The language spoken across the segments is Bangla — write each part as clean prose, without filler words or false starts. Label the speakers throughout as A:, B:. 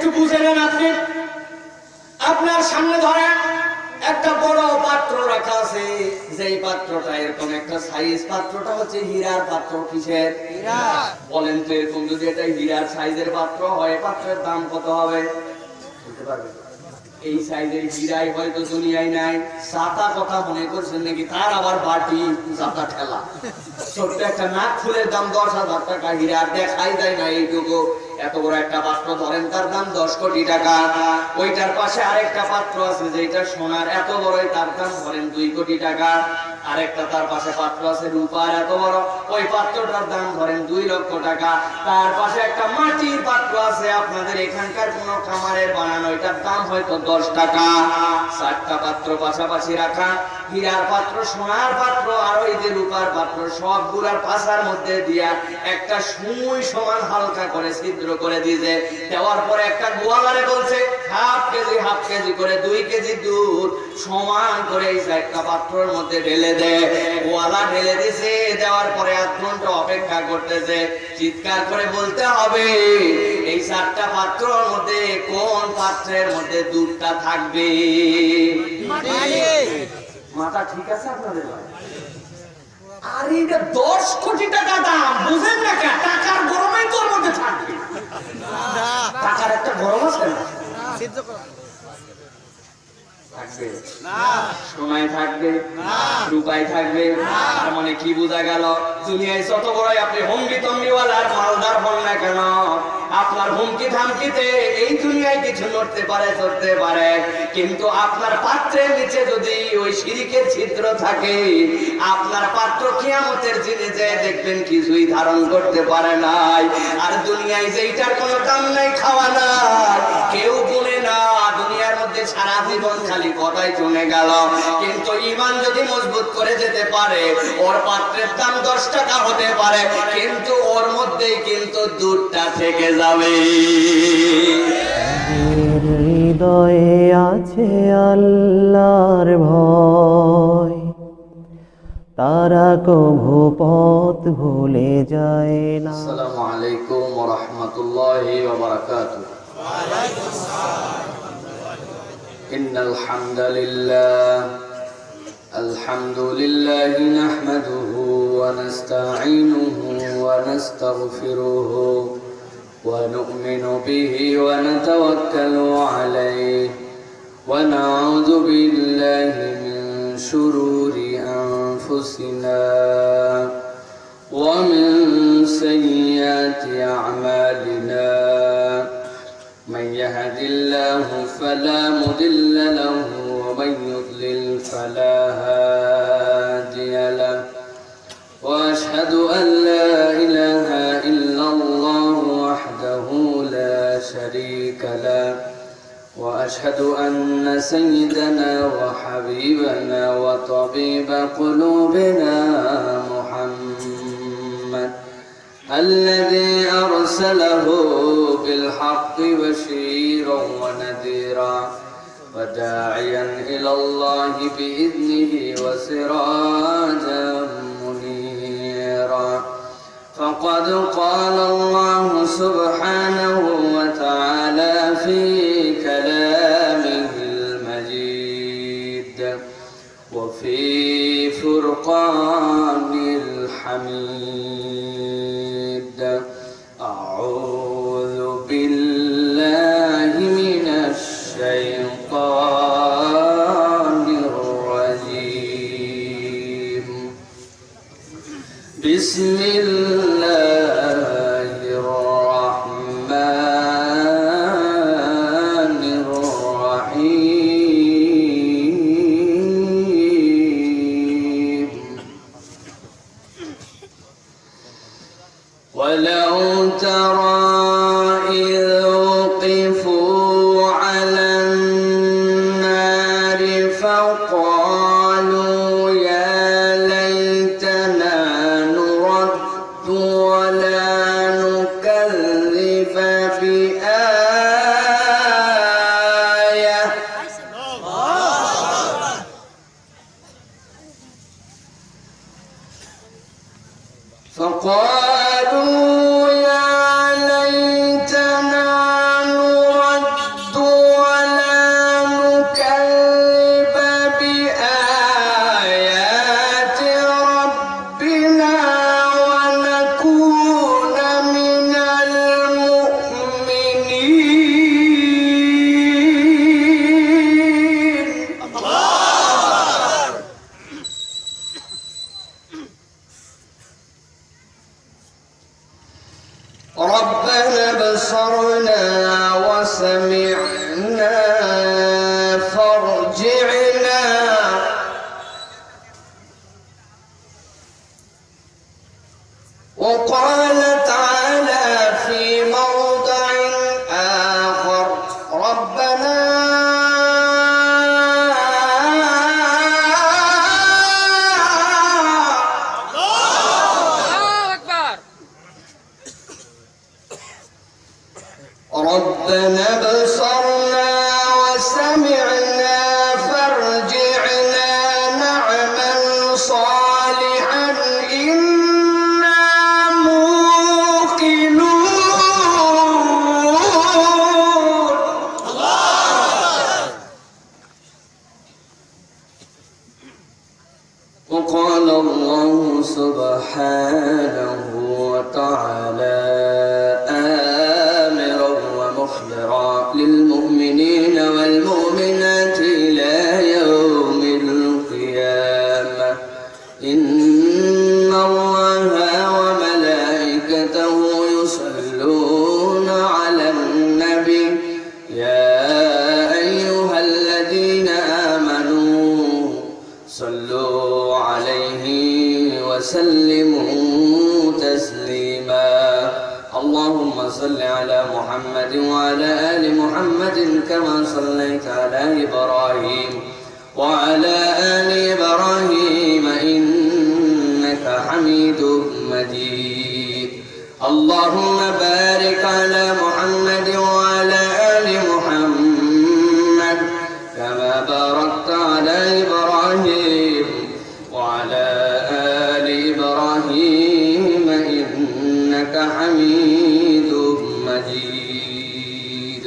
A: একটু বুঝে নেন। আপনি আপনার সামনে ধরেন একটা বড় পাত্র রাখা আছে, যেই পাত্রটা এরকম একটা সাইজ, পাত্রটা হচ্ছে হীরার পাত্র। কিসের? হীরা। বলেন তো এরকম যদি এটা হীরার সাইজের পাত্র হয়, পাত্রের দাম কত হবে বলতে পারবেন? এই সাইজের হীরাই হয়তো দুনিয়ায় নাই। ছাতা কথা মনে করছেন নাকি? তার আবার বাটি, ছাতা ঠেলা। ছোট্ট একটা নাক ফুলের দাম 10,000 টাকা, হীরা দেখাই যায় না এইটুকু। এত বড় একটা পাত্র ধরেন, তার দাম 10 কোটি টাকা। ওইটার পাশে আরেকটা পাত্র আছে যেটা সোনার, এত বড়ই, তার দাম ধরেন 2 কোটি টাকা। আরেকটা তার পাশে পাত্র আছে রূপার, এত বড়, ওই পাত্রটার দাম ধরেন 2 লক্ষ টাকা। তার পাশে একটা মাটির পাত্র আছে আপনাদের এখানকার কোন কামারের বানানো, এটার দাম হয়তো 10 টাকা। 4টা পাত্র পাশাপাশি রাখা, হীরার পাত্র, সোনার পাত্র আর ওই যে রূপার পাত্র, সবগুলার পাশার মধ্যে দিয়া একটা সুই সমান হালকা করে ছিদ্র করে দিয়েছে। দেওয়ার পরে একটা গোয়ালারে বলছে হাফ কেজি করে 2 কেজি দুধ সমান করে এই একটা পাত্রের মধ্যে ঢেলে দে। গোয়ালা ঢেলে দিছে, দেওয়ার পরে 1 ঘন্টা অপেক্ষা করতেছে। চিৎকার করে বলতে হবে এই 4টা পাত্রের মধ্যে কোন পাত্রের মধ্যে দুধটা থাকবে? মাথা ঠিক আছে আপনাদের? আরে এটা 10 কোটি টাকা দাম, বুঝেন না কেন? টাকার গরমে তোর মধ্যে থাকবে। টাকার একটা গরম আছে না? থাকবে না, সোনায় থাকবে না, রূপায় থাকবে না। তার মানে কি বোঝা গেল? দুনিয়ায় যত বড়ই আপনি হুমকি তম্বিওয়ালার মালদার হন না কেন, আপনার হুমকি থামকিতে এই দুনিয়ায় কিছু নড়তে পারে, চড়তে পারে, কিন্তু আপনার পাত্রের নিচে যদি ওই শিরিকের ছিদ্র থাকে, আপনার পাত্র কিয়ামতের দিনে যে দেখবেন কিছুই ধারণ করতে পারে নাই। আর দুনিয়ায় যেইটার কোনো দাম নাই, খাওয়া নাই, কেউ বলে না, দুনিয়ার মধ্যে সারা জীবন খালি কথাই জমে গেল, কিন্তু ঈমান যদি মজবুত করে যেতে পারে, ওর পাত্রের দাম 10 টাকা হতে পারে, কিন্তু ওর মধ্যেই কিন্তু দুধটা থেকে যাবে।
B: হৃদয়ে আছে আল্লাহর ভয়, তারা কভু পথ ভুলে যায় না।
A: আসসালামু আলাইকুম ওয়া রাহমাতুল্লাহি ওয়া বারাকাতুহু। ওয়া আলাইকুম আসসালাম। ইন্নাল হামদালিল্লাহ আলহামদুলিল্লাহি নাহমাদুহু ওয়া নাস্তাঈনুহু ওয়া নাস্তাগফিরুহু ওয়া নু'মিনু বিহি ওয়া নাতাওয়াক্কালু আলাইহি ওয়া নাউযু বিল্লাহি মিন শুরুরি আনফুসিনা ومن سيئات أعمالنا من يهد الله فلا مضل له ومن يضلل فلا هادي له وأشهد أن لا إله إلا الله وحده لا شريك له وأشهد أن سيدنا وحبيبنا وطبيب قلوبنا محمد الذي أرسله بالحق بشيرا ونذيرا وداعيا إلى الله بإذنه وسراجا منيرا. فقد قال الله سبحانه وتعالى في كلامه المجيد وفي فرقان الحميد. أعوذ بالله من الشيطان الرجيم. بسم الله الرحمن الرحيم. ولو ترى إذ وقفوا على النار فقالوا يا ليتنا نرد ولا نكذب بآية فقالوا يا ليتنا نرد أبصرنا وسمعنا فارجعنا نعمل صالحا إنا موقنون. وقال الله سبحانه وتعالى آمرا ومخبرا للمؤمنين والمؤمنات إلى يوم القيامة إن الله وملائكته يصلون على النبي يا أيها الذين آمنوا صلوا عليه وسلموا تسليما. اللهم صل على محمد وعلى آل محمد كما صليت على إبراهيم وعلى آل إبراهيم إنك حميد مجيد. اللهم بارك على محمد وعلى آل محمد كما باركت على إبراهيم وعلى آل إبراهيم إنك حميد مجيد.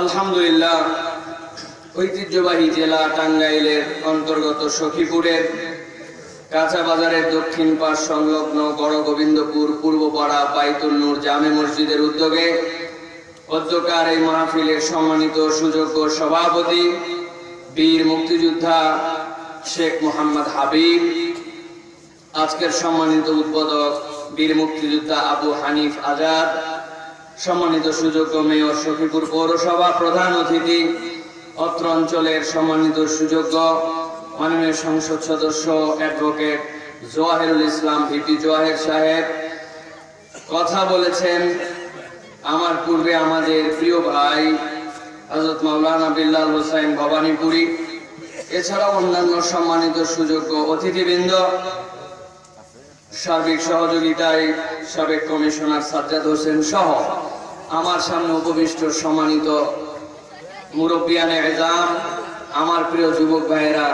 A: আলহামদুলিল্লাহ, ঐতিহ্যবাহী জেলা টাঙ্গাইলের অন্তর্গত সখীপুরের কাঁচা বাজারের দক্ষিণ পাশ সংলগ্ন বড় গোবিন্দপুর পূর্বপাড়া বাইতুল নূর জামে মসজিদের উদ্যোগে অধ্যকার এই মাহফিলের সম্মানিত সুযোগ্য সভাপতি বীর মুক্তিযোদ্ধা শেখ মোহাম্মদ হাবিব, আজকের সম্মানিত উদ্বোধক বীর মুক্তিযোদ্ধা আবু হানিফ আজাদ, সম্মানিত সুযোগ্য মেয়র সখীপুর পৌরসভা প্রধান অতিথি, অত্র অঞ্চলের সম্মানিত সুযোগ্য মাননীয় সংসদ সদস্য অ্যাডভোকেট জওয়াহিরুল ইসলাম ভিপি জওয়াহির সাহেব কথা বলেছেন। আমার পূর্বে আমাদের প্রিয় ভাই হযরত মাওলানা বিল্লাল হোসেন ভবানীপুরী, এছাড়াও অন্যান্য সম্মানিত সুযোগ্য অতিথিবৃন্দ, সার্বিক সহযোগিতায় সাবেক কমিশনার সাজ্জাদ হোসেন সহ আমার সামনে উপবিষ্ট সম্মানিত মুরব্বিয়ানে এজাম, আমার প্রিয় যুবক ভাইয়েরা,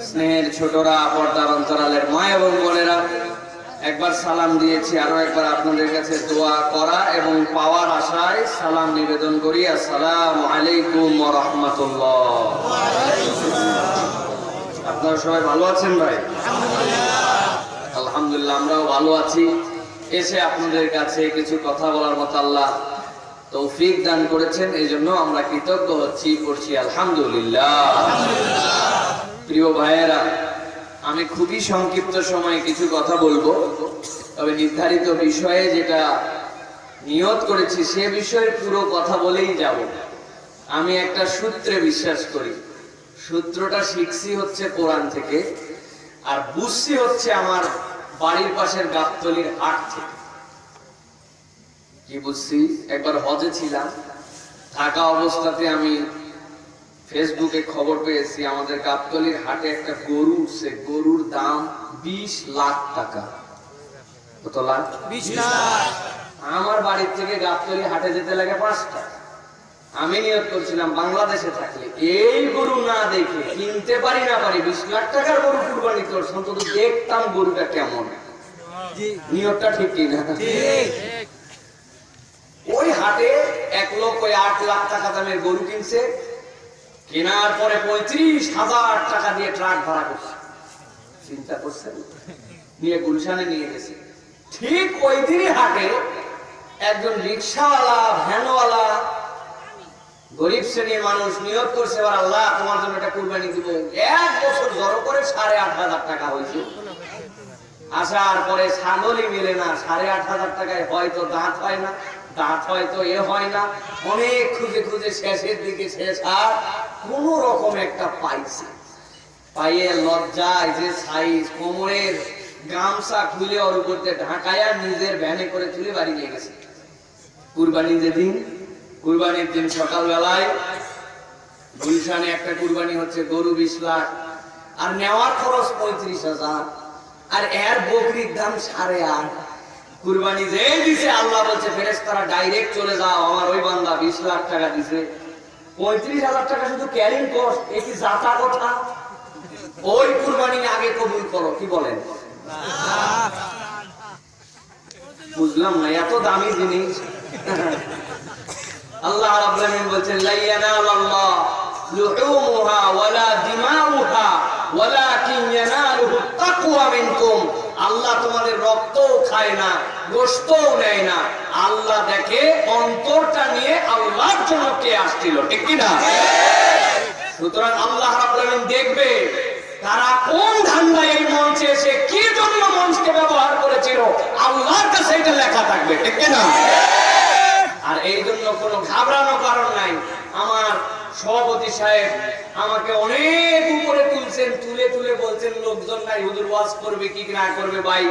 A: স্নেহের ছোটরা, পর্দার অন্তরালের মা এবং বোনেরা, একবার সালাম দিয়েছি, আরো একবার আপনাদের কাছে দোয়া করা এবং পাওয়ার আশায় সালাম নিবেদন করি। আসসালামু আলাইকুম ওয়া রাহমাতুল্লাহ। আপনারা সবাই ভালো আছেন ভাই? আলহামদুলিল্লাহ, আমরাও ভালো আছি। এসে আপনাদের কাছে কিছু কথা বলার মতো আল্লাহ তৌফিক দান করেছেন, এই জন্য আমরা কৃতজ্ঞ হচ্ছি, পড়ছি আলহামদুলিল্লাহ। প্রিয় ভাইয়েরা, আমি খুবই সংক্ষিপ্ত সময়ে কিছু কথা বলবো, তবে নির্ধারিত বিষয়ে যেটা নিয়ত করেছি সে বিষয়ে পুরো কথা বলেই যাব। আমি একটা সূত্রে বিশ্বাস করি, সূত্রটা শিখছি হচ্ছে কোরআন থেকে, আর বুঝছি হচ্ছে আমার বাড়ির পাশের গাবতলির হাট থেকে। কি বুঝছি? একবার হজে ছিলাম, থাকা অবস্থাতে আমি ফেসবুকে খবর পেয়েছি আমাদের গাবতলির হাটে একটা গরু উঠছে, গরুর দাম 20 লাখ টাকা। কত লাখ? 20 লাখ। আমার বাড়ির থেকে গাবতলি হাটে যেতে লাগে 5টা। আমি নিয়ত করছিলাম বাংলাদেশে থাকলে এই গরু না দেখে কিনতে পারি না পারি 20 লাখ টাকার গরু কুরবানি করছি, অন্তত দেখতাম গরুটা কেমন। নিয়তটা ঠিক কিনা? ওই হাটে এক লোক ওই 8 লাখ টাকা দামের গরু কিনছে, কেনার পরে 35,000 টাকা দিয়ে ট্রাক ভাড়া করছে। চিন্তা করছেন? নিয়ে গুলশানে নিয়ে গেছে। ঠিক ওই দিনই হাটে একজন রিক্সাওয়ালা, ভ্যানওয়ালা, গরিব শ্রেণীর মানুষ নিয়োগ করছে, এবার আল্লাহ তোমার জন্য একটা কুরবানি দিব। 1 বছর জড়ো করে 8,500 টাকা হয়েছে। আসার পরে ছাগলই মিলে না, 8,500 টাকায় হয়তো দাঁত হয় না, দাঁত হয়তো এ হয় না, অনেক খুঁজে খুঁজে শেষের দিকে শেষ আর কোন রকম একটা পাইছে। পাইয়ে লজ্জায় যে সাইজ, কোমরের গামছা খুলে ওর উপরতে ঢাকায়া নিজের ভ্যানে করে তুলে বাড়ি নিয়ে গেছে। কুরবানির দিন সকালবেলায় গুলশানে একটা কুরবানি হচ্ছে, গরু 20 লাখ, আর নেওয়ার খরচ 35,000, আর এর বকরির দাম 8.5। কুরবানি যে দিছে আল্লাহ বলছে ফেরেশতারা ডাইরেক্ট চলে যাও, আমার ওই বান্দা 20 লাখ টাকা দিছে, 35,000 টাকা শুধু ক্যারিং কস্ট, এ কি জাতা কথা? ওই কুরবানি আগে কবুল করো, কি বলেন? বুঝলাম না, এত দামি জিনিস। আল্লাহ রাব্বুল আলামিন বলছেন লা ইয়ানালাল্লাহ লুহুমুহা ওয়ালা দিমাউহা ওয়ালাকিন ইয়ানালুহু তাকওয়া মিনকুম। আল্লাহ তোমাদের রক্তও খায় না, গোশতও নেয় না, আল্লাহ দেখে অন্তরটা নিয়ে আল্লাহর জন্য কে আসছিল, ঠিক কি না? সুতরাং আল্লাহ রাব্বুল আলামিন দেখবে তারা কোন ধান্দায় এই মঞ্চে এসে কি জন্য মঞ্চকে ব্যবহার করেছিল, আল্লাহর কাছে এটা লেখা থাকবে, ঠিক কি না? আর এই জন্য কোনো ঘাবড়ানোর কারণ নাই। আমার সভাপতি সাহেব আমাকে অনেক উপরে তুলছেন, তুলে তুলে বলছেন লোকজন নাই হুজুর ওয়াজ করবে কি না করবে। ভাই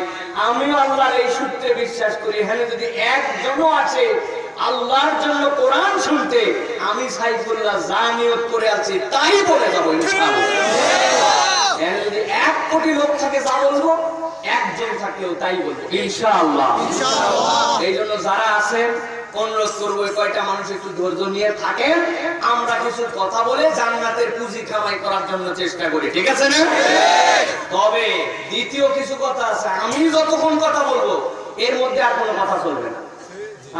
A: আমিও আল্লাহর এই সূত্রে বিশ্বাস করি, এখানে যদি একজনও আছে আল্লাহর জন্য কোরআন শুনতে, আমি সাইফুল্লাহ যা নিয়ত করে আছি তাই বলে যাবো ইনশাআল্লাহ। এখানে যদি 1 কোটি লোক থাকে যা বলবো, একজন থাকলেও তাই বলবো ইনশাআল্লাহ। এই জন্য যারা আছেন অনুরোধ করবো কয়টা মানুষ একটু ধৈর্য নিয়ে থাকেন, আমরা কিছু কথা বলে জান্নাতের পুঁজি কামাই করার জন্য চেষ্টা করি, ঠিক আছে না? তবে দ্বিতীয় কিছু কথা আছে, আমি যতক্ষণ কথা বলবো এর মধ্যে আর কোনো কথা চলবে না।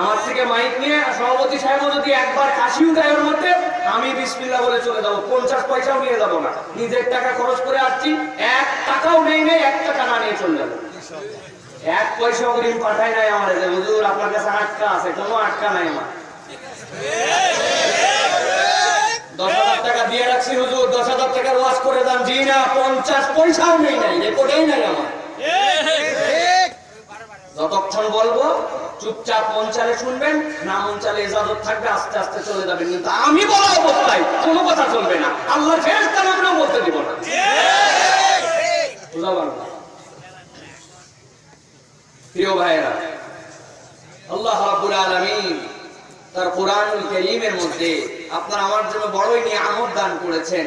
A: আমার থেকে মাইক নিয়ে সভাপতি সাহেব যদি একবার কাশি উঠায় ওর মধ্যে, আমি বিসমিল্লাহ বলে চলে যাবো, 50 পয়সাও নিয়ে যাবো না, নিজের টাকা খরচ করে আসছি, 1 টাকাও নেই, 1 টাকা না নিয়ে চলে যাবো। 1 পয়সা অগ্রিম পাঠায় নাই আমার, যে হুজুর আপনার কাছে আটকা আছে, কোনো আটকা নাই আমার। 10,000 টাকা দিয়ে রাখছি হুজুর, 10,000 টাকার ওয়াজ করে দেন, জি না, 50 পয়সাও নেই, রেকর্ডেই নাই আমার। যতক্ষণ বলবো চুপচাপ মন চালে শুনবেন, না মন চালে ইজাজত থাকবে, আস্তে আস্তে চলে যাবেন, কিন্তু আমি বলা অবস্থায় কোনো কথা চলবে না, আল্লাহর ফেরেশতা আমরাও বলতে দিব না। বুঝাবেন না প্রিয় ভাইরা, আল্লাহ রাব্বুল আলামিন তার কোরআনুল কারীমের মধ্যে আপনার আমার জন্য বড়ই নিয়ামত দান করেছেন।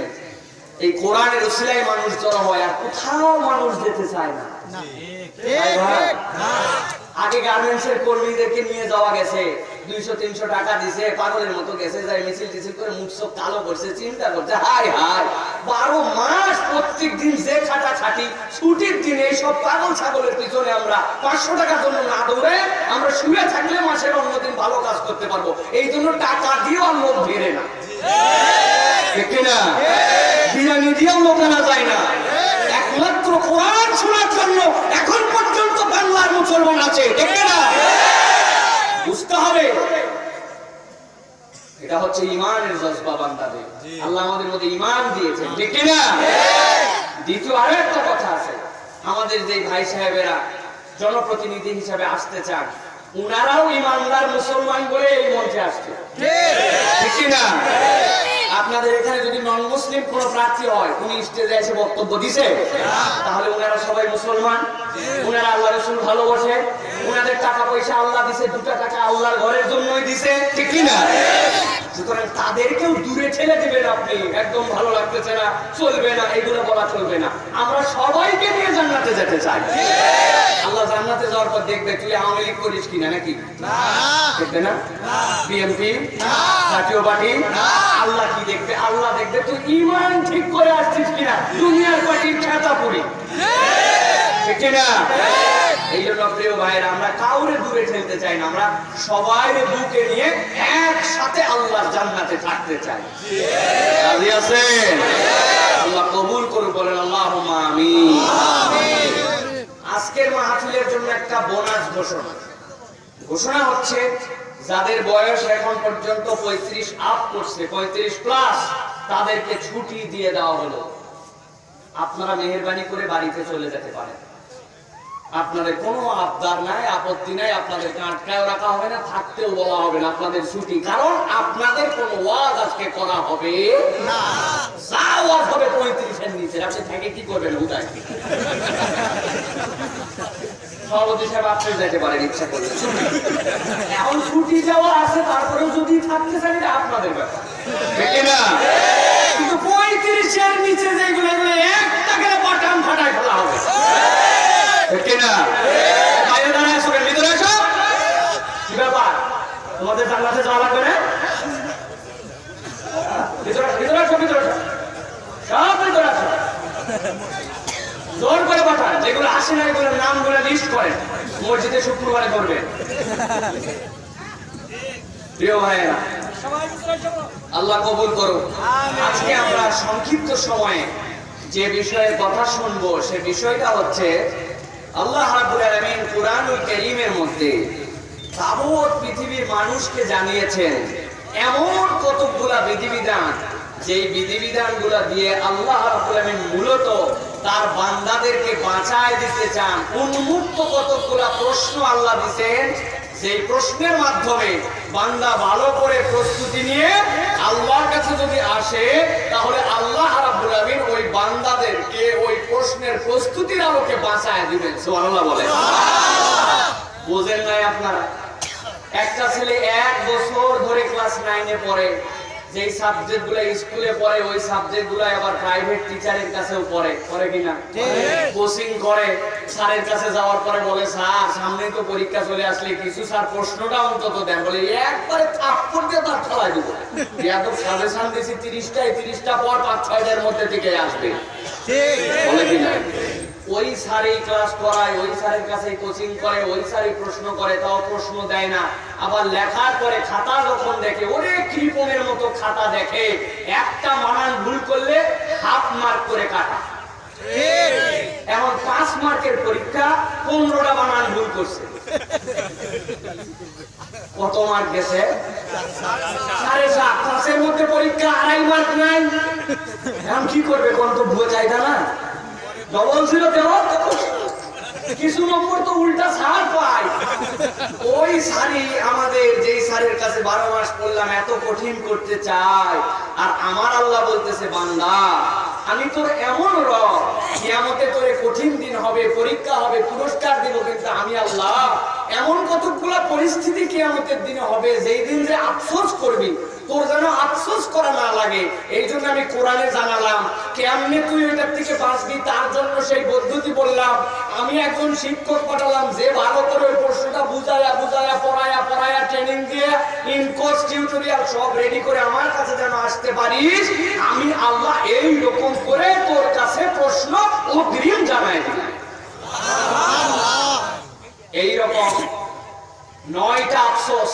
A: এই কোরআনের উসিলায় মানুষ জড়ো হয়, আর কোথাও মানুষ যেতে চায় না। আগে গার্মেন্টসের কর্মীদেরকে নিয়ে যাওয়া গেছে, 200-300 টাকা দিছে, পাগলের মতো গেছে, যাই মিছিল টিছিল করে মুখ সব কালো করছে, চিন্তা করছে হাই হাই 12 মাস প্রত্যেক দিন যে খাটা খাটি, ছুটির দিনে এইসব পাগল ছাগলের পিছনে আমরা 500 টাকার জন্য না দৌড়ে আমরা শুয়ে থাকলে মাসের অন্যদিন ভালো কাজ করতে পারবো, এই জন্য টাকা দিয়েও আর লোক ভিড়ে না, ঠিক না? বিরিয়ানি দিয়েও লোক আনা যায় না, একমাত্র কোরআন শোনার জন্য এখন পর্যন্ত বাংলার মুসলমান আছে, ঠিক না? বুঝতে হবে এটা হচ্ছে ঈমানের জজবা বান্দাদের, আল্লাহ আমাদের মধ্যে ঈমান দিয়েছেন, ঠিক না? দ্বিতীয় আরো একটা কথা আছে, আমাদের যে ভাই সাহেবেরা জনপ্রতিনিধি হিসাবে আসতে চান, উনারাও ঈমানদার মুসলমান বলে এই মঞ্চে আসছে, ঠিক না? আপনাদের এখানে যদি নন মুসলিম কোন প্রার্থী হয়, উনি স্টেজে এসে বক্তব্য দিছে, তাহলে উনারা সবাই মুসলমান, উনারা আল্লাহ রাসূল ভালোবাসে, উনাদের টাকা পয়সা আল্লাহ দিছে, 2 টাকা আল্লাহর ঘরের জন্যই দিছে, ঠিক না? সুতরাং তাদেরকেও দূরে ঠেলে দিবেন আপনি, একদম ভালো লাগতেছে না, চলবে না, এগুলো বলা চলবে না। আমরা সবাইকে নিয়ে জান্নাতে যেতে চাই। আল্লাহ জান্নাতে যাওয়ার পর দেখবে তুই আওয়ামী লীগ করিস কিনা, নাকি দেখবে না? বিএনপি, জাতীয় পার্টি, আল্লাহ কি দেখবে? আল্লাহ দেখবে তুই ঈমান ঠিক করে আসছিস কিনা, দুনিয়ার পার্টির খেতা পুরি, ঠিক না? এই জন্য প্রিয় ভাইয়েরা, আমরা কাউরে দূরে ঠেলতে চাই না, আমরা সবাই বুকে নিয়ে একসাথে আল্লাহর জান্নাতে থাকতে চাই। রাজি আছেন? আল্লাহ কবুল করুন, বলেন আল্লাহুম্মা আমিন। আজকের মাহফিলের জন্য একটা বোনাস ঘোষণা হচ্ছে, যাদের বয়স এখন পর্যন্ত 35 আপ করছে, 35 প্লাস, তাদেরকে ছুটি দিয়ে দেওয়া হলো। আপনারা মেহেরবানি করে বাড়িতে চলে যেতে পারেন, আপনাদের কোনো আবদার নাই, আপত্তি নাই, আপনাদেরকে আটকায় রাখা হবে না, থাকতেও বলা হবে না, আপনাদের ছুটি, কারণ আপনাদের কোনো ওয়াজ আজকে করা হবে না। যা ওয়াজ হবে 35-এর নিচে, আপনি থেকে কি করবেন? উঠায় সভাপতি সাহেব আপনি যেতে পারেন ইচ্ছা করলে, এখন ছুটি যাওয়া আছে, তারপরেও যদি থাকতে চান এটা আপনাদের ব্যাপার, ঠিক না? কিন্তু 35-এর নিচে যেগুলো, এগুলো 1 টাকায় বাটাম ফাটায় ফেলা হবে, ঠিক না? বাইরে দাঁড়ায় আসবেন, ভিতরে জোর করে পাঠান, যেগুলো আসে না এগুলোর নামগুলো লিস্ট করেন, মসজিদে শুক্রবারে করবেন। প্রিয় ভাইয়েরা, আল্লাহ কবুল করুন। আজকে আমরা সংক্ষিপ্ত সময়ে যে বিষয়ে কথা শুনবো সে বিষয়টা হচ্ছে আল্লাহ রাব্বুল আলামিন কুরআনুল কারীমের মধ্যে তাবৎ পৃথিবীর মানুষকে জানিয়েছেন এমন কতগুলা বিধিবিধান, যেই বিধিবিধানগুলা দিয়ে আল্লাহ রাব্বুল আলামিন মূলত তার বান্দাদেরকে বাঁচায় দিতে চান। উন্মুক্ত কতগুলা প্রশ্ন আল্লাহ দিয়েছেন, সেই প্রশ্নের মাধ্যমে বান্দা ভালো করে প্রস্তুতি নিয়ে আল্লাহর কাছে যদি আসে, তাহলে আল্লাহ রাব্বুল আলামিন ওই বান্দাদেরকে ওই প্রশ্নের প্রস্তুতির আলোকে বাঁচায় দিবেন। সুবহানাল্লাহ বলেন। বুঝেন নাই আপনারা? একটা ছেলে 1 বছর ধরে ক্লাস 9 এ পড়ে, যেই সাবজেক্টগুলো স্কুলে পড়ে ওই সাবজেক্টগুলো আবার প্রাইভেট টিচারের কাছেও পড়ে, করে কিনা? কোচিং করে। স্যারের কাছে যাওয়ার পরে বলে, স্যার সামনে তো পরীক্ষা চলে আসলে কিছু স্যার প্রশ্নটা অন্তত দেন। বলে একবারে থাপ্পড় দিয়ে তার ফলাই দিব। এত সাজেশন দিয়েছি 30টা পর 5-6টার মধ্যে থেকে আসবে, বলে কিনা? ওই স্যারই ক্লাস করায়, ওই স্যারের কাছে কোচিং করে, ওই স্যারই প্রশ্ন করে, তাও প্রশ্ন দেয় না। আবার লেখার পরে খাতা যখন দেখে, ওরে কৃপণের মতো খাতা দেখে, একটা বানান ভুল করলে হাফ মার্ক করে কাটা। এখন 5 মার্কের পরীক্ষা, 15টা বানান ভুল করছে। কত মার্ক গেছে? 7.5। ক্লাসের মধ্যে পরীক্ষা 2.5 মার্ক নাই। এখন কি করবে? কোন তো ভুল চাইতা না, ডবল ছিল কিছু নম্বর তো উল্টা ছাড় পায়। ওই সারি আমাদের যেই স্যারের কাছে 12 মাস পড়লাম এত কঠিন করতে চায়, আর আমার আল্লাহ বলতেছে, বান্দা আমি তোর এমন রব, কিয়ামতে তোর কঠিন দিন হবে, পরীক্ষা হবে, পুরস্কার দিব, কিন্তু আমি আল্লাহ এমন কতগুলা পরিস্থিতি কিয়ামতের দিনে হবে যেই দিন যে আফসোস করবি, তোর যেন আফসোস করা না লাগে। এই জন্য আমি কোরআনে জানালাম কেমনে তুই এটার থেকে বাঁচবি, তার জন্য সেই পদ্ধতি বললাম। আমি একজন শিক্ষক পাঠালাম, যে ভালো করে ওই প্রশ্নটা বুঝায়া পড়ায়া ট্রেনিং দিয়ে ইনকোর্স টিউটোরিয়াল সব রেডি করে আমার কাছে যেন আসতে পারিস। আমি আল্লাহ এই রকম করে তোর কাছে প্রশ্ন অগ্রিম জানাই দিলাম। এইরকম 9টা আফসোস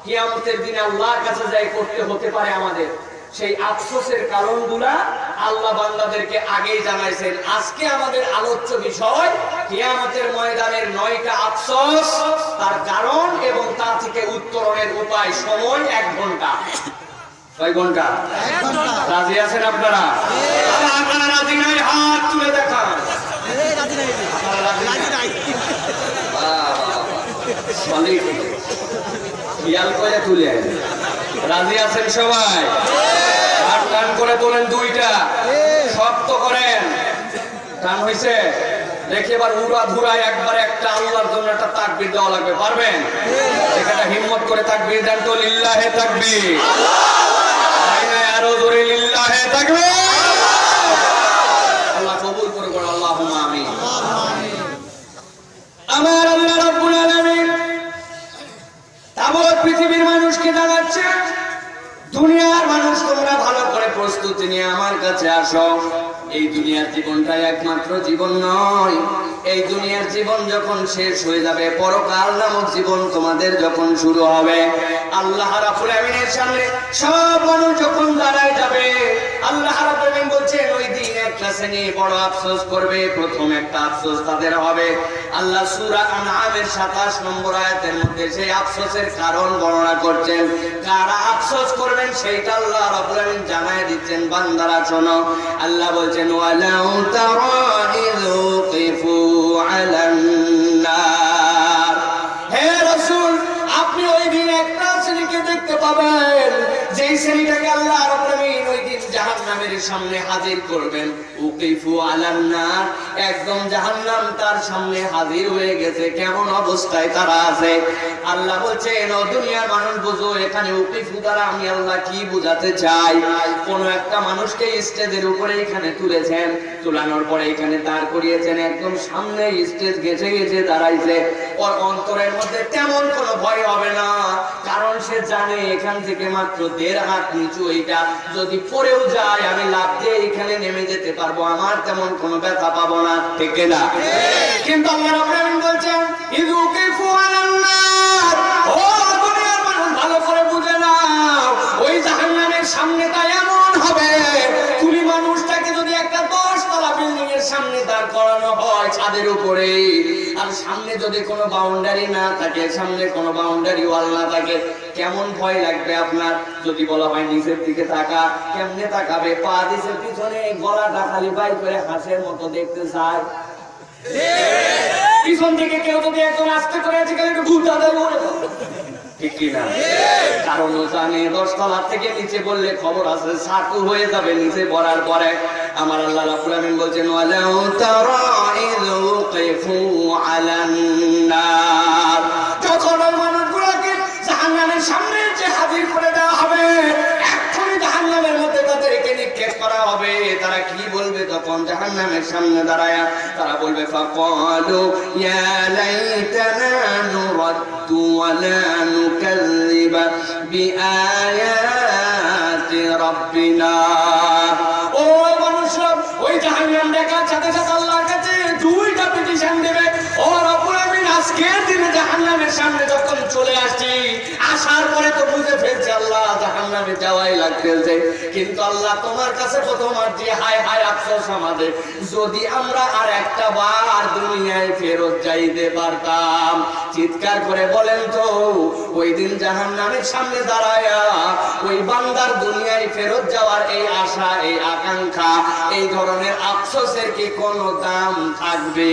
A: কিয়ামতের দিনে আল্লাহর কাছে যাই করতে হতে পারে আমাদের। সেই আফসোসের কারণগুলা আল্লাহ বান্দাদেরকে আগেই জানাইছেন। আজকে আমাদের আলোচ্য বিষয় কিয়ামতের ময়দানের 9টা আফসোস, তার কারণ এবং তা থেকে উত্তরণের উপায়। সময় 1 ঘন্টা। কয় ঘন্টা?
C: 1 ঘন্টা।
A: রাজি আছেন আপনারা? আপনারা রাজি নাই? হাত তুলে দেখান। খেয়াল করে তুলে রাজি আছেন সবাই? আর টান করে তোলেন 2টা, শক্ত করেন। টান হইছে? দেখি এবার উড়া ধুরায় একবার একটা আল্লাহর জন্য একটা তাকবীর দেওয়া লাগবে। পারবেন? এখানে হিম্মত করে তাকবীর দেন তো। লিল্লাহে তাকবীর। আরো জোরে লিল্লাহে তাকবীর। আল্লাহ কবুল করে। আল্লাহুম্মা আমিন। আমার আল্লাহ রাব্বুল আলামিন তাবৎ পৃথিবীর মানুষকে জানাচ্ছে, দুনিয়ার মানুষ তোমরা ভালো করে প্রস্তুতি নিয়ে আমার কাছে আসো। এই দুনিয়ার জীবনটাই একমাত্র জীবন নয়। এই দুনিয়ার জীবন যখন শেষ হয়ে যাবে, পরকাল নামক জীবন তোমাদের যখন শুরু হবে, আল্লাহ রাব্বুল আমিনের সামনে সব মানুষ যখন দাঁড়ায় যাবে, আল্লাহ রাব্বুল আমিন বলছেন ওই দিন একটা শ্রেণী বড় আফসোস করবে। প্রথম একটা আফসোস তাদের হবে। আল্লাহ সূরা আনআমের 27 নম্বর আয়াতের মধ্যে সেই আফসোসের কারণ বর্ণনা করছেন। কারা আফসোস করবেন সেইটা আল্লাহ রাব্বুল আমিন জানায় দিচ্ছেন। বান্দারা শোনো, আল্লাহ বলছেন, ওয়ালাউ তারা ইয উকিফু আলান নার। হে রাসূল, আপনি ওই দিন একটা শ্রেণীকে দেখতে পাবেন, যেই শ্রেণীটাকে আল্লাহ রাব্বুল আমিন ওই দিন জাহান্নামের সামনে হাজির করবেন। উকিফু আলান নার, একদম জাহান্নাম তার সামনে হাজির হয়ে গেছে। কেমন অবস্থায় তারা আছে? আল্লাহ বলছেন, ও দুনিয়ার মানুষ বুঝো, এখানে উকিফু দ্বারা আমি আল্লাহ কি বুঝাতে চাই। কোন একটা মানুষকে স্টেজের উপরে এখানে তুলেছেন, তুলানোর পরে এখানে দাঁড় করিয়েছেন, একদম সামনে স্টেজ গেছে দাঁড়াইছে। ওর অন্তরের মধ্যে তেমন কোনো ভয় হবে না, কারণ সে জানে এখান থেকে মাত্র 1.5 হাত নিচু, এইটা যদি পড়েও যায় আমি লাফ দিয়ে এখানে নেমে যেতে পারবো, আমার তেমন কোনো ব্যথা পাবো না, ঠিক না? কিন্তু আল্লাহ রাব্বুল আলামিন বলছেন ইযুকিফু আলান নার, ও দুনিয়ার মানুষ ভালো করে বুঝে নাও, ওই জাহান্নামের সামনেটা এমন হবে, তুমি মানুষটাকে যদি একটা 10 তলা বিল্ডিং এর সামনে দাঁড় করানো হয় ছাদের উপরে, আর সামনে যদি কোনো বাউন্ডারি না থাকে, সামনে কোনো বাউন্ডারি ওয়াল না থাকে, কেমন ভয় লাগবে আপনার? যদি বলা হয় নিচের দিকে তাকা, কেমনে তাকাবে? পা দিছে পিছনে, গলাটা খালি বাই করে হাঁসের মতো দেখতে চায়। পিছন থেকে কেউ যদি একজন আস্তে করে আজকাল একটু ঘুরতে দেয়, ঠিক কিনা? কারণ ও জানে 10 তলা থেকে নিচে বললে খবর আছে, সাকু হয়ে যাবে নিচে পড়ার পরে। আমার আল্লাহ রাব্বুল আলামিন বলছেন ওয়ালাউ তারা ইযু কিফু আলান নার, যখন ওই মানুষগুলোকে জাহান্নামের সামনে যে হাজির করে দেওয়া হবে, এক্ষুনি জাহান্নামের মধ্যে তাদেরকে নিক্ষেপ করা হবে, তারা কি বলবে তখন জাহান্নামের সামনে দাঁড়ায়া? তারা বলবে ফাকালু ইয়া লাইতানা নুরাদ্দু ওয়া লা নুকাযযিবা বিআয়াতি রাব্বিনা। ওই মানুষ ওই জাহান্নাম দেখার সাথে সাথে আল্লাহর কাছে 2টা পিটিশন দেবে, ও রব্বুল আমিন আজকের দিনে জাহান্নামের সামনে যখন চলে আসছি, আসার পরে তো বুঝে ফেলছে আল্লাহ জাহান্নামে যাওয়াই লাগতেছে, কিন্তু আল্লাহ তোমার কাছে প্রথম আর যে হায় হায় আফসোস আমাদের, যদি আমরা আর একটা বার দুনিয়ায় ফেরত যাইতে পারতাম। চিৎকার করে বলেন তো, ওই দিন জাহান্নামের সামনে দাঁড়ায়া ওই বান্দার দুনিয়ায় ফেরত যাওয়ার এই আশা, এই আকাঙ্ক্ষা, এই ধরনের আফসোসের কি কোনো দাম থাকবে?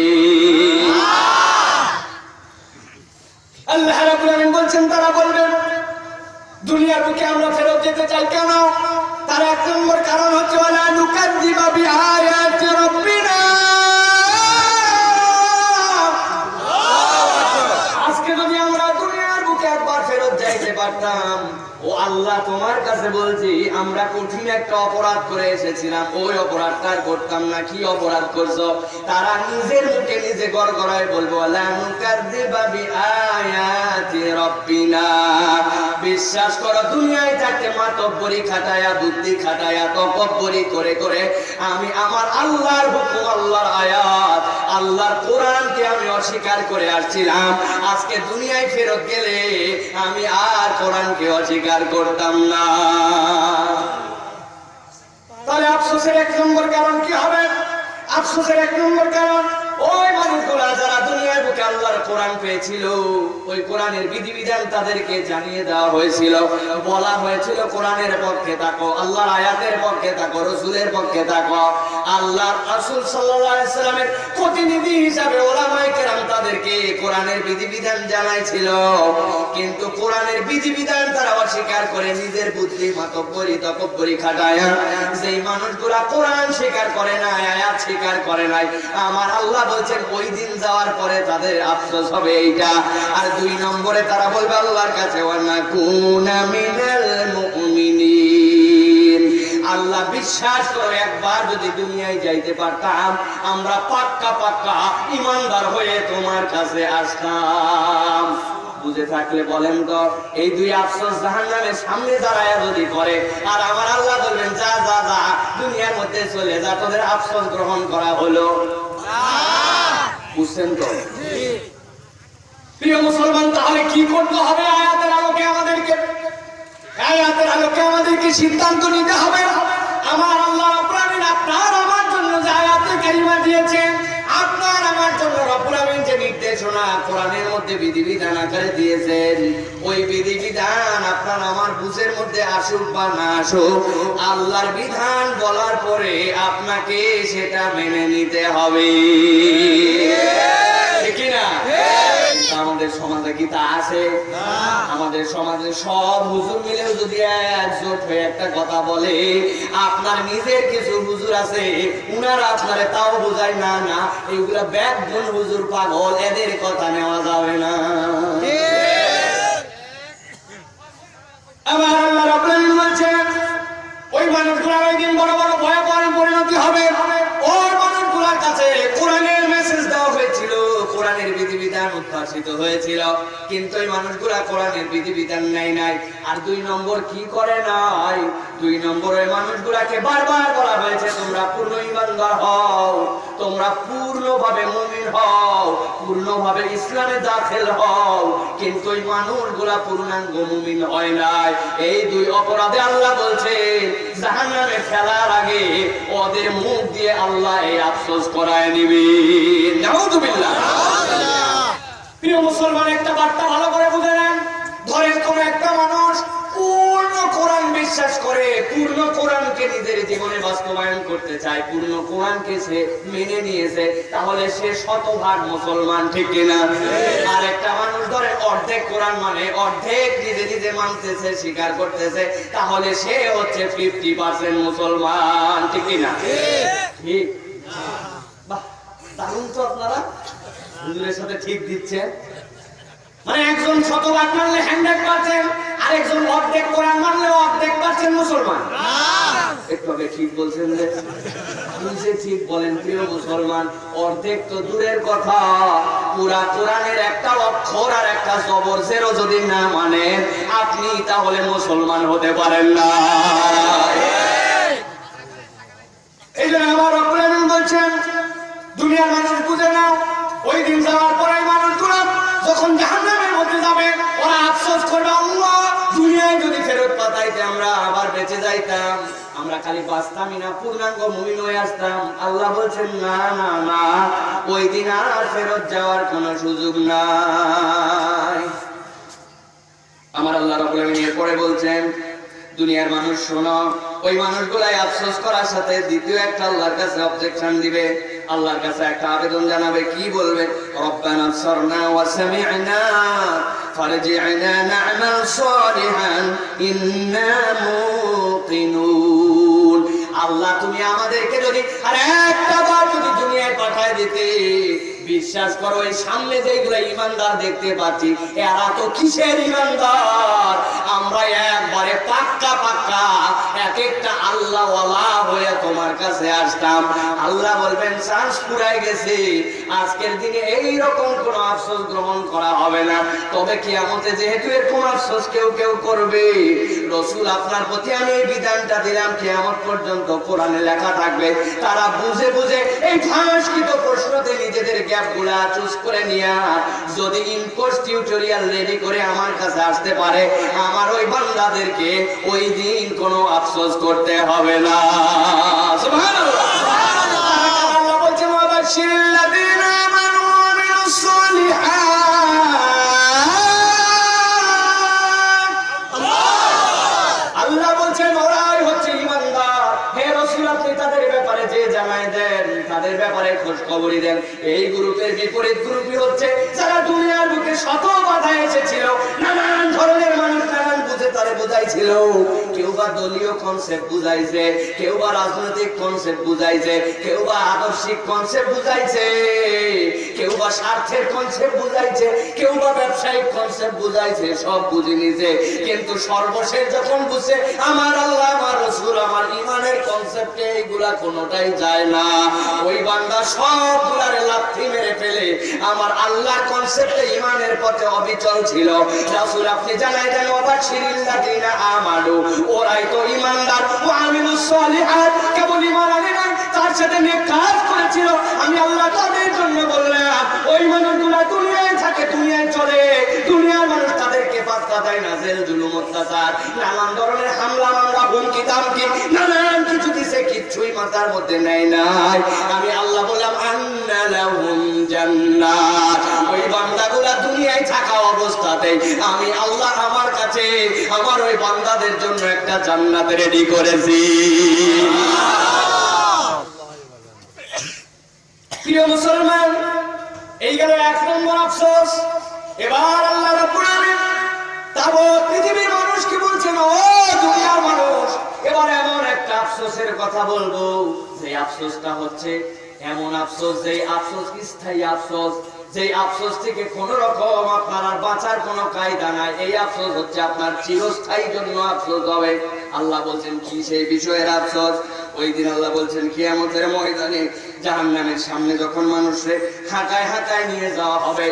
A: আল্লাহ রাব্বুল আলামিন বলছেন তারা বলবে দুনিয়ার বুকে আমরা ফেরত যেতে চাই কেন? তার 1 নম্বর কারণ হচ্ছে ওয়ালা নুকাযযিবা বিআয়াতি রাব্বিনা, আজকে যদি আমরা দুনিয়ার বুকে একবার ফেরত যাইতে পারতাম, ও আল্লাহ তোমার কাছে বলছি আমরা কঠিন একটা অপরাধ করে এসেছিলাম, ওই অপরাধটা করতাম না। কি অপরাধ করছো? তারা নিজের মুখে নিজে গড়গড়ায় বলবো ওয়ালা নুকাযযিবা বিআয়াতি রাব্বিনা, বিশ্বাস করো দুনিয়ায় থাকতে মাতব্বরি খাটায়া, বুদ্ধি খাটায়া, তকব্বরি করে করে আমি আমার আল্লাহর হুকুম, আল্লাহর আয়াত, আল্লাহর কোরআনকে আমি অস্বীকার করে আসছিলাম। আজকে দুনিয়ায় ফেরত গেলে আমি আর কোরআনকে অস্বীকার করতাম না। তাহলে আফসোসের 1 নম্বর কারণ কি হবে? আফসোসের 1 নম্বর কারণ ওই মানুষগুলা যারা দুনিয়ার বুকে আল্লাহর কোরআন পেয়েছিল, ওই কোরআনের বিধিবিধান তাদেরকে জানিয়ে দেওয়া হয়েছিল, বলা হয়েছিল কোরআনের পক্ষে থাকো, আল্লাহর আয়াতের পক্ষে থাকো, রাসূলের পক্ষে থাকো। আল্লাহর রাসূল সাল্লাল্লাহু আলাইহি সাল্লামের প্রতিনিধি হিসাবে উলামায়ে কেরাম তাদেরকে কোরআনের বিধিবিধান জানাইছিল, কিন্তু কোরআনের বিধিবিধান তারা অস্বীকার করে নিজের বুদ্ধি, মাতব্বরি, তকব্বরি খাটায়া যেই মানুষগুলা কোরআন স্বীকার করে না, আয়াত স্বীকার করে নাই, আমার আল্লাহ বলছেন ওই দিন যাওয়ার পরে তাদের আফসোস হবে এইটা। আর 2 নম্বরে তারা বলবে আল্লাহর কাছে ওয়ানাকুনা মিনাল মুমিনিন, আল্লাহ বিশ্বাস করে একবার যদি দুনিয়ায় যাইতে পারতাম আমরা পাক্কা পাক্কা ঈমানদার হয়ে তোমার কাছে আসতাম। বুঝে থাকলে বলেন তো, এই 2 আফসোস জাহান্নামের সামনে দাঁড়ায়া যদি করে, আর আমার আল্লাহ বলবেন যা যা যা দুনিয়ার মধ্যে চলে যা, তোদের আফসোস গ্রহণ করা হলো? বুঝছেন তো? প্রিয় মুসলমান, তাহলে কি করতে হবে? আয়াতের আলোকে আমাদেরকে সিদ্ধান্ত নিতে হবে। আমার আল্লাহ রাব্বুল আমিন আপনার আমার জন্য যে আয়াতে কারিমা দিয়েছেন, আপনার আমার জন্য রব্বুল আমিন যে নির্দেশনা কোরআনের মধ্যে বিধিবিধান আকারে দিয়েছেন, ওই বিধিবিধান আপনার আমার বুঝের মধ্যে আসুক বা না আসুক, আল্লাহর বিধান বলার পরে আপনাকে সেটা মেনে নিতে হবে, ঠিক না? আমাদের সমাজে কি তা আছে? আমাদের সমাজে সব হুজুর মিলেও যদি একজোট হয়ে একটা কথা বলে, আপনার নিজের কিছু হুজুর আছে উনারা আপনারে তাও বোঝায় না, না এগুলা ব্যাকগুণ হুজুর, পাগল, এদের কথা নেওয়া যাবে না। আবার আল্লাহ রাব্বুল আলামিন বলছেন ওই মানুষগুলোর একদিন বড় বড় ভয়াবহ পরিণতি হবে। ওই মানুষগুলোর কাছে কোরআনের মেসেজ দেওয়া হয়েছিল, কোরআনের বিধিবিধান উদ্ধার প্রকাশিত হয়েছিল, কিন্তু এই মানুষগুলা কোরআনের বিধিবিধান নেয় নাই। আর 2 নম্বর কি করে নাই, 2 নম্বর ওই মানুষগুলাকে বারবার বলা হয়েছে তোমরা পূর্ণ ঈমানদার হও, তোমরা পূর্ণভাবে মুমিন হও, পূর্ণভাবে ইসলামে দাখিল হও, কিন্তু এই মানুষগুলা পূর্ণাঙ্গ মুমিন হয় নাই। এই 2 অপরাধে আল্লাহ বলছেন জাহান্নামে ফেলার আগে ওদের মুখ দিয়ে আল্লাহ এই আফসোস করায় নিবেন। নাউযুবিল্লাহ। প্রিয় মুসলমান, একটা বার্তা ভালো করে বুঝে নেন। ধরেন কোন একটা মানুষ পূর্ণ কোরআন বিশ্বাস করে, পূর্ণ কোরআনকে নিজের জীবনে বাস্তবায়ন করতে চায়, পূর্ণ কোরআনকে সে মেনে নিয়েছে, তাহলে সে শতভাগ মুসলমান, ঠিক কিনা? আর একটা মানুষ ধরে অর্ধেক কোরআন মানে অর্ধেক নিজে নিজে মানতেছে, স্বীকার করতেছে, তাহলে সে হচ্ছে 50% মুসলমান, ঠিক কিনা? ঠিক। বাহ, দারুণ তো, আপনারা হুজুরের সাথে ঠিক দিচ্ছেন। মানে একজন শতভাগ মানলে 100%, আর একজন অর্ধেক কোরআন মানলে 100% মুসলমান। একটু আগে ঠিক বলছেন যে নিজে ঠিক বলেন। প্রিয় মুসলমান, অর্ধেক তো দূরের কথা, পুরা কোরআনের একটা অক্ষর আর একটা জবর জেরো যদি না মানেন আপনি, তাহলে মুসলমান হতে পারেন না। এই জন্য আমার রব্বুল আমিন বলছেন দুনিয়ার মানুষ বুঝে নাও, ওই দিন যাওয়ার পরে মানুষগুলো যখন জাহান্নামের মধ্যে যাবে ওরা আফসোস করবে, আল্লাহ দুনিয়ায় যদি ফেরত পাঠাইতে আমরা আবার বেঁচে যাইতাম, আমরা খালি বাঁচতামই না, পূর্ণাঙ্গ মুমিন হয়ে আসতাম। আল্লাহ বলছেন না না না, ওই দিন আর ফেরত যাওয়ার কোনো সুযোগ নাই। আমার আল্লাহ রাব্বুল আমিন এরপরে বলছেন দুনিয়ার মানুষ শোনো, ওই মানুষগুলাই আফসোস করার সাথে দ্বিতীয় একটা আল্লাহর কাছে অবজেকশন দিবে, আল্লাহর কাছে একটা আবেদন জানাবে। কি বলবে? রব্বানা আবসারনা ওয়া সামি'না ফারজি'না না'মাল সালিহান ইন্না মুকিনুন। আল্লাহ তুমি আমাদেরকে যদি আর একটা বার যদি দুনিয়ায় পাঠায় দিতে, বিশ্বাস করো এই সামনে যেগুলা ইমানদার দেখতে পাচ্ছি এরা তো কিসের ইমানদার, আমরা একবারে পাক্কা পাক্কা এক একটা আল্লাহ ওয়ালা হয়ে তোমার কাছে আসতাম। আল্লাহ বলবেন চান্স পুরাই গেছে, আজকের দিনে এই রকম কোন আফসোস গ্রহণ করা হবে না। তবে কিয়ামতে যেহেতু এরকম আফসোস কেউ কেউ করবে, রাসূল আপনার প্রতি আমি এই বিধানটা দিলাম, কিয়ামত পর্যন্ত কোরআনে লেখা থাকবে, তারা বুঝে বুঝে এই ফাঁসকৃত প্রশ্নতে নিজেদের গ্যাপগুলা চুজ করে নিয়ে যদি ইনকোর্স টিউটোরিয়াল রেডি করে আমার কাছে আসতে পারে, আমার ওই বান্দাদেরকে ওই দিন কোনো আফসোস করতে হবে না। সুবহানাল্লাহ। আল্লাহ বলছেন ওয়াবাশশিরিল্লাযীনা আমানু ওয়া আমিলুস সালিহাত। আল্লাহ বলছেন ওরাই হচ্ছে ইমানদার। হে রাসূল আপনি তাদের ব্যাপারে যে জানায় দেন, তাদের ব্যাপারে খোঁজ খবরই দেন। এই গ্রুপের বিপরীত গ্রুপই হচ্ছে যারা দুনিয়ার বুকে শত বাধা এসেছিল, নানান ধরনের মানুষ নানান বুঝে তারে বুঝাইছিল, কেউ বা দলীয় কনসেপ্ট বুঝাইছে, কেউ বা রাজনৈতিক কনসেপ্ট বুঝাইছে, কেউ বা আদর্শিক কনসেপ্ট বুঝাইছে, কেউ বা স্বার্থের কনসেপ্ট বুঝাইছে, কেউ বা ব্যবসায়িক কনসেপ্ট বুঝাইছে, সব বুঝে নিছে। কিন্তু সর্বশেষ যখন বুঝছে আমার আল্লাহ আমার রাসূল আমার ঈমানের কনসেপ্টে এইগুলা কোনোটাই যায় না, ওই বান্দা সবগুলারে লাথি মেরে ফেলে আমার আল্লাহর কনসেপ্টে ঈমানের পথে অবিচল ছিল। রাসূল আপনি জানাই দেন ওয়াবাশশিরিল্লাযীনা আমানু, ওরাই তো ঈমানদার, ওয়া আমিলুস সালিহাত, কেবল ঈমান আনে নাই তার সাথে নেক কাজ করেছিল। আমি আল্লাহ তাদের জন্য বললাম ওই মানুষগুলা দুনিয়ায় থাকে, দুনিয়ায় চলে, দুনিয়ার মানুষ তাদেরকে পাত্তা দেয় না, জেল জুলুম অত্যাচার নানান ধরনের হামলা মামলা হুমকি দামকি নানান কিছু দিছে, কিচ্ছুই মাথার মধ্যে নেয় নাই। আমি আল্লাহ বললাম আন্না লাহুম জান্নাত, ওই বান্দাগুলা দুনিয়ায় থাকা অবস্থাতেই আমি আল্লাহ আমার কাছে আমার ওই বান্দাদের জন্য একটা জান্নাত রেডি করেছি। প্রিয় মুসলমান, এই গেল 1 নম্বর আফসোস। এবার আল্লাহ রাব্বুল আমিন তাবৎ পৃথিবীর মানুষকে বলছেন ও দুনিয়ার মানুষ, এবার এমন একটা আফসোসের কথা বলবো যে আফসোসটা হচ্ছে এমন আফসোস, যে আফসোস স্থায়ী আফসোস, যে আফসোস থেকে কোন রকম আপনার আর বাঁচার কোনো কায়দা নাই। এই আফসোস হচ্ছে আপনার চিরস্থায়ী জন্য আফসোস হবে। আল্লাহ বলছেন কি সেই বিষয়ের আফসোস? ওই দিন আল্লাহ বলছেন কিয়ামতের ময়দানে জাহান্নামের সামনে যখন মানুষকে হাঁটায় হাঁটায় নিয়ে যাওয়া হবে,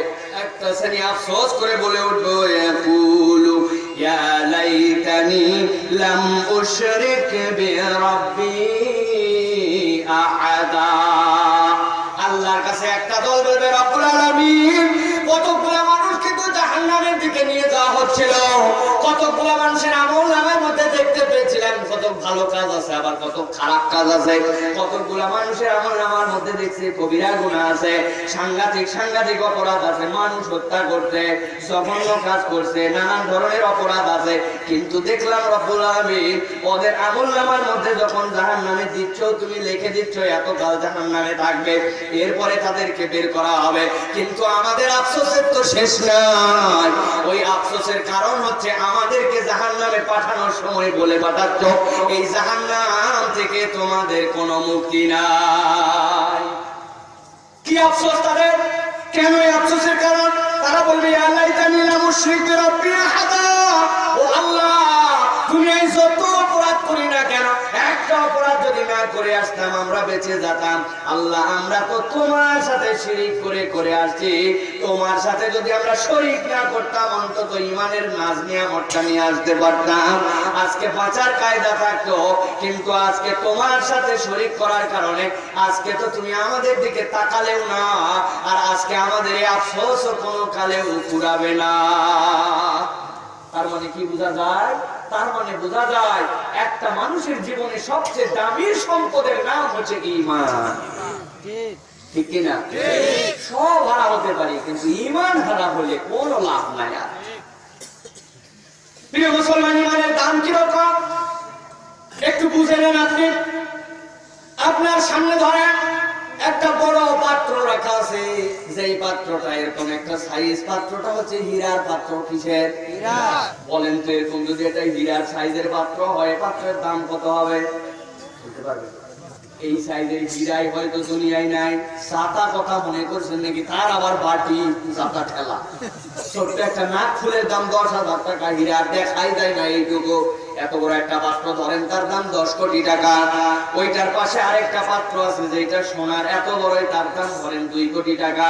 A: একটা শ্রেণী আফসোস করে বলে উঠবো, ইয়াকুলু ইয়া লাইতানি লাম উশরিক বিরাব্বি আহাদা। আল্লাহর কাছে একটা দল বলবে, রব্বুল আলামিন কতগুলো মানুষকে তো জাহান্নামের দিকে নিয়ে যাওয়া হচ্ছিল, কতগুলো মানুষের আমল নামের মধ্যে দেখতে পেয়েছিলাম কত ভালো কাজ আছে আবার কত খারাপ কাজ আছে, কতগুলো মানুষের আমল নামার মধ্যে দেখছি কবিরা গুনাহ আছে, সাংঘাতিক সাংঘাতিক অপরাধ আছে, মানুষ হত্যা করতে, জঘন্য কাজ করছে, নানান ধরনের অপরাধ আছে। কিন্তু দেখলাম রব্বুল আলামিন ওদের আমল নামার মধ্যে যখন জাহান্নামে দিচ্ছ, তুমি লিখে দিচ্ছ এত কাল জাহান্নামে থাকবে, এরপরে তাদেরকে বের করা হবে। কিন্তু আমাদের আফসোসের তো শেষ নাই। ওই আফসোসের কারণ হচ্ছে আমাদেরকে জাহান্নামে পাঠানোর সময় বলে পাঠাচ্ছ, এই জাহান্নাম থেকে তোমাদের কোনো মুক্তি নাই। কি আফসোস তাদের? কেন এই আফসোসের কারণ? তারা বলবে, ইয়া লাইতানি লাম উশরিক বিরাব্বি আহাদা। ও আল্লাহ, দুনিয়ায় যত অপরাধ করি না কেন, একটা অপরাধ যদি না করে আসতাম আমরা বেঁচে যেতাম। আল্লাহ, আমরা তো তোমার সাথে শিরিক করে করে আসছি, তোমার সাথে যদি আমরা শরিক না করতাম অন্তত ঈমানের নাজ নিয়ামতটা নিয়ে আসতে পারতাম, আজকে বাঁচার কায়দা থাকতো। কিন্তু আজকে তোমার সাথে শরিক করার কারণে আজকে তো তুমি আমাদের দিকে তাকালেও না, আর আজকে আমাদের এই আফসোসও কোনো কালেও ফুরাবে না। তার মানে কি বোঝা যায়? তার মানে বোঝা যায় একটা মানুষের জীবনে সবচেয়ে দামি সম্পদের নাম হচ্ছে ঈমান। ঠিক কিনা? সব হারা হতে পারে, কিন্তু ঈমান হারা হলে কোনো লাভ নাই। আর প্রিয় মুসলমান, ঈমানের দাম কিরকম একটু বুঝে নেন আপনি। আপনার সামনে ধরেন একটা বড় পাত্র রাখা আছে, যেই পাত্রটা এরকম একটা সাইজ, পাত্রটা হচ্ছে হীরার পাত্র। কিসের? হীরা। বলেন তো এরকম যদি এটা হীরার সাইজের পাত্র হয়, পাত্রের দাম কত হবে বলতে পারবেন? এই সাইজের হীরাই হয়তো দুনিয়ায় নাই। ছাতা কথা মনে করছেন নাকি? তার আবার বাটি, ছাতা ঠেলা। ছোট্ট একটা নাক ফুলের দাম 10,000 টাকা, হীরা দেখাই যায় না এইটুকু। এত বড় একটা পাত্র ধরেন, তার দাম 10 কোটি টাকা। ওইটার পাশে আরেকটা পাত্র আছে যেটা সোনার, এত বড়, তার দাম ধরেন 2 কোটি টাকা।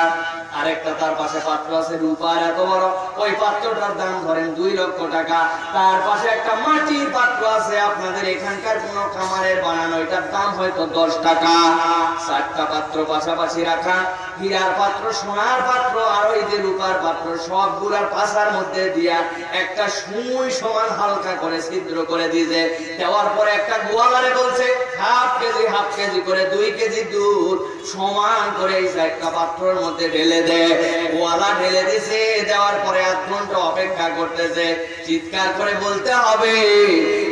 A: আরেকটা তার পাশে পাত্র আছে রূপার, এত বড়, ওই পাত্রটার দাম ধরেন 2 লক্ষ টাকা। তার পাশে একটা মাটির পাত্র আছে আপনাদের এখানকার কোন খামারের বানানো, এটার দাম হয়তো 10 টাকা। 4টা পাত্র পাশাপাশি রাখা, হীরার পাত্র, সোনার পাত্র আর ওই যে রূপার পাত্র, সবগুলার পাশার মধ্যে দিয়া একটা সুই সমান হালকা করে ছিদ্র করে দিয়েছে। দেওয়ার পরে একটা গোয়ালারে বলছে হাফ কেজি করে 2 কেজি দুধ সমান করে এই একটা পাত্রের মধ্যে ঢেলে দে। গোয়ালা ঢেলে দিছে, দেওয়ার পরে 1 ঘন্টা অপেক্ষা করতেছে। চিৎকার করে বলতে হবে,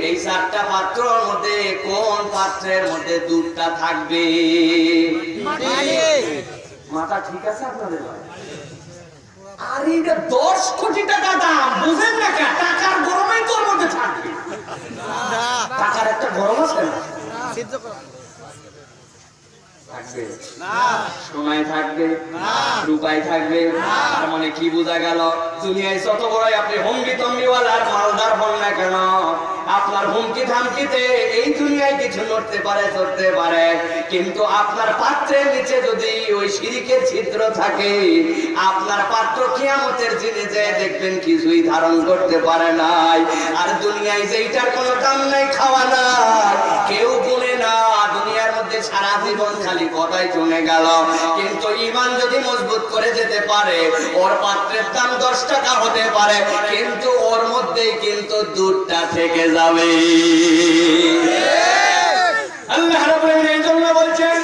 A: এই 4টা পাত্রের মধ্যে কোন পাত্রের মধ্যে দুধটা থাকবে? মাথা ঠিক আছে আপনাদের? আরে এটা 10 কোটি টাকা দাম, বুঝেন না কেন? টাকার গরমেই তোর মধ্যে থাকবে। টাকার একটা গরম আছে না? থাকবে না, সোনায় থাকবে না, রূপায় থাকবে না। তার মানে কি বোঝা গেল? দুনিয়ায় যত বড় আপনি হুমকি তম্বিওয়ালার মালদার হন না কেন, আপনার হুমকি ধামকিতে এই দুনিয়ায় কিছু নড়তে পারে, চড়তে পারে, কিন্তু আপনার পাত্রের নিচে যদি ওই শিরিকের ছিদ্র থাকে, আপনার পাত্র কিয়ামতের দিনে যে দেখবেন কিছুই ধারণ করতে পারে নাই। আর দুনিয়ায় যেইটার কোনো দাম নাই, খাওয়া নাই, কেউ গুনে না, দুনিয়ার মধ্যে সারা জীবন খালি কথাই চলে গেল। কিন্তু ঈমান যদি মজবুত করে যেতে পারে, ওর পাত্রের দাম 10 টাকা হতে পারে, কিন্তু ওর মধ্যেই কিন্তু দুধটা থেকে যাবে। আল্লাহ রাব্বুল আলামিন এই জন্য বলছেন,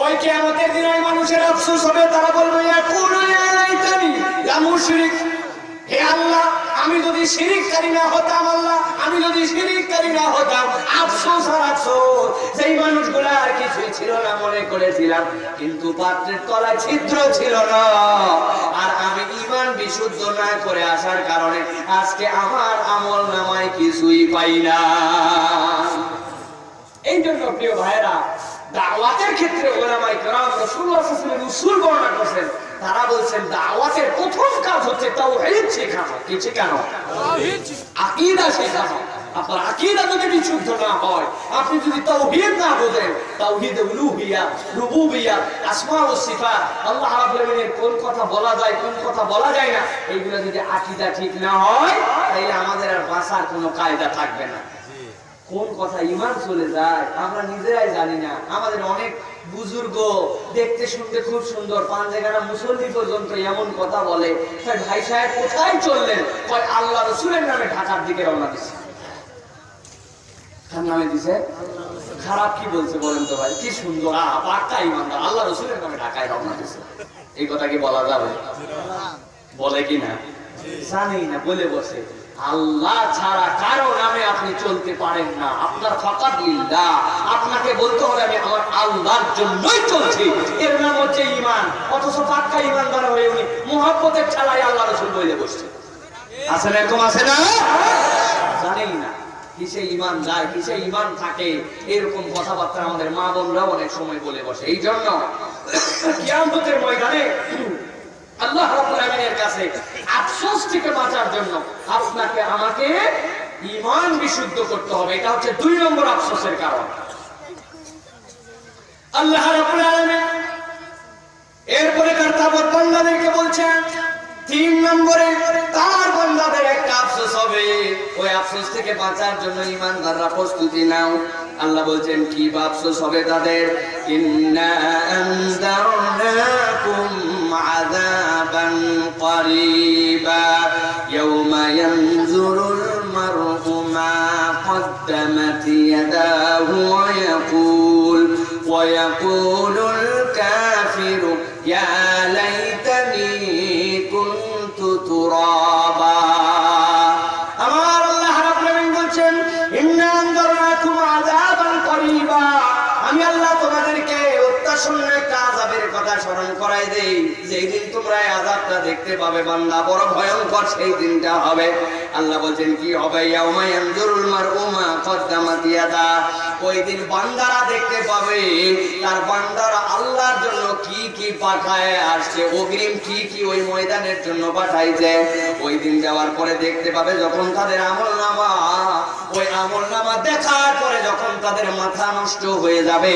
A: ওই কিয়ামতের দিনে মানুষের আফসোস হবে, তারা বলবে ইয়াকুলু ইয়া লাইতানি লাম উশরিক। হে আল্লাহ, আমি যদি শিরিককারী না হতাম, আল্লাহ আমি যদি শিরিককারী না হতাম। আফসোস আর আফসোস, সেই মানুষগুলা আর কিছুই ছিল না মনে করেছিলাম, কিন্তু পাত্রের তলায় ছিদ্র ছিল না। আর আমি ঈমান বিশুদ্ধ না করে আসার কারণে আজকে আমার আমল নামায় কিছুই পাই না। এই জন্য প্রিয় ভাইরা, দাওয়াতের ক্ষেত্রে উলামায়ে কেরাম রাসূলুল্লাহ সাল্লাল্লাহু আলাইহি ওয়াসাল্লামের উসুল বর্ণনা করেছেন। তারা বলছেন দাওয়াতের প্রথম কাজ হচ্ছে তাওহীদ শেখানো। কি শেখানো? তাওহীদ, আকীদা শেখানো। আপনার আকীদা যদি বিশুদ্ধ না হয়, আপনি যদি তাওহীদ না বোঝেন, তাওহীদ উলুহিয়া, রুবুবিয়া, আসমা ও সিফাত, আল্লাহ রাব্বুল আলামিনের কোন কথা বলা যায়, কোন কথা বলা যায় না, এইগুলো যদি আকীদা ঠিক না হয়, তাহলে আমাদের আর বাঁচার কোনো কায়দা থাকবে না। কোন কথা ঈমান চলে যায় আমরা নিজেরাই জানি না। আমাদের অনেক বুজুর্গ দেখতে শুনতে খুব সুন্দর, পাঞ্জেগানা মুসল্লি পর্যন্ত এমন কথা বলে, ভাই সাহেব কোথায় চললেন? কয় আল্লাহ রাসূলের নামে ঢাকার দিকে রওনা দিছে। কার নামে দিছে? খারাপ কি বলছে বলেন তো ভাই? কি সুন্দর পাক্কা ঈমানদার, আল্লাহ রাসূলের নামে ঢাকায় রওনা দিছে। এই কথা কি বলা যাবে? বলে কি না? জানেই না, বলে বসে। আল্লাহ ছাড়া কারো নামে আপনি চলতে পারেন না। আপনার ফাকাত লিল্লাহ, আপনাকে বলতে হবে আমি আমার আল্লাহর জন্যই চলছি। এর নাম হচ্ছে ঈমান। অথচ পাক্কা ঈমানদার হয়ে উনি মুহাব্বতের ঠেলায় আল্লাহ রাসূল বলে বসছে। আছে না এরকম? আছে না? জানেই না কিসে ঈমান যায়, কিসে ঈমান থাকে, এরকম কথাবার্তা আমাদের মা বোনরাও অনেক সময় বলে বসে। এই জন্য কিয়ামতের ময়দানে আল্লাহ রাব্বুল আলামিনের কাছে আফসোস থেকে বাঁচার জন্য আপনাকে আমাকে ঈমান বিশুদ্ধ করতে হবে। এটা হচ্ছে 2 নম্বর আফসোসের কারণ। আল্লাহ রাব্বুল আলামিন এরপরে তার তাবৎ বান্দাদেরকে বলছেন 3 নম্বরে তার বান্দাদের একটা আফসোস হবে। ওই আফসোস থেকে বাঁচার জন্য ঈমানদাররা প্রস্তুতি নাও। আল্লাহ বলছেন কি আফসোস হবে তাদের? ইন্না আনজারনাকুম আযাবান করিবা ইয়াওমা ইয়ানজুরুল মার'উ মা কদ্দামাত ইয়াদাহু ওয়া ইয়াকুলুল কাফিরু ইয়া লাইতানি কুনতু তুরাবা। আমার আল্লাহ রাব্বুল আলামিন বলছেন ইন্না আনজারনাকুম আযাবান করিবা, আমি আল্লাহ তোমাদেরকে অত্যাসন্ন একটা আযাবের কথা স্মরণ করাই দেই। যেই দিন তোমরা এই আযাবটা দেখতে পাবে বান্দা, বড় ভয়ঙ্কর সেই দিনটা হবে। আল্লাহ বলছেন কি হবে? ইয়াউমা ইয়ানজুরুল মার'উ মা কদ্দামাত ইয়াদা, ওই দিন বান্দারা দেখতে পাবে তার বান্দারা আল্লাহর জন্য কি কি পাঠায় আসছে, অগ্রিম কি কি ওই ময়দানের জন্য পাঠাইছে। ওই দিন যাওয়ার পরে দেখতে পাবে যখন তাদের আমলনামা, ওই আমলনামা দেখার পরে যখন তাদের মাথা নষ্ট হয়ে যাবে,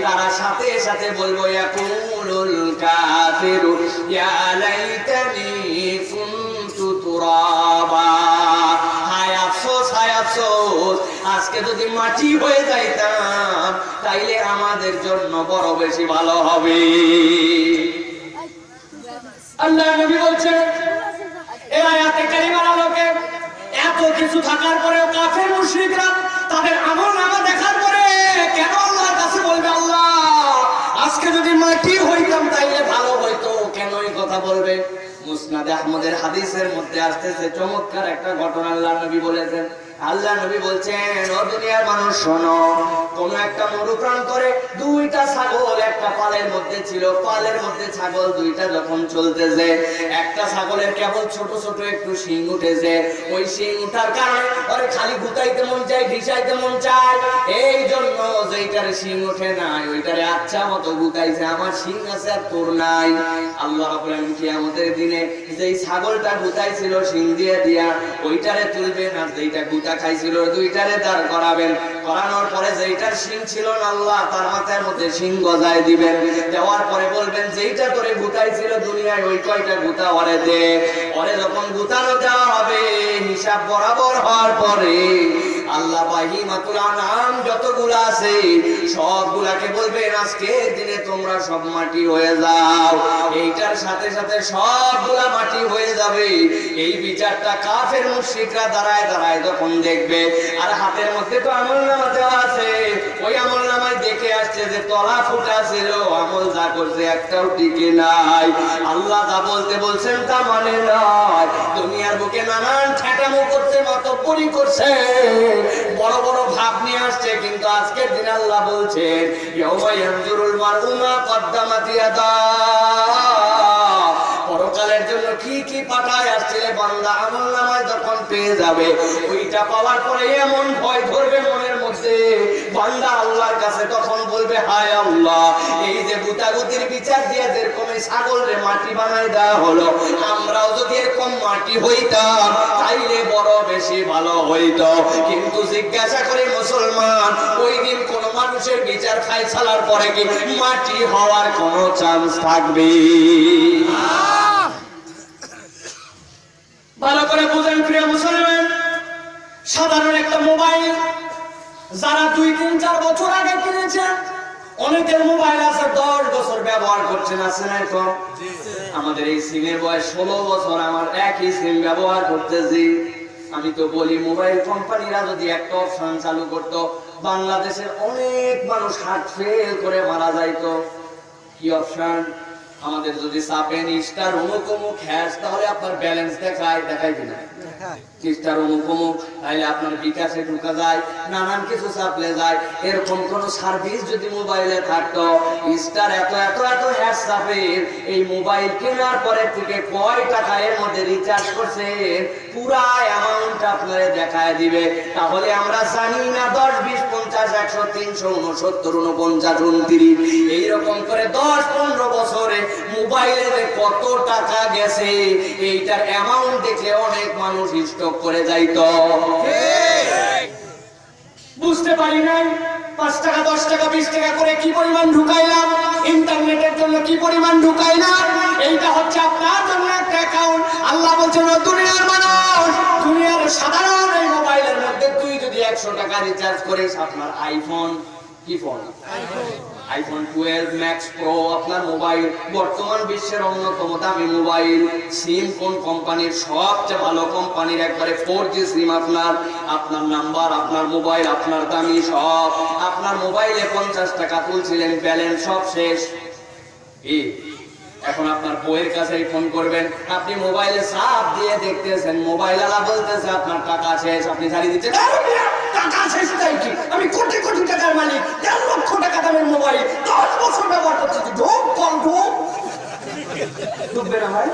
A: তারা সাথে সাথে বলবো ইয়াকুলুল কাফিরু ইয়া লাইতানি কুনতু তুরাবা, হায় আফসোস, হায় আফসোস, আজকে যদি মাটি হয়ে যাইতাম তাইলে আমাদের জন্য বড় বেশি ভালো হবে। আল্লাহ নবী বলছেন এই আয়াতে কারিমার আলোকে এত কিছু থাকার পরেও কাফের মুশরিকরা তাদের আমলনামা দেখার পরে কেন আল্লাহর কাছে বলবে আল্লাহ আজকে যদি মাটি হইতাম তাইলে ভালো হইতো, কেন এই কথা বলবে? মুসনাদে আহমদের হাদিসের মধ্যে আসতেছে চমৎকার একটা ঘটনা আল্লাহ নবী বলেছেন। আল্লাহ নবী বলছেন ও দুনিয়ার মানুষ শোনো, কোন একটা মরু প্রান্তরে 2টা ছাগল একটা পালের মধ্যে ছিল। পালের মধ্যে ছাগল 2টা যখন চলতেছে, একটা ছাগলের কেবল ছোট ছোট একটু শিং উঠেছে। ওই শিং উঠার কারণে ওরে খালি গুতাইতে মন চায়, ঘিসাইতে মন চায়। এই জন্য যেইটার শিং ওঠে নাই ওইটারে আচ্ছা মতো গুতাইছে, আমার শিং আছে আর তোর নাই। আল্লাহ রাব্বুল আলামিন কিয়ামতের দিনে যেই ছাগলটা গুতাইছিল শিং দিয়ে দিয়া ওইটারে তুলবেন, আর যেইটা গুতা খাইছিল 2টারে দাঁড় করাবেন। করানোর পরে যেইটার শিং ছিল না আল্লাহ তার মাথার মধ্যে শিং গজায় দিবেন। দেওয়ার পরে বলবেন যেইটা তোরে গুতাইছিল দুনিয়ায় ওই কয়টা গুতা ওরে দে। ওরে যখন গুতানো দেওয়া হবে হিসাব বরাবর হওয়ার পরে আল্লাহ বাহিমাতুল আনআম যতগুলো আছে সবগুলাকে বলবেন আজকের দিনে তোমরা সব মাটি হয়ে যাও। এইটার সাথে সাথে সবগুলা মাটি হয়ে যাবে। এই বিচারটা কাফের মুশরিকরা দাঁড়ায় দাঁড়ায় যখন দেখবে, আর হাতের মধ্যে তো আমলনামা দেওয়া আছে, ওই আমলনামায় দেখে আসছে যে তলা ফুটা ছিল, আমল যা করছে একটাও টিকে নাই। আল্লাহ যা বলতে বলছেন তা মানে নয়। দুনিয়ার বুকে নানান ঠেকামো করছে, মাতব্বরি করছে, বড় বড় ভাব নিয়ে আসছে, কিন্তু আজকের দিন আল্লাহ বলছেন ইয়াউমা ইয়ানজুরুল মার'উ মা কদ্দামাত ইয়াদা, পরকালের জন্য কি কি পাঠায় আসছে বান্দা আমলনামায় যখন পেয়ে যাবে, ওইটা পাওয়ার পরে এমন ভয় ধরবে মনের মধ্যে, বান্দা আল্লাহর কাছে তখন বলবে, হায় আল্লাহ, এই যে গুতাগুতির বিচার দিয়ে যেরকম এই ছাগলরে মাটি বানাই দেওয়া হলো, আমরাও যদি এরকম মাটি হইতাম তাইলে বড় বেশি ভালো হইতো। কিন্তু জিজ্ঞাসা করে মুসলমান, ওই দিন কোন মানুষের বিচার ফাইসালার পরে কি মাটি হওয়ার কোন চান্স থাকবে? ভালো করে বুঝেন প্রিয় মুসলমান, সাধারণ একটা মোবাইল যারা 2, 3, 4 বছর আগে কিনেছেন, অনেকের মোবাইল আছে 10 বছর ব্যবহার করছেন, আছে না? এখন আমাদের এই সিমের বয়স 16 বছর, আমার একই সিম ব্যবহার করতেছি। আমি তো বলি, মোবাইল কোম্পানিরা যদি একটা অপশন চালু করত, বাংলাদেশের অনেক মানুষ হার্ট ফেল করে মারা যাইতো। কি অপশন? আমাদের যদি চাপেন স্টার অমুক হ্যাশ, তাহলে আপনার ব্যালেন্স দেখায় কিনা? স্টার অমুক, তাহলে আপনার বিকাশে ঢুকা যায়, নানান কিছু চাপলে যায়। এরকম কোন সার্ভিস যদি মোবাইলে থাকতো, স্টার এত এত এত হ্যাশ চাপেন, এই মোবাইল কেনার পরে থেকে কয় টাকা এর মধ্যে রিচার্জ করছেন, পুরা অ্যামাউন্ট আপনারে দেখায় দিবে। তাহলে আমরা জানি না 10, 20, 50, 100, 300, 69, 49, 29, এইরকম করে 10, 15 বছরে মোবাইলে কত টাকা গেছে, এইটার অ্যামাউন্ট দেখলে অনেক মানুষ স্টক করে যাইতো। বুঝতে পারি নাই 5 টাকা, 10 টাকা, 20 টাকা করে কি পরিমাণ ঢুকাইলাম, ইন্টারনেটের জন্য কি পরিমাণ ঢুকাইলাম। এইটা হচ্ছে আপনার জন্য একটা অ্যাকাউন্ট। আল্লাহ বলছেন, দুনিয়ার মানুষ, দুনিয়ার সাধারণ এই মোবাইলের মধ্যে তুই যদি 100 টাকা রিচার্জ করিস, আপনার আইফোন, কি ফোন? আইফোন 12 ম্যাক্স প্রো আপনার মোবাইল, বর্তমান বিশ্বের অন্যতম দামি মোবাইল। সিম কোন কোম্পানির? সবচেয়ে ভালো কোম্পানির, একবারে 4G সিম। আপনার নাম্বার, আপনার মোবাইল, আপনার দামি সব। আপনার মোবাইলে 50 টাকা তুলছিলেন, ব্যালেন্স সব শেষ। এখন আপনার বইয়ের কাছে ফোন করবেন, আপনি মোবাইলে চাপ দিয়ে দেখতেছেন, মোবাইল আলা বলতেছে আপনার টাকা শেষ। আপনি ছাড়িয়ে দিচ্ছেন, টাকা শেষ তাই কি? আমি কোটি কোটি টাকার মালিক, 1.5 লক্ষ টাকা দামের মোবাইল, 10 বছর ব্যবহার করছি। ডুববে না ভাই?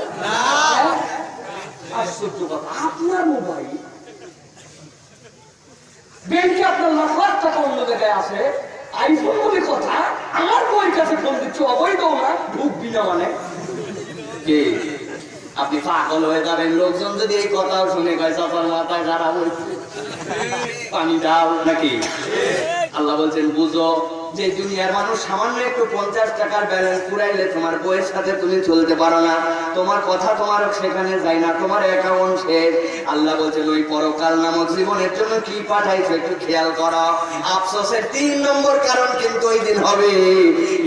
A: আশ্চর্য কথা, আপনার মোবাইল ব্যাংকে আপনার লাখ লাখ টাকা অন্য জায়গায় আছে, আইফোন বলে কথা, আমার বইয়ের কাছে ফোন দিচ্ছ, অবৈধ না, ঢুকবি না মানে কে? আপনি পাগল হয়ে যাবেন। লোকজন যদি এই কথাও শুনে কয়, চাপার মাথা খারাপ হয়েছে, পানি দাও নাকি? আল্লাহ বলছেন, বুঝো যে দুনিয়ার মানুষ সামান্য একটু 50 টাকার ব্যালেন্স পুরাইলে তোমার বইয়ের সাথে তুমি চলতে পারো না, তোমার কথা তোমার সেখানে যায় না, তোমার অ্যাকাউন্ট শেষ। আল্লাহ বলছেন, ওই পরকাল নামক জীবনের জন্য কি পাঠাইছো একটু খেয়াল করো। আফসোসের 3 নম্বর কারণ কিন্তু ওই দিন হবে,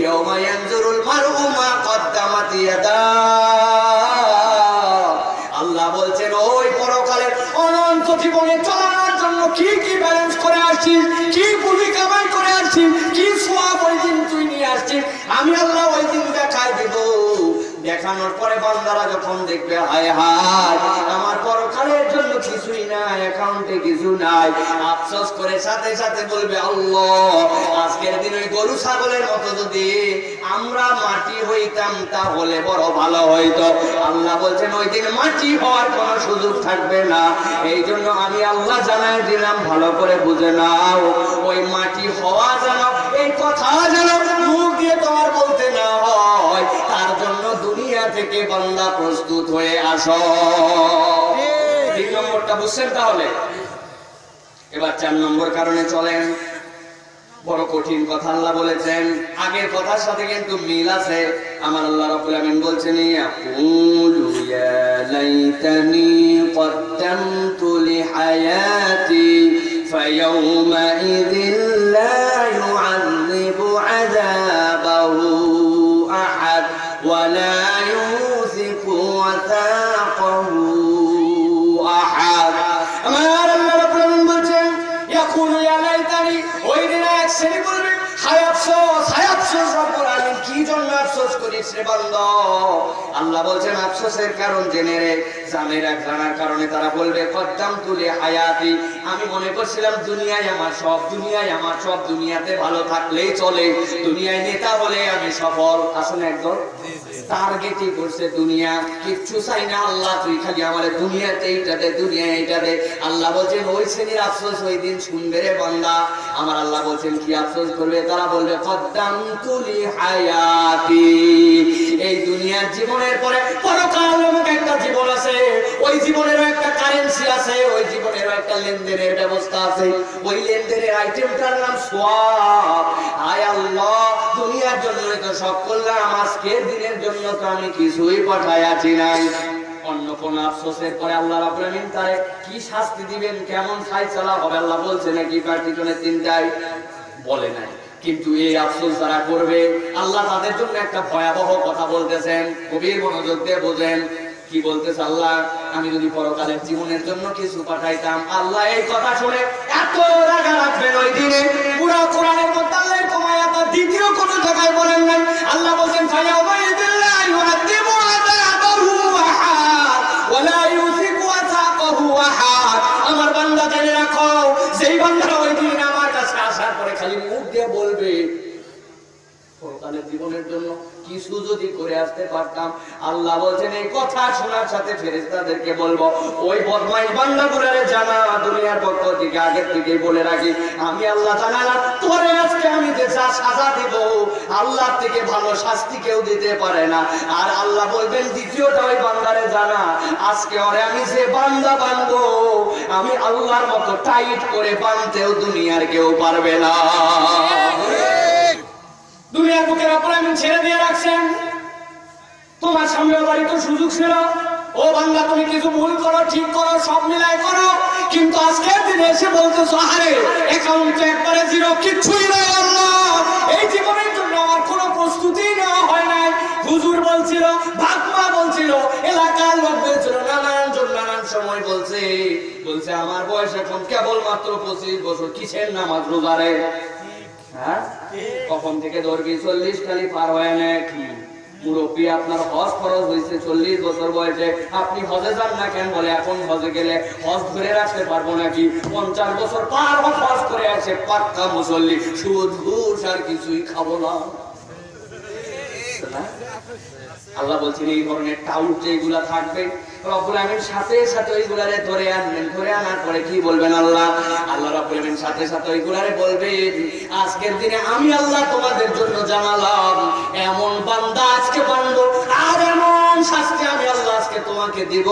A: ইয়াউমা ইয়ানজুরুল মারউ মা কদ্দামাত ইয়াদাহু। আল্লাহ বলছেন, ওই পরকালের অনন্ত জীবনে চলার জন্য কি কি ব্যালেন্স করে আসছিস, কি পুঁজি কামাই করে আসছিস, কি সওয়াব ওই দিন তুই নিয়ে আসছিস, আমি আল্লাহ ওই দিন দেখাই দেব। দেখানোর পরে বান্দারা যখন দেখবে, হায় হায়, আমার পরকালের জন্য কিছুই নাই, অ্যাকাউন্টে কিছু নাই, আফসোস করে সাথে সাথে বলবে, আল্লাহ, আজকের দিন ওই গরু ছাগলের মতো যদি আমরা মাটি হইতাম তাহলে বড় ভালো হইতো। আল্লাহ বলছেন, ওই দিন মাটি হওয়ার কোনো সুযোগ থাকবে না। এই জন্য আমি আল্লাহ জানাই দিলাম, ভালো করে বুঝে নাও, ওই মাটি হওয়া যেন, এই কথা যেন মুখ দিয়ে তোমার বলতে না হয়, তার জন্য দুনিয়া থেকে বান্দা প্রস্তুত হয়ে আসো। 3 নম্বরটা বুঝছেন তাহলে? এবার 4 নম্বর কারণে চলেন। বড় কঠিন কথা আল্লাহ বলেছেন, আগের কথার সাথে কিন্তু মিল আছে। আমার আল্লাহ রাব্বুল আমিন বলছেন, ইয়াকুলু ইয়া লাইতানি কদ্দামতু লিহায়াতি ফায়াউমাইযিন লা ইউআযযিবু আযাবাহু আহাদ ওয়া লা ইউসিকু ওয়াসাকাহু আহাদ। আমার আল্লাহ রাব্বুল আমিন বলছেন, ইয়াকুলু ইয়া লাইতানি, ওই দিন এক শ্রেণী বলবে, হায় আফসোস, হায় আফসোস, রব্বুল আলামিন কি জন্য আফসোস করিস রে বান্দা? আল্লাহ বলছেন, আফসোসের কারণ জেনে রে, জানার কারণে তারা বলবে, কদ্দামতু লিহায়াতি, আমি মনে করছিলাম দুনিয়ায় আমার সব, দুনিয়ায় আমার সব, দুনিয়াতে ভালো থাকলেই চলে, দুনিয়ায় নেতা হলে আমি সফল। আসলে একদম টার্গেটই করছে দুনিয়া, কিচ্ছু চাই না আল্লাহ, তুই খালি আমার দুনিয়াতে এইটা দে, দুনিয়া এইটা দে। আল্লাহ বলছেন ওই শ্রেণীর আফসোস ওই দিন শুনবে রে বান্দা। আমার আল্লাহ বলছেন কি আফসোস করবে? তারা বলবে কদ্দামতু লি হায়াতি, এই দুনিয়ার জীবনের পরে পরকাল নামক একটা জীবন আছে, ওই জীবনেরও একটা কারেন্সি আছে, ওই জীবনেরও একটা লেনদেনের ব্যবস্থা আছে, ওই লেনদেনের আইটেমটার নাম সওয়াব। আয় আল্লাহ, দুনিয়ার জন্য তো সব করলাম, আজকের দিনের জন্য তো আমি কিছুই পাঠাইয়াছি নাই। অন্য কোন আফসোসের পরে আল্লাহ রাব্বুল আলামিন তারে কি শাস্তি দিবেন, কেমন ফায়সালা হবে আল্লাহ বলছে নাকি পার্টিশনের তিনটাই বলে নাই। কিন্তু এই আফসোস যারা করবে আল্লাহ তাদের জন্য একটা ভয়াবহ কথা বলতেছেন, গভীর মনোযোগ দিয়ে বোঝেন। কি বলতেছে আল্লাহ? আমি যদি পরকালের জীবনের জন্য কিছু পাঠাইতাম, আল্লাহ এই কথা শুনে এত রাগা রাখবেন ওই দিনে। পুরো কোরআনের মধ্যে আল্লাহ তোমায় এত দ্বিতীয় কোনো জায়গায় বলেন নাই। আল্লাহ বলেন ফায়াউমাইদিল্লাহ ইউআযিবু আযাবাহু আহাদ ওয়ালা ইউসিকু আযাবাহু আহাদ। আমার বান্দা জেনে রাখো, সেই বান্দারা ওই দিন আমার কাছে আসার পরে খালি মুখ দিয়ে বলবে পরকালের জীবনের জন্য কিছু যদি করে আসতে পারতাম। আল্লাহ বলছেন এই কথা শোনার সাথে ফেরেশতাদেরকে বলবো, ওই বদমাইশ বান্দাগুলোরে জানা, দুনিয়ার পক্ষ থেকে আগের থেকেই বলে রাখি, আমি আল্লাহ জানালাম তোরে আজকে আমি যে যা সাজা দেব, আল্লাহ থেকে ভালো শাস্তি কেউ দিতে পারে না। আর আল্লাহ বলবেন দ্বিতীয়টা ওই বান্দারে জানা, আজকে ওরে আমি যে বান্দা বানবো, আমি আল্লাহর মতো টাইট করে বানতেও দুনিয়ার কেউ পারবে না। দুনিয়ার বুকে রব্বুল আলামিন ছেড়ে দিয়ে রাখছেন, তোমার সামনে বাড়িতে সুযোগ ছিল, ও বান্দা তুমি কিছু ভুল করো, ঠিক করো, সব মিলাই করো, কিন্তু আজকের দিনে এসে বলতেছো আরে অ্যাকাউন্ট একবারে জিরো, কিচ্ছুই নাই আল্লাহ, এই জীবনের জন্য আমার কোনো প্রস্তুতি নেওয়া হয় নাই। হুজুর বলছিল, ভাগমা বলছিল, এলাকার লোক বলছিল, নানান জন নানান সময় বলছে আমার বয়স এখন কেবলমাত্র 25 বছর, কিসের নামাজ রোজারে? হ্যাঁ, কখন থেকে ধরবি? 40 খালি পার হয় না। কি মুরব্বী, আপনার হজ ফরজ হয়েছে 40 বছর বয়সে, আপনি হজে যান না কেন? বলে এখন হজে গেলে হজ ধরে রাখতে পারবো নাকি? 50 বছর পার হজ করে আছে, পাক্কা মুসল্লি, সুদ ঘুষ আর কিছুই খাবো না। আল্লাহ বলছেন এই ধরনের টাউট যেগুলা থাকবে রব্বুল আলামিন সাথে সাথে ওইগুলারে ধরে আনবেন। ধরে আনার পরে কি বলবেন আল্লাহ? আল্লাহ রব্বুল আলামিন সাথে সাথে ওইগুলারে বলবেন আজকের দিনে আমি আল্লাহ তোমাদের জন্য জানালাম এমন বান্দা আজকে বানবো, আর এমন শাস্তি আমি আল্লাহ আজকে তোমাকে দিব,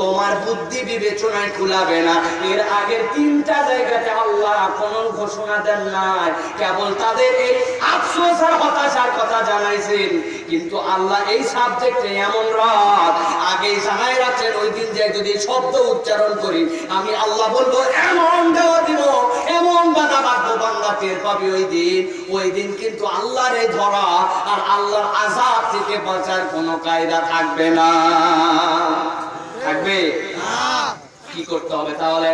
A: তোমার বুদ্ধি বিবেচনায় কুলাবে না। এর আগের 3টা জায়গাতে আল্লাহ কোন ঘোষণা দেন নাই, কেবল তাদের এই আফসোস আর হতাশার কথা জানাইছেন। কিন্তু আল্লাহ এই সাবজেক্টে এমন রাত আগেই জানাই রাখলেন, ওই দিন যে যদি শব্দ উচ্চারণ করি আমি আল্লাহ বলবো এমন দেওয়া দিব, এমন বাধা বাঁধবো, বান্দা টের পাবি ওই দিন কিন্তু আল্লাহর এই ধরা আর আল্লাহর আযাব থেকে বাঁচার কোনো কায়দা থাকবে না। থাকবে না। কি করতে হবে তাহলে?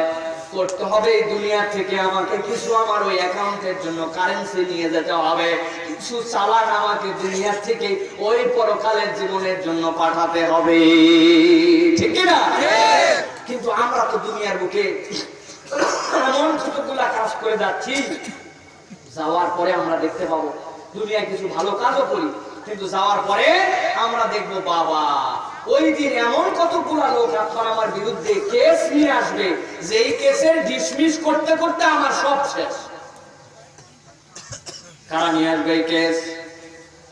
A: করতে হবে এই দুনিয়া থেকে আমাকে কিছু আমার ওই অ্যাকাউন্টের জন্য কারেন্সি নিয়ে যেতে হবে, কিছু চালান আমাকে দুনিয়া থেকে ওই পরকালের জীবনের জন্য পাঠাতে হবে, ঠিক না? কিন্তু আমরা তো দুনিয়ার বুকে এমন কতগুলা কাজ করে যাচ্ছি, যাওয়ার পরে আমরা দেখতে পাবো দুনিয়ায় কিছু ভালো কাজও করি, কিন্তু যাওয়ার পরে আমরা দেখবো বাবা ওই দিন এমন কতগুলা লোক আপনার আমার বিরুদ্ধে কেস নিয়ে আসবে, যেই কেসের ডিসমিস করতে করতে আমার সব শেষ। কারা নিয়ে আসবে এই কেস?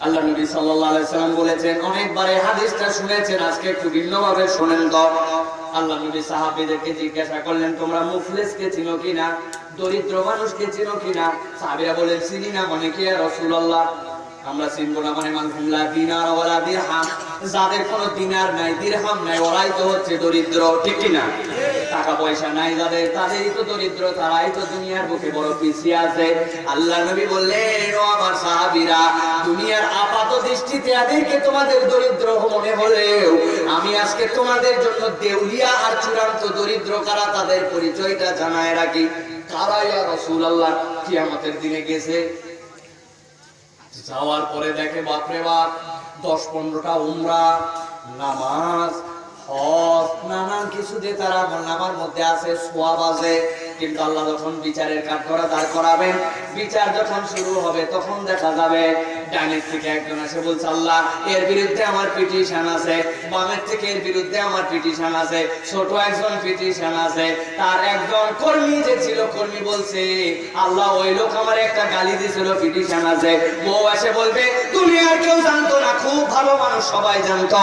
A: আল্লাহ নবী সাল্লাল্লাহু আলাইহি সাল্লাম বলেছেন, অনেকবার এই হাদিসটা শুনেছেন, আজকে একটু ভিন্নভাবে শুনেন তো। আল্লাহ নবী সাহাবীদেরকে জিজ্ঞাসা করলেন তোমরা মুফলিসকে চিনো কিনা, দরিদ্র মানুষকে চিনো কিনা? সাহাবীরা বলেন চিনি না। মানে কি ইয়া রাসূলুল্লাহ? আমরা চিনবো না মানে মানহুমলা দিনার ওয়ালা দিরহাম, যাদের কোনো দিনার নাই দিরহাম নাই ওরাই তো হচ্ছে দরিদ্র, ঠিক কি না? টাকা পয়সা নাই যাদের, তাদেরই তো দরিদ্র, তারাই তো দুনিয়ার বুকে বড় পিছিয়ে আছে। আল্লাহ নবী বললেন ও আমার সাহাবীরা, দুনিয়ার আপাত দৃষ্টিতে এদেরকে তোমাদের দরিদ্র মনে হলেও আমি আজকে তোমাদের জন্য দেউলিয়া আর চূড়ান্ত দরিদ্র কারা তাদের পরিচয়টা জানায় রাখি। কারা ইয়া রাসূলুল্লাহ? কিয়ামতের দিনে গেছে, যাওয়ার পরে দেখে বাপরে বাপ 10-15টা উমরা, নামাজ, হজ, নানান কিছু দিয়ে তারা নামার মধ্যে আছে, সওয়াব আছে। কিন্তু আল্লাহ যখন বিচারের কাঠগড়া দাঁড় করাবেন, বিচার যখন শুরু হবে তখন দেখা যাবে ডানের থেকে একজন এসে বলছে আল্লাহ এর বিরুদ্ধে আমার পিটিশন আছে, বামের থেকে এর বিরুদ্ধে আমার পিটিশন আছে, ছোট একজন পিটিশন আছে। তার একজন কর্মী যে ছিল, কর্মী বলছে আল্লাহ ওই লোক আমার একটা গালি দিয়েছিল, পিটিশন আছে। বউ এসে বলবে দুনিয়ার কেউ জানতো না, খুব ভালো মানুষ সবাই জানতো,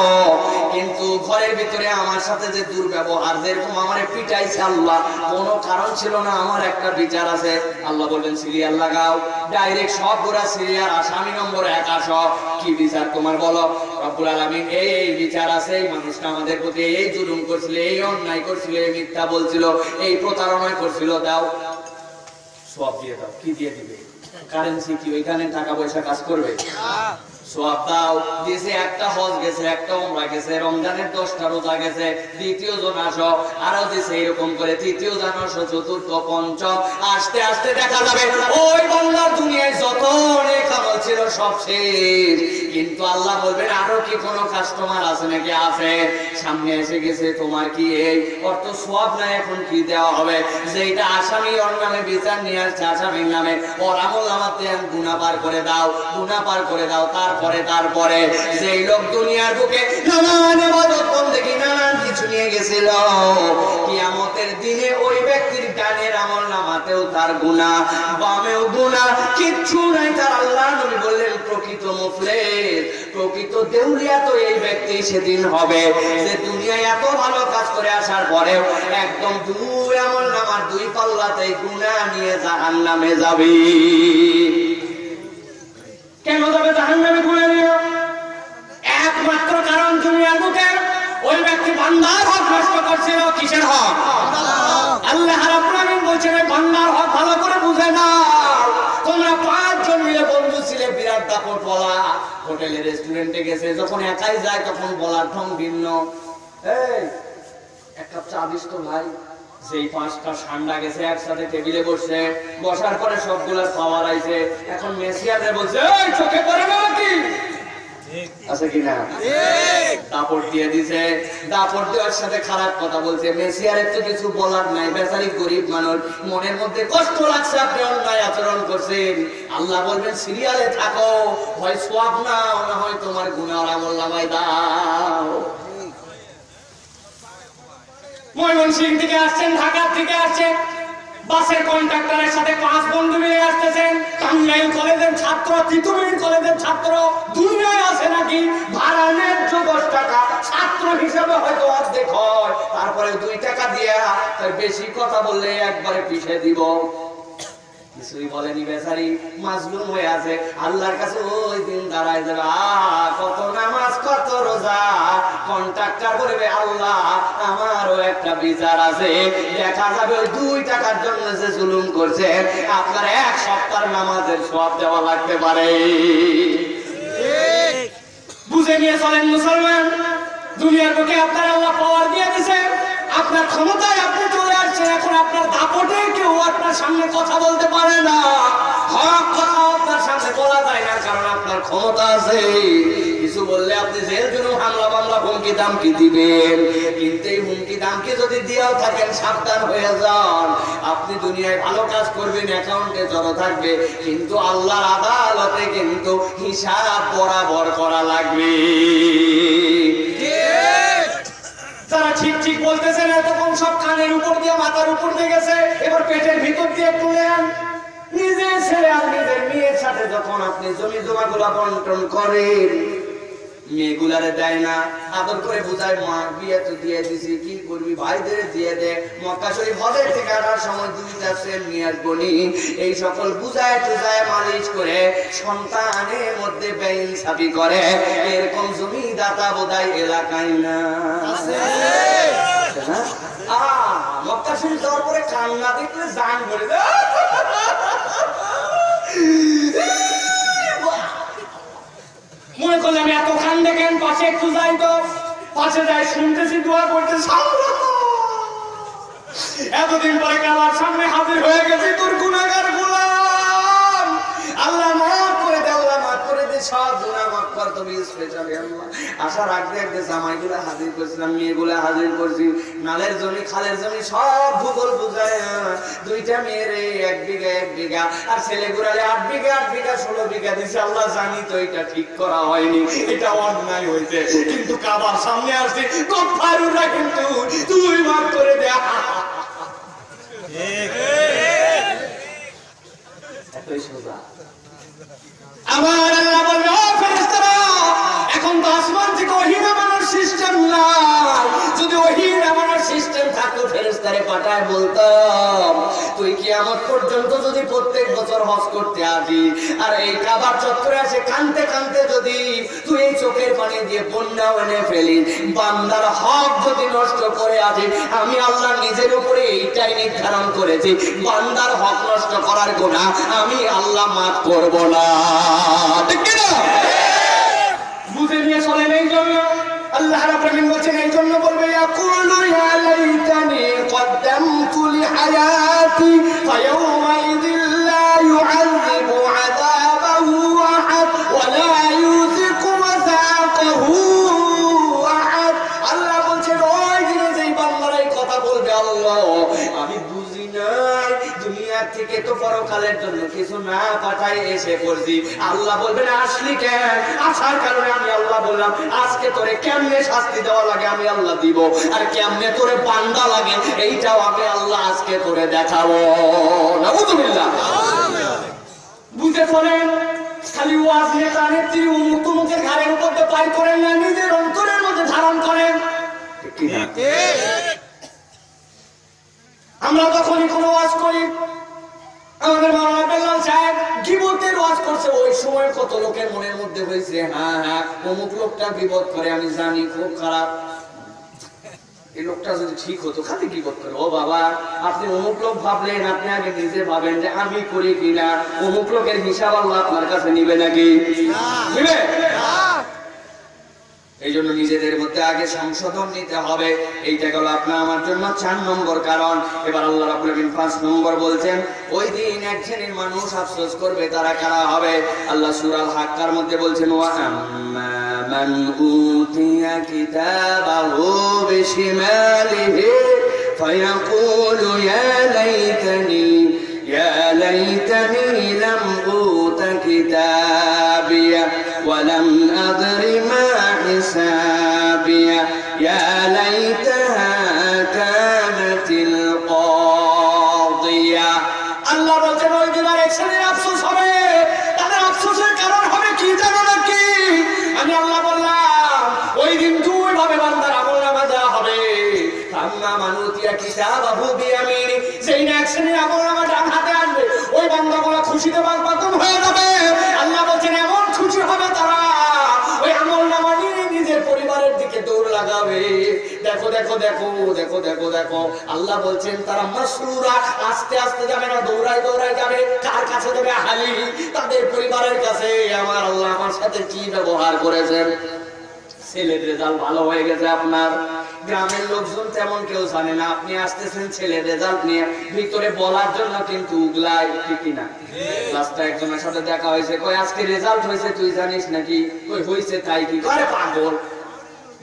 A: কিন্তু ঘরের ভিতরে আমার সাথে যে দুর্ব্যবহার, যেরকম আমারে পিটাইছে আল্লাহ কোনো কারণ ছিল না, আমার একটা বিচার আছে। আল্লাহ বললেন সিরিয়াল লাগাও, ডাইরেক্ট সব গোড়া সিরিয়াল, আসামি নম্বর 1 আসো, কি বিচার তোমার বলো। রব্বুল আলামিন এই বিচার আছে, এই মানুষটা আমাদের প্রতি এই জুলুম করছিল, এই অন্যায় করছিল, এই মিথ্যা বলছিল, এই প্রতারণা করছিল, দাও সব দিয়ে দাও। কি দিয়ে দিবে? কারেন্সি কি ওইখানে টাকা পয়সা কাজ করবে? সব দাও দিয়েছে। একটা হজ গেছে, একটা উমরা গেছে, রমজানের 10টা রোজা গেছে, দ্বিতীয় জন আসো, আরো দিছে এরকম করে, তৃতীয় জন আসো, চতুর্থ, পঞ্চম, আস্তে আস্তে দেখা যাবে ওই বাংলার দুনিয়ায় যত অনেক আমল ছিল সব শেষ। কিন্তু আল্লাহ বলবেন আরো কি কোনো কাস্টমার আছে নাকি? আছে, সামনে এসে গেছে, তোমার কি এই অর্থ সব না, এখন কি দেওয়া হবে? যেটা আসামি ওর নামে বিচার নিয়ে আসছে, আসামির নামে ওর আমল নামাতে গুনাহ পার করে দাও, গুনাহ পার করে দাও। তারপরে যেই লোক দুনিয়ার বুকে নানান ইবাদত বন্দেগী নানান কিছু নিয়ে গেছিল, কিয়ামতের দিনে ওই ব্যক্তির ডানের আমল নামাতেও তার গুনাহ, বামেও গুনাহ, কিচ্ছু নাই তার। আল্লাহ নবী বললেন প্রকৃত মুফলিস, প্রকৃত দেউলিয়া তো এই ব্যক্তি সেদিন হবে যে দুনিয়ায় এত ভালো কাজ করে আসার পরেও একদম দুই আমল নামার দুই পাল্লাতেই গুনাহ নিয়ে জাহান্নামে যাবে। কেন যাবে জাহান্নামে গুনাহ নিয়ে? একমাত্র কারণ দুনিয়ার বুকে ওই ব্যক্তি বান্দার হক নষ্ট করছিল। কিসের হক? আল্লাহ রাব্বুল আলামিন বলছেন বান্দার হক ভালো করে বুঝে নাও। তোমরা 5 জন মিলে বন্ধু ছিলে, বিরাট দাপট বলা, হোটেলে রেস্টুরেন্টে গেছে, যখন একাই যায় তখন বলার ঢং ভিন্ন। এই এক কাপ চা দিস তো ভাই। যেই 5টা ঠান্ডা গেছে একসাথে টেবিলে বসছে, বসার পরে সবগুলা খাবার আইছে, এখন মেসিয়ারে বলছে এই চোখে পড়ে না কি আছে কিনা? দাপট দিয়ে দিছে, দাপট দেওয়ার সাথে খারাপ কথা বলছে। মেসিয়ারের তো কিছু বলার নাই, বেচারি গরিব মানুষ, মনের মধ্যে কষ্ট লাগছে, আপনি অন্যায় আচরণ করছেন। আল্লাহ বলবেন সিরিয়ালে থাকো, হয় সওয়াব নাও, না হয় তোমার গুনাহ আমল নামায় দাও। ময়মনসিংহ থেকে আসছেন, ঢাকা থেকে আসছেন, বাসের কন্ট্রাক্টরের সাথে 5 বন্ধু মিলে আসতেছেন। টাঙ্গাইল কলেজের ছাত্র, তিতুমির কলেজের ছাত্র, দুনিয়ায় আছে নাকি ভাড়া ন্যায্য 10 টাকা, ছাত্র হিসেবে হয়তো অর্ধেক হয়, তারপরে 2 টাকা দিয়া তার বেশি কথা বললে একবারে পিছিয়ে দিব। কিছুই বলেনি, বেচারি মাজলুম হয়ে আছে। আল্লাহর কাছে ওই দিন দাঁড়ায় যাবে, কত নামাজ কত রোজা, কন্ট্রাক্টর বলবে আল্লাহ আমারও একটা বিচার আছে। দেখা যাবে ওই 2 টাকার জন্য যে জুলুম করছে আপনার 1 সপ্তাহের নামাজের সওয়াব দেওয়া লাগতে পারে। বুঝে নিয়ে চলেন মুসলমান, দুনিয়ার বুকে আপনার আল্লাহ পাওয়ার দিয়ে দিয়েছে, আপনার ক্ষমতায় আপনি চলে আসছেন, এখন আপনার দাপটে কেউ আপনার সামনে কথা বলতে পারে না, হক কথা আপনার সামনে বলা যায় না, কারণ আপনার ক্ষমতা আছে। কিছু বললে আপনি জেল জুলুম হামলা মামলা হুমকি দামকি দিবেন, কিন্তু এই হুমকি দামকি যদি দিয়েও থাকেন সাবধান হয়ে যান। আপনি দুনিয়ায় ভালো কাজ করবেন, অ্যাকাউন্টে জমা থাকবে, কিন্তু আল্লাহর আদালতে কিন্তু হিসাব বরাবর করা লাগবে। যারা ঠিক ঠিক বলতেছেন এতক্ষণ সব কানের উপর দিয়ে মাথার উপর দিয়ে গেছে, এবার পেটের ভিতর দিয়ে তুলেন। নিজের ছেলে আর নিজের মেয়ের সাথে যখন আপনি জমি জমা গুলা বন্টন করেন, মেয়েগুলারে দেয় না, আদর করে বুঝায় মা বিয়ে তো দিয়ে দিছি, কি করবি, ভাইদের দিয়ে দে, মক্কা শরীফ হজের থেকে আসার সময় 2টা সেল নিয়ে আসবনি, এই সকল বুঝায় টুজায় মালিশ করে সন্তানের মধ্যে বেইনসাফি করে, এরকম জমিদাতা বোধহয় এলাকায় না আছে না? মক্কা শরীফ যাওয়ার পরে কান্না দেখলে জান ভরে দেয়। মনে করলে আমি এত কান্দে কেন, পাশে একটু যাই তো, পাশে যাই শুনতেছি দোয়া করতেছি, এতদিন পরে কাবার সামনে হাজির হয়ে গেছি, তোর গুনাহগার গোলাম, আল্লাহ মাফ করে দে, আল্লাহ মাফ করে দে, সব গুনাহ মাফ কর, তবে স্পেশালি আল্লাহ আশা রাখতে রাখতে জামাইগুলা হাজির করছিলাম, মেয়েগুলা হাজির করছি, নালের জমি খালের জমি সব ভূগোল বুঝায়, দুইটা মেয়েরে 1 বিঘা 1 বিঘা আর ছেলেগুলারে 8 বিঘা 8 বিঘা 16 বিঘা দিছে। আল্লাহ জানি তো এটা ঠিক করা হয়নি, এটা অন্যায় হয়েছে, কিন্তু কাবার সামনে আসছি গফফারুরা কিন্তু তুই মাফ করে দে। এতই সোজা। আমার আল্লাহ বলবে ও ফেরেশতারা, এখন তো আসমান থেকে ওহী নামানোর সিস্টেম নাই, যদি ওহী নামানোর সিস্টেম থাকতো ফেরেশতারে পাঠায় বলতাম তুই কিয়ামত পর্যন্ত যদি প্রত্যেক বছর হজ করতে আসি আর এই কাবার চত্বরে এসে কাঁদতে কাঁদতে যদি তুই এই চোখের পানি দিয়ে বন্যা এনে ফেলি, বান্দার হক যদি নষ্ট করে আসি, আমি আল্লাহ নিজের উপরে এইটাই নির্ধারণ করেছি, বান্দার হক নষ্ট করার গুনাহ আমি আল্লাহ মাফ করব না। ঠিক কি না? বুঝে নিয়ে চলেন। এই জন্য আল্লাহ রাব্বুল আলামিন বলেন, এই জন্য বলবে ইয়াকুলু ইয়া লাইতানি কদ্দামতু লিহায়াতি ফায়াউমাইযিল লা ইউআযিবু আযাবাহু আহাদ ওয়া লা ইউযিকু ওয়াসাকাহু আহাদ। আল্লাহ বলছেন ওই দিনে যেই বান্দারা এই কথা বলবে, আল্লাহ আমি বুঝি নাই, দুনিয়া থেকে তো পরকালের জন্য কিছু না পাঠাই এসে পড়ছি। আল্লাহ বলবেন আসলি কেন? আসার কারণে আমি আল্লাহ বললাম আজকে তোরে কেমনে শাস্তি দেওয়া লাগে আমি আল্লাহ দিব, আর কেমনে তোরে বান্দা লাগে এইটাও আমি আল্লাহ আজকে তোরে দেখাবো। নাউযুবিল্লাহ। বুঝে চলেন। খালি ওয়াজ নেতা নেত্রী মুখের ঘাড়ের উপর দিয়ে পাই করেন না, নিজের অন্তরের মধ্যে ধারণ করেন। ঠিক না? আমরা যখনই কোনো ওয়াজ করি, আমাদের মাওলানা বেলাল সাহেব গীবতের ওয়াজ করছে, ওই সময় কত লোকের মনের মধ্যে হয়েছে হ্যাঁ হ্যাঁ অমুক লোকটা গীবত করে, আমি জানি খুব খারাপ, এই লোকটা যদি ঠিক হতো খালি গীবত করে। ও বাবা, আপনি অমুক লোক ভাবলেন, আপনি আগে নিজে ভাবেন যে আমি করি কিনা, অমুক লোকের হিসাব আল্লাহ আপনার কাছে নিবে নাকি? নিবে? এই জন্য নিজেদের মধ্যে আগে সংশোধন নিতে হবে। এইটা গেল আপনার আমার জন্য 4 নম্বর কারণ। এবার আল্লাহ রাব্বুল আলামিন 5 নম্বর বলছেন, ওই দিন এক শ্রেণীর মানুষ আফসোস করবে, তারা কারা হবে? আল্লাহ সূরা আল হাক্কার মধ্যে বলছেন, ওয়া আম্মা মান উতিয়া কিতাবাহু বিশিমালিহি ফায়াকুলু ইয়া লাইতানি লাম উতা কিতাবিয়া ওয়া লাম আদরি মা حسابيا يا ليتها كانت القاضية। আল্লাহ বলছেন ওই দিন এক শ্রেণীর আফসোস হবে, তাদের আফসোসের কারণ হবে কি জানো নাকি? আমি আল্লাহ বললাম ওই দিন দুই ভাবে বান্দার আমলনামা দেওয়া হবে। আম্মা মান উতিয়া কিতাবাহু বিয়ামিনি, যেই না এক শ্রেণীর আমলনামা ডান হাতে আসবে, ওই বান্দাগুলো খুশিতে বাগবাতুন হয়ে যাবে। আল্লাহ বলছেন এমন খুশি হবে তারা ওই আমলনামা নিয়ে নিজের পরিবারের দিকে দৌড় লাগাবে। দেখো দেখো দেখো দেখো দেখো দেখো, আল্লাহ বলছেন তারা মাসরুরা, আস্তে আস্তে যাবে না, দৌড়ায় দৌড়ায় যাবে। কার কাছে যাবে? হালি, তাদের পরিবারের কাছে। আমার আল্লাহ আমার সাথে কি ব্যবহার করেছেন। ছেলের রেজাল্ট ভালো হয়ে গেছে, আপনার গ্রামের লোকজন তেমন কেউ জানে না, আপনি আসতেছেন ছেলের রেজাল্ট নিয়ে, ভিতরে বলার জন্য কিন্তু উগলাই। ঠিক না? রাস্তায় একজনের সাথে দেখা হয়েছে, কই আজকে রেজাল্ট হয়েছে তুই জানিস নাকি? কই হয়েছে তাই কি? আরে পাগল,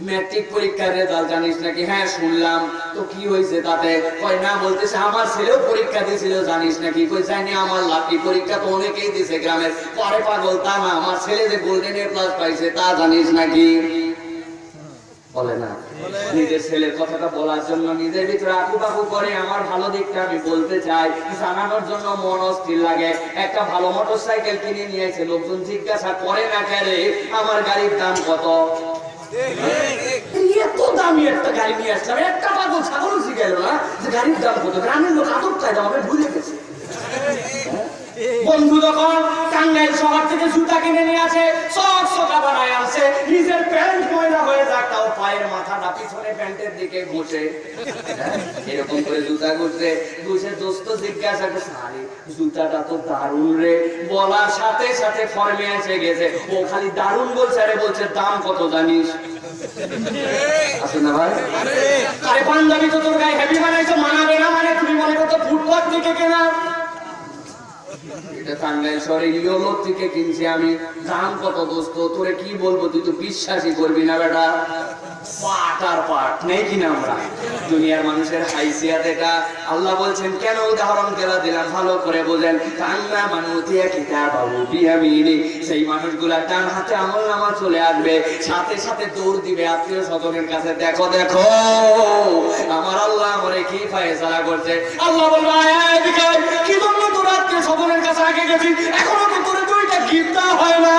A: ম্যাট্রিক পরীক্ষার রেজাল্ট জানিস নাকি? হ্যাঁ শুনলাম, তো কি হয়েছে তাতে? কয় না, বলতেছে আমার ছেলেও পরীক্ষা দিয়েছিল জানিস নাকি? কই জানি, আমার লাকি পরীক্ষা তো অনেকেই দিয়েছে গ্রামের। পরে পাগল, তা না, আমার ছেলে যে গোল্ডেন এ প্লাস পাইছে তা জানিস নাকি? বলে না। নিজের ছেলের কথাটা বলার জন্য নিজের ভিতরে আকুপাকু করে। আমার ভালো দিকটা আমি বলতে চাই, জানানোর জন্য মন অস্থির লাগে। একটা ভালো মোটরসাইকেল কিনে নিয়েছে, লোকজন জিজ্ঞাসা করে না কেন আমার গাড়ির দাম কত? এত দামি একটা গাড়ি নিয়ে আসছে, একটা পাগল ছাগল শিখেল না যে গাড়ির দাম কত। গ্রামের লোক আদব কায়দা আমি ভুলে গেছি। বন্ধু যখন টাঙ্গাইল শহর থেকে জুতা কিনে নিয়ে আসে, সব সোকা বানায় আসে, নিজের প্যান্ট ময়লা হয়ে যাক তাও পায়ের মাথাটা পিছনে প্যান্টের দিকে ঘুষে, এরকম করে জুতা ঘুরছে। ঘুষে দোস্ত জিজ্ঞাসা করছে, আরে জুতাটা তো দারুণ রে। বলার সাথে সাথে ফর্মে এসে গেছে, ও খালি দারুণ বলছে, আরে বলছে দাম কত জানিস? আছে না ভাই? আরে পাঞ্জাবি তো তোর গায়ে হেভি বানাইছো, মানাবে না মানে? তুমি মনে করতো ফুটপাত থেকে কেনা? এটা টাঙ্গাইল শহরে ইয়োলো থেকে কিনছি আমি। দাম কত দোস্ত, তোরে কি বলবো, তুই তো বিশ্বাসই করবি না বেটা। পাট আর পাট নেই কিনা আমরা, দুনিয়ার মানুষের হাইসিয়াত এটা। আল্লাহ বলছেন কেন উদাহরণ কেলা দিলাম ভালো করে বোঝেন। কান্না মানুতিয়া কিতাবাহু বিয়ামিনি, সেই মানুষগুলা ডান হাতে আমলনামা চলে আসবে, সাথে সাথে দৌড় দিবে আত্মীয় স্বজনের কাছে, দেখো দেখো আমার আল্লাহ আমারে কি ফয়সালা করছে। আল্লাহ বলবে এদিকে কি জন্য তোর আত্মীয় স্বজনের কাছে আগে গেছিস, এখনো তো তোর দুইটা গিফট হয় না।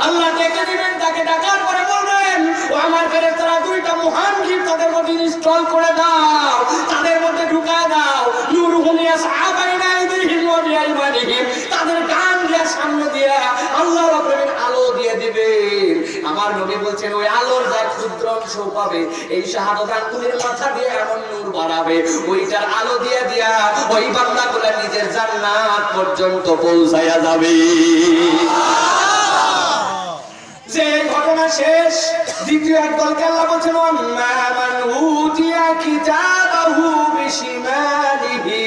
A: আল্লাহ ডেকে দিবেন, তাকে ডাকার পরে বলবেন ও আমার ফেরেশতারা দুইটা মহান গিফট তাদের মধ্যে ইনস্টল করে দাও, তাদের মধ্যে ঢুকায় দাও। নূরুহুম ইয়াসআবাইনা আইদিহিম ওয়া বিআইমানিহিম, তাদের ডান দিয়ে সামনে দিয়ে আল্লাহ রাব্বুল আলামিন আলো দিয়ে দিবেন। আমার নবী বলছেন ওই আলোর যা ক্ষুদ্র অংশ পাবে, এই শাহাদাত আঙ্গুলের মাথা দিয়ে এমন নূর বাড়াবে, ওইটার আলো দিয়ে দিয়া ওই বান্দাগুলো নিজের জান্নাত পর্যন্ত পৌঁছায়া যাবে। যে ঘটনা শেষ, দ্বিতীয় একদলকে আল্লাহ বলছেন আম্মা মান উতিয়া কিতাবাহু বিশিমালিহি,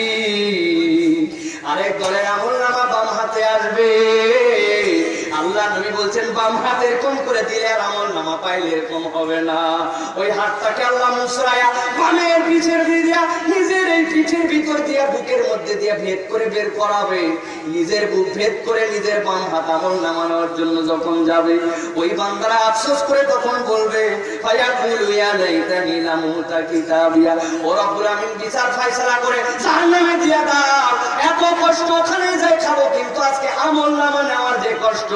A: আরেক দলের আমলনামা বাম হাতে আসবে। আল্লাহ নবী বলছেন বাম হাতে এরকম করে দিলে আর আমলনামা পাইলে এরকম হবে না। ওই হাতটাকে আল্লাহ মুসরায়া বামের পিছের দিয়া নিজের এই পিঠের ভিতর দিয়া বুকের মধ্যে দিয়া ভেদ করে বের করাবে। নিজের বুক ভেদ করে নিজের বাম হাত আমলনামা নেওয়ার জন্য যখন যাবে, ওই বান্দারা আফসোস করে তখন বলবে ফায়াকুলু ইয়া লাইতানি লাম উতা কিতাবিয়া, ও রব্বুল আমিন বিচার ফয়সালা করে জাহান্নামে দিয়া দাও। এত কষ্ট ওখানে যাই খাবো, কিন্তু আজকে আমলনামা নেওয়ার যে কষ্ট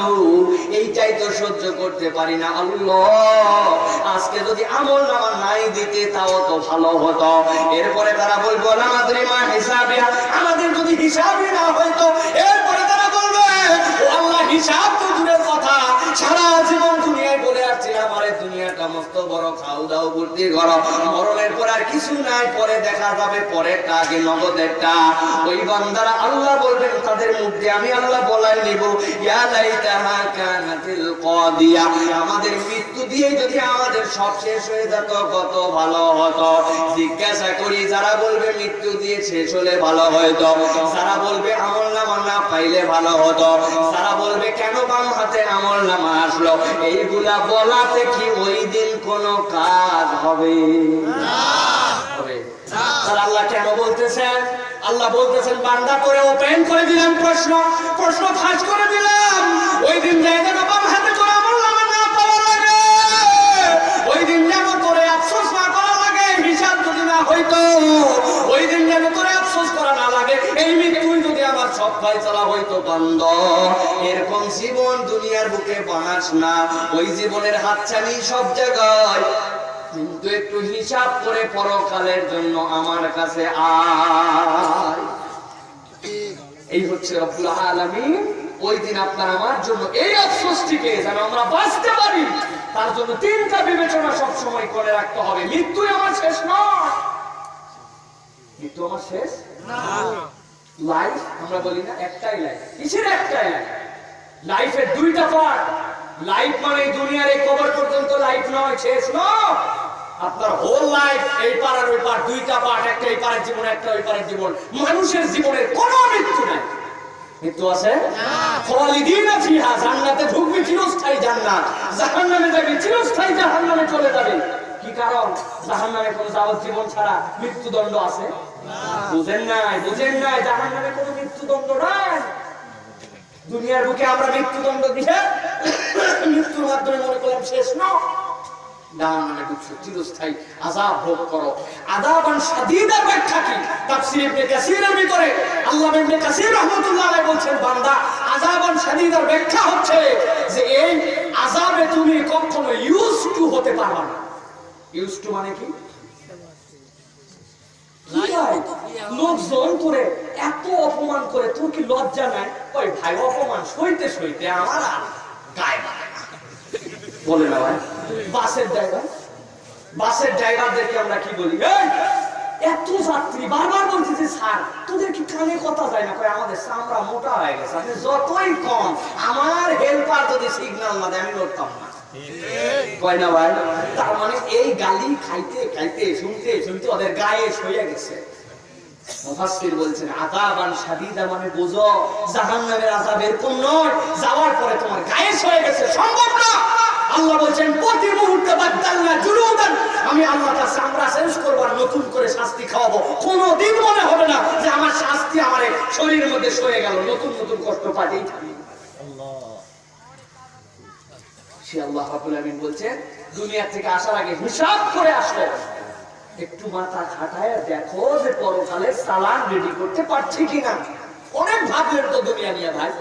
A: এইটাই তো সহ্য করতে পারি না। আল্লাহ আজকে যদি আমলনামা নাই দিতে তাও তো ভালো হতো। এরপরে তারা বলবো নামাদরি মা হিসাবিয়া, আমাদের যদি হিসাবই না হইতো। এরপরে তারা বলবে ও আল্লাহ হিসাব তো দূরের কথা, সারা জীবন দুনিয়ায় বলে আসছিলাম আরে দুনিয়াটা মস্ত বড়, খাও দাও ভর্তি করো, মরণের পর আর কিছু নাই, পরে দেখা যাবে, পরেরটা আগে নগদেরটা। ওই বান্দারা আল্লাহ বলবেন তাদের মুখ দিয়ে আমি আল্লাহ বলাই নিব ইয়া লাইতাহা কানাতিল কাদিয়া, আমাদের মৃত্যু দিয়ে যদি আমাদের সব শেষ হয়ে যেত কত ভালো হতো। জিজ্ঞাসা করি যারা বলবে মৃত্যু দিয়ে শেষ হলে ভালো হতো, যারা বলবে আমলনামা না পাইলে ভালো হতো, যারা বলবে কেন বাম হাতে আমলনামা আসলো, এইগুলা বলাতে কি ওই দিন কোনো কাজ হবে না? তাহলে আল্লাহ কেন বলতেছেন? আল্লাহ বলতেছেন বান্দা করে ওপেন করে দিলাম, প্রশ্ন ফাঁস করে দিলাম। ওই দিন যেন বাম হাতে করে আমলনামা না পাওয়া লাগে, ওই দিন যেন তোরে আফসোস না করা লাগে, হিসাব যদি না হইতো, ওই দিন যেন তোরে আফসোস করা না লাগে, এই মৃত্যুই যদি আমার সব ফয়সালা হইতো। বান্দা এরকম জীবন দুনিয়ার বুকে বানাস না, ওই জীবনের হাতছানি সব জায়গায়, কিন্তু একটু হিসাব করে পরকালের জন্য আমার কাছে আয়। এই হচ্ছে রব্বুল আলামিন। ওই দিন আপনার আমার জন্য এই আফসোসটিকে যেন আমরা বাঁচতে পারি, তার জন্য তিনটা বিবেচনা সব সময় করে রাখতে হবে। মৃত্যু আমার শেষ নয়, মৃত্যু আমার শেষ না। লাইফ আমরা বলি না একটাই লাইফ, কিসের একটাই লাইফ? লাইফের দুইটা পার্ট। লাইফ মানে দুনিয়ার এই কবর পর্যন্ত লাইফ নয়, শেষ নয়। আপনার হোল লাইফ এই পার আর ওই পার, দুইটা পার্ট, একটা এই পারের জীবন, একটা ওই পারের জীবন। মানুষের জীবনের কোনো মৃত্যু নাই। মৃত্যু আছে না। খালিদিনা ফিহা, জান্নাতে ঢুকবে চিরস্থায়ী জান্নাত, জাহান্নামে যাবে চিরস্থায়ী জাহান্নামে চলে যাবে। কি কারণ? জাহান্নামে কোনো যাবজ্জীবন ছাড়া মৃত্যুদণ্ড আছে না। বুঝেন নাই জাহান্নামে কোনো মৃত্যুদণ্ড নাই। দুনিয়ার বুকে আমরা মৃত্যুদণ্ড দিয়ে মৃত্যুর মাধ্যমে মনে করলাম শেষ নয়, জাহান্নামে ঢুকছো, চিরস্থায়ী আযাব ভোগ করো। আযাবান শাদীদার ব্যাখ্যা কি? তাফসীর ইবনে কাসীরের ভিতরে আল্লামা ইবনে কাসীর রাহমাতুল্লাহ আলাইহি বলছেন বান্দা আযাবান শাদীদার ব্যাখ্যা হচ্ছে যে এই আযাবে তুমি কখনো ইউজ টু হতে পারবে না। ইউজ টু মানে কি? লোকজন তোরে এত অপমান করে, তোর কি লজ্জা নাই? ওই ভাই অপমান সইতে সইতে আমার আর গায়ে লাগে না, বলে না ভাই। বাসের ড্রাইভারদেরকে আমরা কি বলি? এত যাত্রী বারবার বলছি যে স্যার তোদের কি কানে কথা যায় না? আমাদের চামড়া মোটা হয়ে গেছে, আপনি যতই কম, আমার হেল্পার যদি সিগন্যাল না দেয় আমি লড়তাম না, কয় না ভাই? তার মানে এই গালি খাইতে খাইতে শুনতে শুনতে ওদের গায়ে সইয়া গেছে। মুফাসসির বলছেন আযাবান শাদীদা মানে বুঝো জাহান্নামের আযাব এরকম নয় যাওয়ার পরে তোমার গায়েস হয়ে গেছে, সম্ভব না। আল্লাহ বলছেন প্রতি মুহূর্তে বাদদালনা জুলুদান, আমি আল্লাহ তার চামড়া চেঞ্জ করব আর নতুন করে শাস্তি খাওয়াবো। কোনোদিন মনে হবে না যে আমার শাস্তি আমার শরীরের মধ্যে সয়ে গেল, নতুন নতুন কষ্ট পাঠিয়ে থাকি। সে আল্লাহ রাব্বুল আলামিন বলছেন দুনিয়া থেকে আসার আগে হিসাব করে আসো, একটু মাথা খাটায় দেখো যে পরকালের চালান রেডি করতে পারছি কিনা। অনেক ভাবলেন তো দুনিয়া নিয়ে ভাই।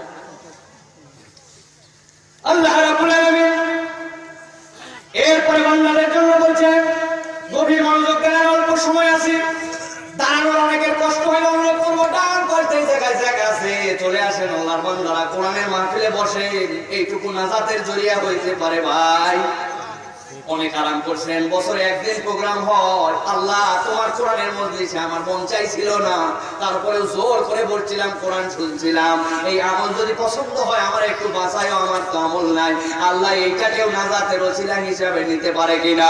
A: আল্লাহ রাব্বুল আলামিন এরপরে বান্দাদের জন্য বলছেন গভীর মনোযোগ দেন, অল্প সময় আছে, দাঁড়ানোর অনেকের কষ্ট হয়, অনুরোধ করবো ডান করতে জায়গায় জায়গা আছে চলে আসেন। আল্লাহর বান্দারা কোরআনের মাহফিলে বসে, এইটুকু নাজাতের জরিয়া হইতে পারে ভাই। অনেক আরাম করছেন, বছরে একদিন প্রোগ্রাম হয়, আল্লাহ তোমার কোরআনের মজলিসে আমার মন চাইছিল না, তারপরেও জোর করে বলছিলাম, কোরআন শুনছিলাম। এই আমল যদি পছন্দ হয় আমার একটু বাঁচায়ও, আমার তো আমল নাই। আল্লাহ এইটাকেও নাজাতের ওসিলা হিসাবে নিতে পারে কিনা।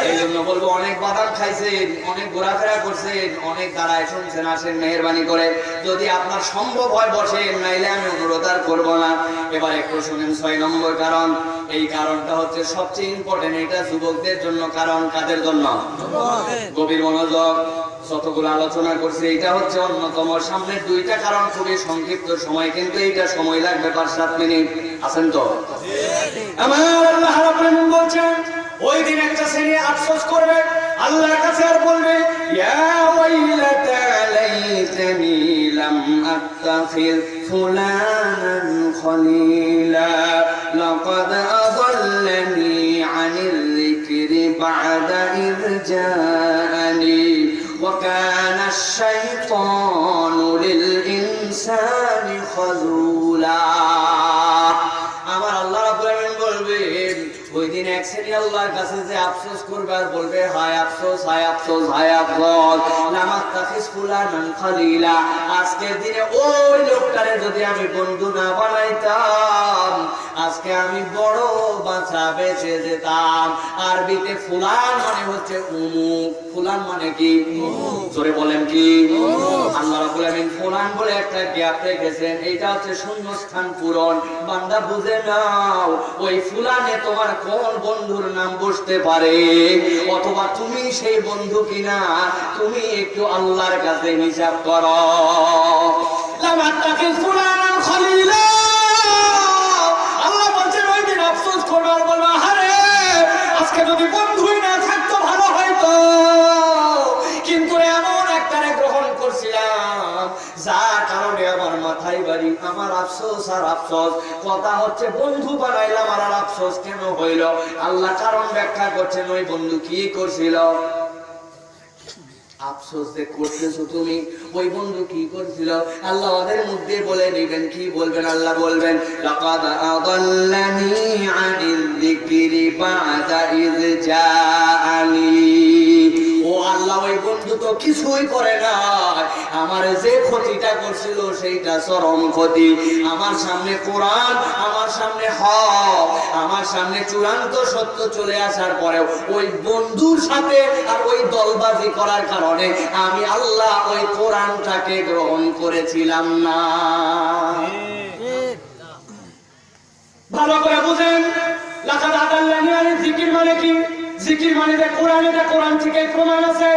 A: এই জন্য বলবো অনেক বাদাম খাইছেন, অনেক ঘোরাফেরা করছেন, অনেক দাঁড়ায় শুনছেন, আসেন মেহেরবানি করে যদি আপনার সম্ভব হয় বসেন, নাইলে আমি অনুরোধ আর করবো না। এবার একটু শুনেন 6 নম্বর কারণ। এই কারণটা হচ্ছে সবচেয়ে ইম্পর্টেন্ট, এটা যুবকদের জন্য কারণ। কাদের জন্য? গভীর মনোযোগ, যতগুলো আলোচনা করছে এটা হচ্ছে অন্যতম। সামনের 2টা কারণ খুবই সংক্ষিপ্ত সময়, কিন্তু এইটা সময় লাগবে 5-7 মিনিট। আছেন তো? আমার আল্লাহ রাব্বুল আলামিন বলছেন ওই দিন একটা শ্রেণী আফসোস করবে, আল্লাহর কাছে আর বলবে ইয়া ওয়াইলাতা লাইতানি লাম আত্তাখিল ফুলানান খলিলা লাকাদ আযাল্লানি আনিল যিকরি বা'দা ইয জাআনি ওয়া কানা আশ-শাইতানু লিল ইনসানি খাযুলা। আমার আল্লাহ রাব্বুল আলামিন বলবেন ওই দিন এক শ্রেণী আল্লাহর কাছে যে আফসোস করবে আর বলবে হায় আফসোস, হায় আফসোস, হায় আফসোস, লামাত্তাখিস ফুলানান খলিলা। আজকের দিনে ওই লোকটারে যদি আমি বন্ধু না বানাইতাম, আজকে আমি বড় বাঁচা বেঁচে যেতাম। আরবিতে ফুলান মানে হচ্ছে উমুক। ফুলান মানে কি? জোরে বলেন কি? আল্লাহ রাব্বুল আলামিন ফুলান বলে একটা গ্যাপ রেখেছেন, এইটা হচ্ছে শূন্যস্থান পূরণ। বান্দা বুঝে নাও ওই ফুলানে তোমার কোন বন্ধুর নাম বসতে পারে, অথবা তুমি সেই বন্ধু কিনা তুমি একটু আল্লাহর কাছে হিসাব করো। লামাত্তাখিস ফুলানান খলিলা, আল্লাহ বলছেন ওই দিন আফসোস করবে আর বলবে আরে আজকে যদি বন্ধুই না থাকতো ভালো হয়তো, কিন্তু এমন একটারে গ্রহণ করছিলাম যার কারণে আমার মাথায় বাড়ি। আমার আফসোস আর আফসোস। কথা হচ্ছে বন্ধু বানাইলাম আর আফসোস কেন হইল? আল্লাহ কারণ ব্যাখ্যা করছেন ওই বন্ধু কি করছিল। আফসোস যে করতেছো তুমি, ওই বন্ধু কি করছিল আল্লাহ ওদের মধ্যে বলে দিবেন। কি বলবেন? আল্লাহ বলবেন লাকাদ আযাল্লানি আনিল যিকরি বা'দা ইয জাআনি। ও আল্লাহ ওই বন্ধু তো কিছুই করে না, আমার যে ক্ষতিটা করছিল সেইটা চরম ক্ষতি। আমার সামনে কোরআন, আমার সামনে হক, আমার সামনে চূড়ান্ত সত্য চলে আসার পরেও ওই বন্ধুর সাথে আর ওই দলবাজি করার কারণে আমি আল্লাহ ওই কোরআনটাকে গ্রহণ করেছিলাম না। ভালো করে বুঝেন, লাকাদ আযাল্লানি আনিল যিকর মানে কি? জিকির মানে যে কোরআন, এটা কোরআন থেকে প্রমাণ আছে।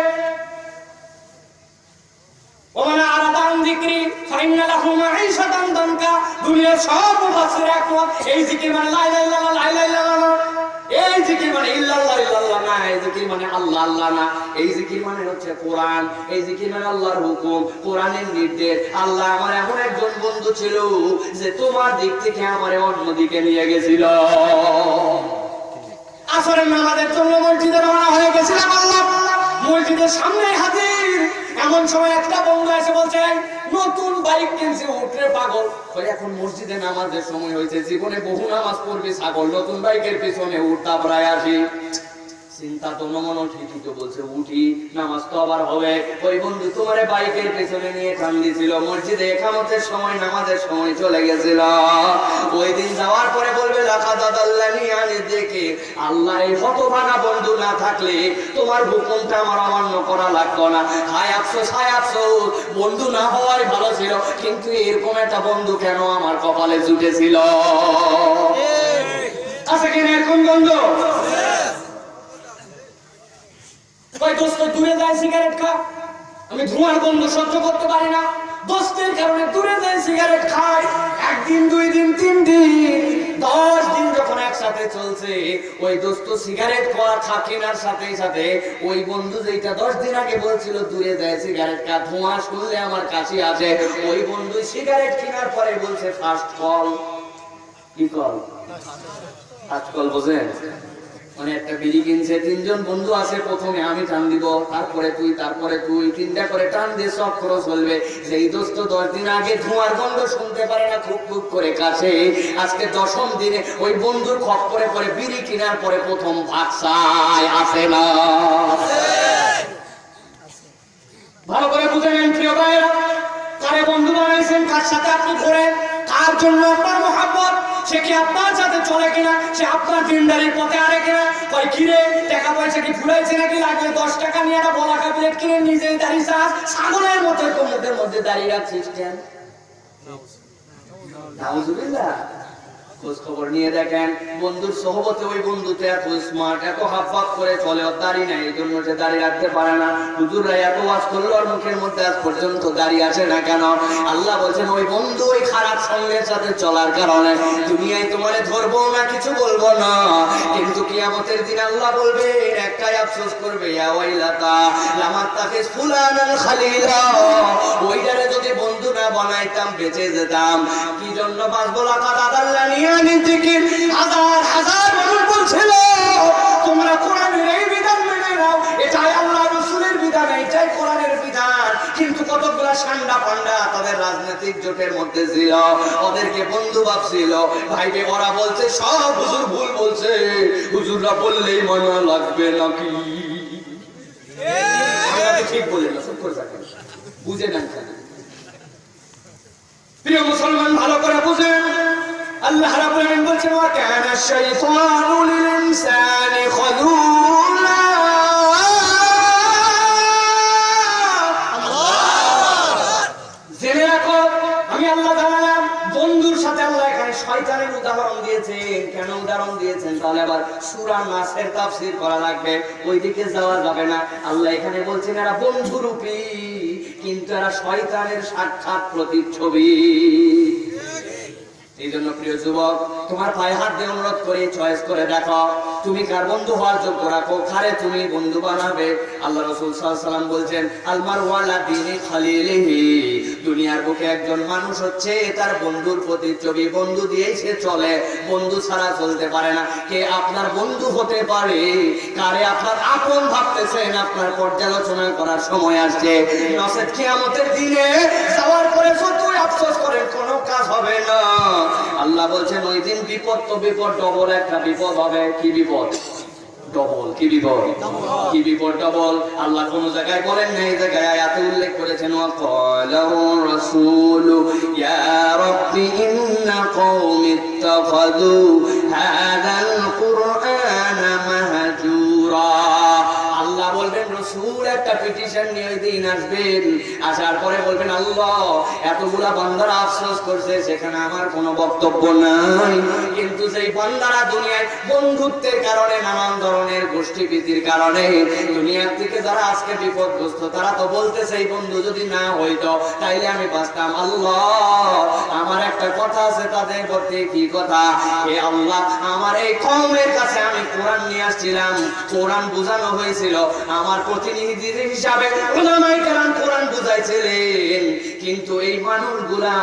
A: ওমানা আরাদান যিকরি ফাইন্না লাহু মাঈশাতান দানকা। দুনিয়ার সব মুফাসসির একমত এই জিকির মানে লা ইলাহা ইল্লাল্লাহ, লা ইলাহা ইল্লাল্লাহ। এই জিকির মানে ইল্লাল্লাহ, ইল্লাল্লাহ না। এই জিকির মানে আল্লাহ, আল্লাহ না। এই জিকির মানে হচ্ছে কোরআন। এই জিকির মানে আল্লাহর হুকুম, কোরআনের নির্দেশ। আল্লাহ আমার এমন একজন বন্ধু ছিল যে তোমার দিক থেকে আমারে অন্য দিকে নিয়ে গেছিল। আসরের নামাজের জন্য মসজিদে রওনা হয়ে গেছিলাম, আল্লাহ মসজিদের সামনে হাজির। এমন সময় একটা বন্ধু এসে বলছে নতুন বাইক কিনছে, উঠরে পাগল। এখন মসজিদে নামাজের সময় হয়েছে, জীবনে বহু নামাজ পড়বি ছাগল, নতুন বাইকের পিছনে উঠতা প্রায় আসি। চিন্তা তো মনে ঠিকই তো বলছে, উঠি নামাজ তো আবার হবে। ওই বন্ধু তোমারে বাইকের পেছনে নিয়ে টান দিছিল, মসজিদে একামতের সময় নামাজের সময় চলে গেছিল। ওই দিন যাওয়ার পরে বলবে লাকাদ আল্লাহনি আনি দেখে, আল্লাহ এই হতভাগা বন্ধু না থাকলে তোমার হুকুমটা আমার অমান্য করা লাগতো না। হায় আফসোস, হায় আফসোস, বন্ধু না হওয়াই ভালো ছিল, কিন্তু এরকম একটা বন্ধু কেন আমার কপালে জুটেছিল। আছে কিনা এরকম বন্ধু? ওই দোস্ত দূরে যায় সিগারেট খা, আমি ধোঁয়ার গন্ধ সহ্য করতে পারি না, দোস্তের কারণে দূরে যায় সিগারেট খাই। একদিন, 2 দিন, 3 দিন, 10 দিন যখন একসাথে চলছে, ওই দোস্ত সিগারেট খাওয়া কেনার সাথে সাথে ওই বন্ধু যেটা 10 দিন আগে বলছিল দূরে যায় সিগারেট খা, ধোঁয়া শুনলে আমার কাছে আসে, ওই বন্ধু সিগারেট কেনার পরে বলছে ফার্স্ট কল। কি কল? ফার্স্ট কল বোঝেন? মানে একটা বিড়ি কিনছে, 3 জন বন্ধু আছে, প্রথমে আমি টান দিব, তারপরে তুই, তারপরে তুই, 3টা করে টান দিয়ে সব খরচ চলবে। সেই দোস্ত 10 দিন আগে ধোঁয়ার গন্ধ শুনতে পারে না, খুব খুব করে কাছে, আজকে 10ম দিনে ওই বন্ধুর খপ্পরে পরে বিড়ি কেনার পরে প্রথম ভাগসায় আসে না। ভালো করে বুঝে নেন প্রিয় ভাইরা, কারে বন্ধু বানাইছেন, কার সাথে আপনি ঘোরেন, কার জন্য আপনার মহব্বত, সে কি আপনার সাথে চলে কিনা, সে আপনার দিনদারির পথে আরে কিনা, কই কিরে টাকা পয়সা কি ফুরাইছে নাকি, লাগলে 10 টাকা নিয়ে একটা বলাকা প্লেট কিনে নিজেই দাঁড়িয়ে চাস, ছাগলের মতো কোমরের মধ্যে দাঁড়িয়ে রাখছিস কেন? নাউজুবিল্লাহ। খোঁজ খবর নিয়ে দেখেন, বন্ধুর সহবতে ওই বন্ধুতে এত স্মার্ট, এত হাফ করে চলে, ওর দাড়ি নাই, এই জন্য সে দাড়ি রাখতে পারে না। হুজুররা এত ওয়াজ করলো, আর মুখের মধ্যে আজ পর্যন্ত দাড়ি আসে না কেন? আল্লাহ বলছেন ওই বন্ধু ওই খারাপ সঙ্গের সাথে চলার কারণে দুনিয়ায় তোমারে ধরবো না, কিছু বলবো না, কিন্তু কিয়ামতের দিন আল্লাহ বলবে, একটাই আফসোস করবে, ইয়া ওয়াইলাতা লামাত্তাখিজ ফুলানান খালিলা, ওইটারে যদি বন্ধু না বানাইতাম বেঁচে যেতাম। কি জন্য বাঁচবো? লাকাদ আল্লাহ নিয়ে হাজার হাজার মানুষ বলছিল তোমরা কোরআনের এই বিধান মেনে নাও, এটাই আল্লাহ রাসূলের বিধান, এটাই কোরআনের বিধান, কিন্তু কতগুলা সান্ডা পান্ডা তাদের রাজনৈতিক জোটের মধ্যে ছিল, ওদেরকে বন্ধু ভাবছিল, ভাইবে ওরা বলছে সব হুজুর ভুল বলছে, হুজুররা বললেই মানা লাগবে নাকি? ঠিক বলেন না, চুপ করে থাকেন, বুঝে নেন কেন? প্রিয় মুসলমান, ভালো করে বুঝেন, আল্লাহ রাব্বুল আলামিন বলেন ওয়া কানা শাইতানু লিল ইনসানি খাযুলা। জেনে রাখো, আমি আল্লাহ তাআলা বন্ধুর সাথে আল্লাহ এখানে শয়তানের উদাহরণ দিয়েছেন। কেন উদাহরণ দিয়েছেন? তাহলে আবার সূরা নাসের তাফসীর করা লাগবে, ওইদিকে যাওয়া যাবে না। আল্লাহ এখানে বলছেন এরা বন্ধুরূপী, কিন্তু এরা শয়তানের সাক্ষাৎ প্রতিচ্ছবি। এই জন্য প্রিয় যুবক, তোমার পায়ে হাত দিয়ে অনুরোধ করে চয়েস করে দেখো, তুমি কার বন্ধু হওয়ার যোগ্য রাখো, কারে তুমি বন্ধু বানাবে। আল্লাহ রাসূল সাল্লাল্লাহু আলাইহি ওয়াসাল্লাম বলছেন আলমারু আলা দীনি খালিলিহি, দুনিয়ার বুকে একজন মানুষ হচ্ছে তার বন্ধুর প্রতিচ্ছবি, বন্ধু দিয়েই সে চলে, বন্ধু ছাড়া চলতে পারে না। কে আপনার বন্ধু হতে পারে, কারে আপনার আপন ভাবতেছেন, আপনার পর্যালোচনা করার সময় আসছে। নসেত কিয়ামতের দিনে যাওয়ার পরে যতই আফসোস করেন কোনো কাজ হবে না। আল্লাহ বলছেন ওই দিন বিপদ তো বিপদ, ডবল একটা বিপদ হবে। কি বিপদ? ডবল। কি বিপদ? কি বিপদ? ডবল। আল্লাহ কোন জায়গায় বলেন না, এই জায়গায় আয়াতে উল্লেখ করেছেন ওয়া ক্বালার রাসূলু ইয়া রাব্বি ইন্না কওমি ইত্তাখাযু হাযাল কুরআনা মাহজুরা। আল্লাহ বলবেন রাসূল একটা পিটিশন নিয়ে ওই দিন আসবেন, আসার পরে বলবেন আল্লাহ এতগুলা বান্দারা আফসোস করছে, সেখানে আমার কোনো বক্তব্য নাই, কিন্তু যেই বান্দারা দুনিয়ায় বন্ধুত্বের কারণে, নানান ধরনের গোষ্ঠীপ্রীতির কারণে দুনিয়ার থেকে যারা আজকে বিপদগ্রস্ত, তারা তো বলতেছে এই বন্ধু যদি না হইতো তাইলে আমি বাঁচতাম। আল্লাহ আমার একটা কথা আছে তাদের প্রতি, কি কথা? হে আল্লাহ, আমার এই কওমের কাছে আমি কোরআন নিয়ে আসছিলাম, কোরআন বোঝানো হয়েছিল, আমার প্রতিনিধি হিসাবে উলামায়ে কেরাম কোরআন বুঝাইছিলেন, কিন্তু এই মানুষগুলা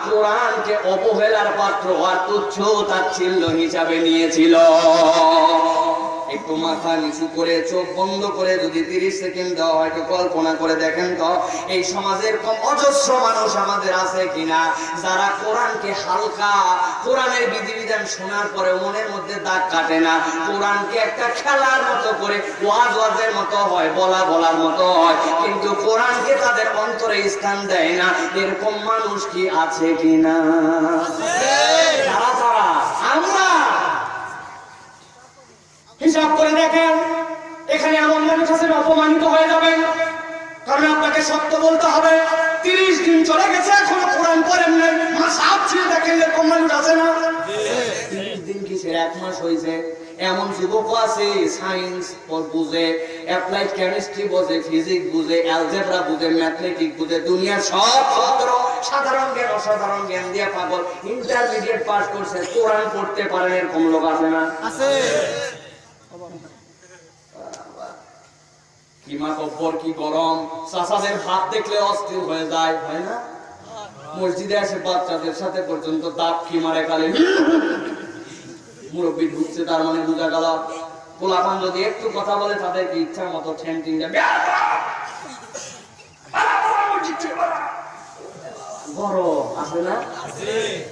A: কোরআনকে অবহেলার পাত্র আর তুচ্ছ তাচ্ছিল্য হিসাবে নিয়েছিল। একটু মাথা নিচু করে চোখ বন্ধ করে যদি 30 সেকেন্ড দেওয়া হয়, একটু কল্পনা করে দেখেন তো এই সমাজের কম অজস্র মানুষ আমাদের আছে কিনা যারা কোরআনকে হালকা, কোরআনের বিধিবিধান শোনার পরে মনের মধ্যে দাগ কাটে না, কোরআনকে একটা খেলার মতো করে ওয়াজের মতো হয়, বলার মতো হয়, কিন্তু কোরআনকে তাদের অন্তরে স্থান দেয় না। এরকম মানুষ কি আছে কিনা? যারা আমরা হিসাব করে দেখেন, এখানে এমন মানুষ আছেন অপমানিত হয়ে যাবেন, কারণ আপনাকে সত্য বলতে হবে 30 দিন চলে গেছে এখনো কোরআন পড়েন নাই, মাসাব ছিল দেখেন এরকম মানুষ আছে না? 30 দিন কিসের, 1 মাস হয়েছে। এমন যুবক আছে সায়েন্স বুঝে, অ্যাপ্লাইড কেমিস্ট্রি বুঝে, ফিজিক্স বুঝে, অ্যালজেব্রা বুঝে, ম্যাথমেটিক্স বুঝে, দুনিয়ার সব সূত্র সাধারণ জ্ঞান অসাধারণ জ্ঞান দিয়ে পাগল, ইন্টারমিডিয়েট পাস করছে, কোরআন পড়তে পারেন এরকম লোক আছে না? আছে। কি মা কব্বর, কি গরম, চাচাদের ভাত দেখলে অস্থির হয়ে যায়, হয় না? মসজিদে আসে বাচ্চাদের সাথে পর্যন্ত দাঁত কি মারে কালে, মুরব্বী ঢুকছে তার মানে বোঝা গেল পোলাপান যদি একটু কথা বলে তাদেরকে ইচ্ছা মতো ঠ্যাংটিং বড় আছে না?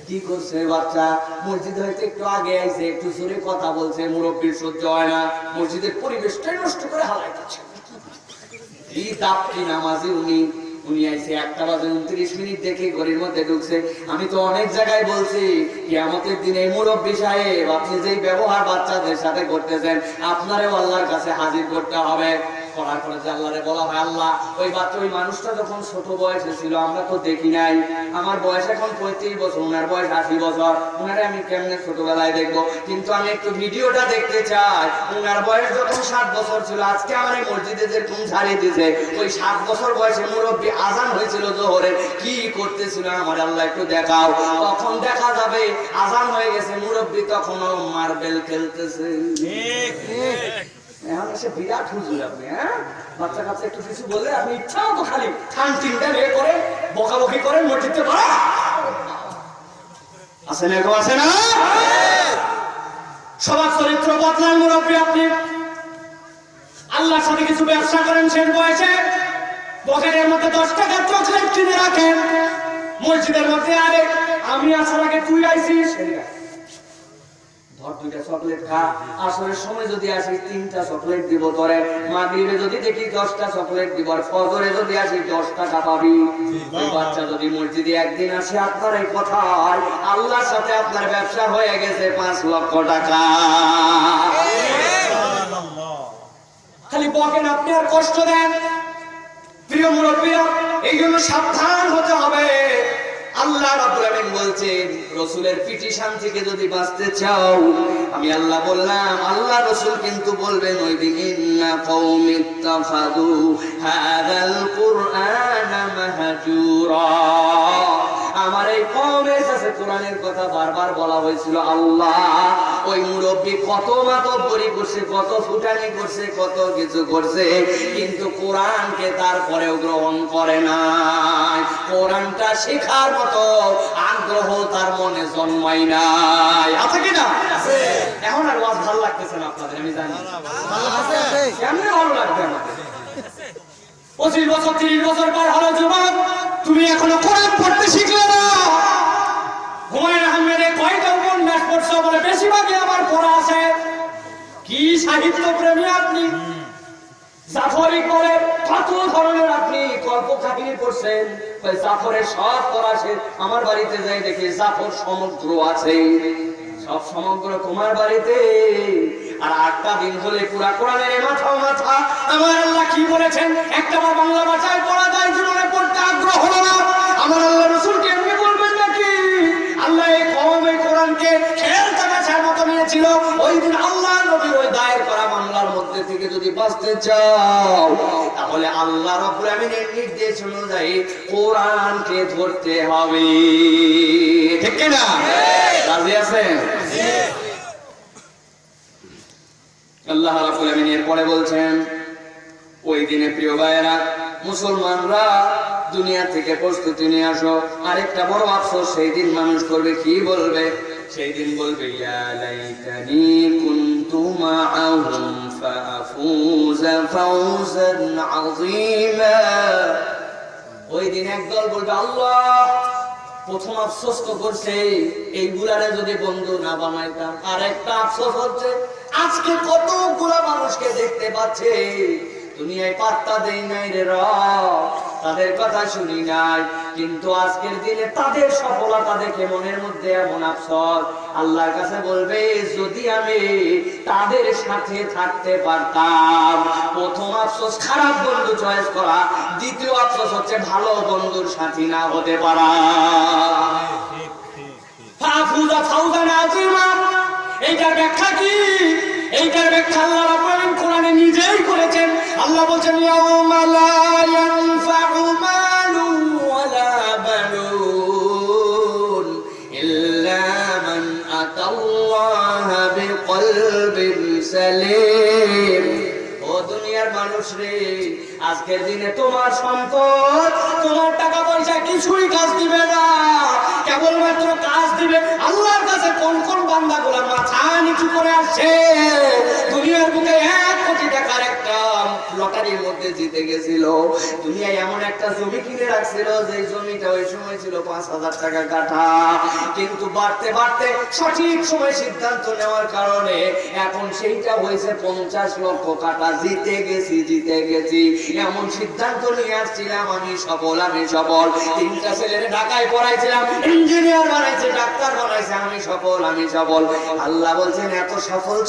A: কি করছে বাচ্চা? মসজিদ হয়তো একটু আগে আইছে, একটু জোরে কথা বলছে, মুরব্বীর সহ্য হয় না, মসজিদের পরিবেশটাই নষ্ট করে হালাই দিচ্ছে। এই দাপ কি নামাজি উনি আইছে 1:29 দেখে ঘড়ির মধ্যে ঢুকছে। আমি তো অনেক জায়গায় বলছি কিয়ামতের দিনে মুরব্বী সাহেব আপনি যেই ব্যবহার বাচ্চাদের সাথে করতেছেন আপনারও আল্লাহর কাছে হাজির করতে হবে। করার পরে যে আল্লাহরে বলা হয়, আল্লাহ ওই বাচ্চা ওই মানুষটা যখন ছোট বয়সে ছিল আমরা তো দেখি নাই, আমার বয়স এখন 35 বছর, ওনার বয়স 80 বছর, ওনারে আমি কেমনে ছোটবেলায় দেখবো, কিন্তু আমি একটু ভিডিওটা দেখতে চাই। ওনার বয়স যখন 7 বছর ছিল, আজকে আমার এই মসজিদে যেরকম ছাড়িয়ে দিছে, ওই 7 বছর বয়সে মুরব্বী আজান হয়েছিল জোহরের, কি করতেছিল আমার আল্লাহ একটু দেখাও। তখন দেখা যাবে আজান হয়ে গেছে, মুরব্বী তখনও মার্বেল খেলতেছে। এখন এসে বিরাট হুজুর আপনি, হ্যাঁ বাচ্চা কাচ্চা একটু কিছু বলে আপনি ইচ্ছা মতো খালি ঠান তিনটা বিয়ে করে বকাবকি করেন মসজিদে পড়া আছে না? এরকম আছে না? সবার চরিত্র বদলান মুরব্বী আপনি। আল্লাহর সাথে কিছু ব্যবসা করেন শেষ বয়সে, পকেটের মধ্যে 10 টাকার চকলেট কিনে রাখেন, মসজিদের মধ্যে আরে আমি আসার আগে তুই আইছিস, ধর 2টা চকলেট খা, আসরের সময় যদি আসি 3টা চকলেট দিব তোরে, মাগরিবে যদি দেখি 10টা চকলেট দিব, আর ফজরে যদি আসি 10 টাকা পাবি। ওই বাচ্চা যদি মসজিদে একদিন আসে আপনার এই কথায়, আল্লাহর সাথে আপনার ব্যবসা হয়ে গেছে 5 লক্ষ টাকা। খালি বকেন আপনি আর কষ্ট দেন। প্রিয় মুরব্বীরা, এই জন্য সাবধান হতে হবে। আল্লাহ রাব্বুল আলামিন বলছেন রাসূলের পিটিশন থেকে যদি বাঁচতে চাও, আমি আল্লাহ বললাম, আল্লাহ রাসূল কিন্তু বলবেন ওই দিন ইন্না কওমিত্তাখাযু হাযাল কুরআনা মাহজুরা। আমার এই কওমের কাছে কোরআনের কথা বারবার বলা হয়েছিল। আল্লাহ ওই মুরব্বী কত মাতব্বরি করছে, কত ফুটানি করছে, কত কিছু করছে, কিন্তু কোরআনকে তারপরেও গ্রহণ করে নাই। কোরআনটা শেখার মতো আগ্রহ তার মনে জন্মায় নাই। আছে কিনা? এখন আর ওয়াজ ভালো লাগতেছে না আপনাদের, আমি জানি কেমনে ভালো লাগবে আমাদের। 25 বছর 30 বছর পর হলো যুবক, তুমি এখনো কোরআন পড়তে শিখলে না। হুমায়ুন আহমেদের কয়টা উপন্যাস পড়ছো বলে বেশিরভাগই আমার পড়া আছে। কি সাহিত্য প্রেমী আপনি! জাফরি করে কত ধরনের আপনি গল্প কাহিনী পড়ছেন। জাফরের সব পড়া শেষ, আমার বাড়িতে যাই দেখি জাফর সমগ্র আছে, সব সমগ্র তোমার বাড়িতে। আর 8টা দিন হলে পুরা কোরআনের মাথা মাথা। আমার আল্লাহ কি বলেছেন একটা বাংলা ভাষায় পড়া যায়, জীবনে পড়তে আগ্রহ হলো না। আমার আল্লাহ রাসূলকে এমনি বলবেন নাকি? আল্লাহ এই কওমে কোরআনকে খেল তামাশার মতো নিয়েছিল। ওই দিন আল্লাহ নবীর ওই দায়ের করা মামলার মধ্যে থেকে যদি বাঁচতে চাও, তাহলে আল্লাহ রাব্বুল আমিনের নির্দেশ অনুযায়ী কোরআনকে ধরতে হবে। ঠিক কি না? রাজি আছেন? আল্লাহ রাব্বুল আমিন এরপরে বলছেন ওই দিনে প্রিয় ভাইয়েরা মুসলমানরা দুনিয়া থেকে প্রস্তুতি নিয়ে আসো। আরেকটা বড় আফসোস সেই দিন মানুষ করবে, কি বলবে? সেই দিন বলবে ইয়া লাইতানি কুনতু كنت معهم فأفوز فوزا عظيما ওই দিন একদল বলবে আল্লাহ প্রথম আফসোস তো করছে এইগুলারে যদি বন্ধু না বানাইতাম, আর একটা আফসোস হচ্ছে আজকে কতগুলা মানুষকে দেখতে পাচ্ছে দুনিয়ায় পাত্তা দেই নাই রে রব, তাদের কথা শুনি নাই, কিন্তু আজকের দিনে তাদের সফলতা দেখে মনের মধ্যে এমন আফসোস, আল্লাহর কাছে বলবে যদি আমি তাদের সাথে থাকতে পারতাম। প্রথম আফসোস খারাপ বন্ধু চয়েস করা, দ্বিতীয় আফসোস হচ্ছে ভালো বন্ধুর সাথী না হতে পারা। ফাফুজা ফাউজান আযীমা, এইটার ব্যাখ্যা কি? এইটার ব্যাখ্যা আল্লাহ রাব্বুল আলামিন কোরআনে নিজেই করেছেন। আল্লাহ বলেন ইয়াউমা লা ইয়ানফাউ মালুন ওয়ালা বানুন ইল্লা মান আতাল্লাহা বিকলবিন সালিম। ও দুনিয়ার মানুষ রে, আজকের দিনে তোমার সম্পদ, তোমার টাকা পয়সা কিছুই কাজ দিবে না, কেবলমাত্র কাজ দিবে আল্লাহর কাছে কোন কোন বান্দাগুলো মাথা নিচু করে আসছে, দুনিয়ার বুকে 1 কোটি টাকার একটা লটারির মধ্যে জিতে গেছিল, দুনিয়ায় এমন একটা জমি কিনে রাখছিল যে জমিটা ওই সময় ছিল 5,000 টাকা কাঠা, কিন্তু বাড়তে বাড়তে সঠিক সময় সিদ্ধান্ত নেওয়ার কারণে এখন সেইটা হয়েছে 50 লক্ষ কাঠা। জিতে গেছি এমন সিদ্ধান্ত নিয়ে আসছিলাম, আমি সফল। 3টা ছেলের ঢাকায় পড়াইছিলাম, ইঞ্জিনিয়ার বানাইছে, ডাক্তার বানাইছে, আমি সফল। আল্লাহ বলছেন এত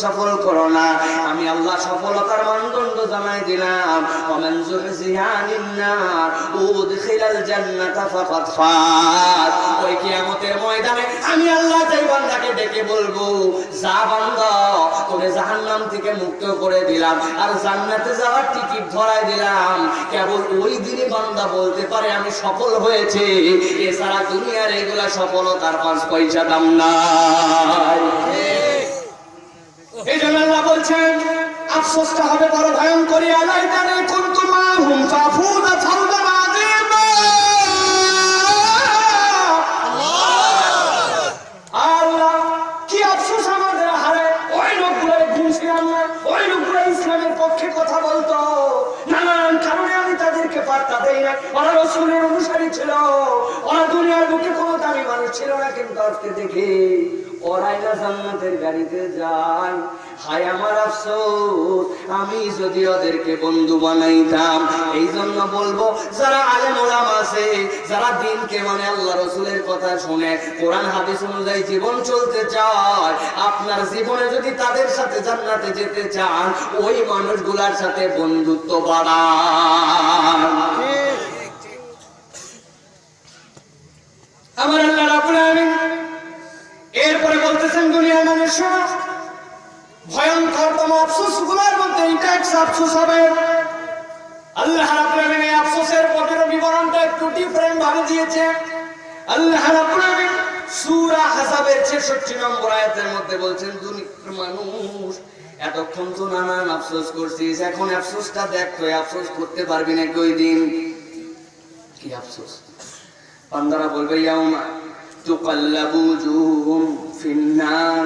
A: সফল করো না, আমি আল্লাহ সফলতার মানদণ্ড জানাই দিলাম। ওমান যুহজিহা আনিন নার উদখিলাল জান্নাতা ফাকাদ ফাজ। ওই কিয়ামতের ময়দানে আমি আল্লাহ যেই বান্দাকে ডেকে বলবো যা বান্দা, তোরে জাহান্নাম থেকে মুক্ত করে দিলাম আর জান্নাতে যাওয়ার টিকিট ধরাই দিলাম, কেবল ওই দিনই বান্দা বলতে পারে আমি সফল হয়েছে, এছাড়া দুনিয়ার এগুলা সফলতার 5 পয়সা দাম নাই। এই জন্য আল্লাহ বলছেন আফসোসটা হবে বড় ভয়ঙ্কর। আলাইতানি কুনতু মাহুম ফাফুযা ফাওজান আযীমা। আল্লাহ কি আফসোস আমাদের হারে, ওই লোকগুলো ঘুমছিলাম না, ওই লোকগুলো ইসলামের পক্ষে কথা বলতো, নানান কারণে আমি তাদেরকে পাত্তা দেই না, ওরা রাসূলের অনুসারী ছিল, ওরা দুনিয়ার বুকে কোনো দামি মানুষ ছিল না, কিন্তু আজকে দেখি ওরাই না জান্নাতের গাড়িতে যায়। হায় আমার আফসোস, আমি যদি ওদেরকে বন্ধু বানাইতাম। এই জন্য বলবো যারা আলেম ওলামা আছে, যারা দিনকে মানে আল্লাহ রাসূলের কথা শুনে কোরআন হাদিস অনুযায়ী জীবন চলতে চায়, আপনার জীবনে যদি তাদের সাথে জান্নাতে যেতে চান, ওই মানুষগুলার সাথে বন্ধুত্ব বাড়ান। আমার আল্লাহ রাব্বুল আলামিন এরপরে বলতেছেন দুনিয়ার মানুষরা ভয়ঙ্করতম আফসোসগুলোর মধ্যে এটা একটা আফসোস হবে। আল্লাহ রাব্বুল আলামিন এই আফসোসের পরের বিবরণটা একটু ডিফারেন্ট ভাবে দিয়েছে। আল্লাহ রাব্বুল আলামিন সূরা হাসাবের 66 নম্বর আয়াতের মধ্যে বলছেন দুনিয়ার মানুষ এতক্ষণ তো নানান আফসোস করছিস, এখন আফসোসটা দেখ, তো আফসোস করতে পারবি না ওই দিন। কি আফসোস? বান্দারা বলবে ইয়াউমা তুকাল্লাবু যুহুম ফিন্নার।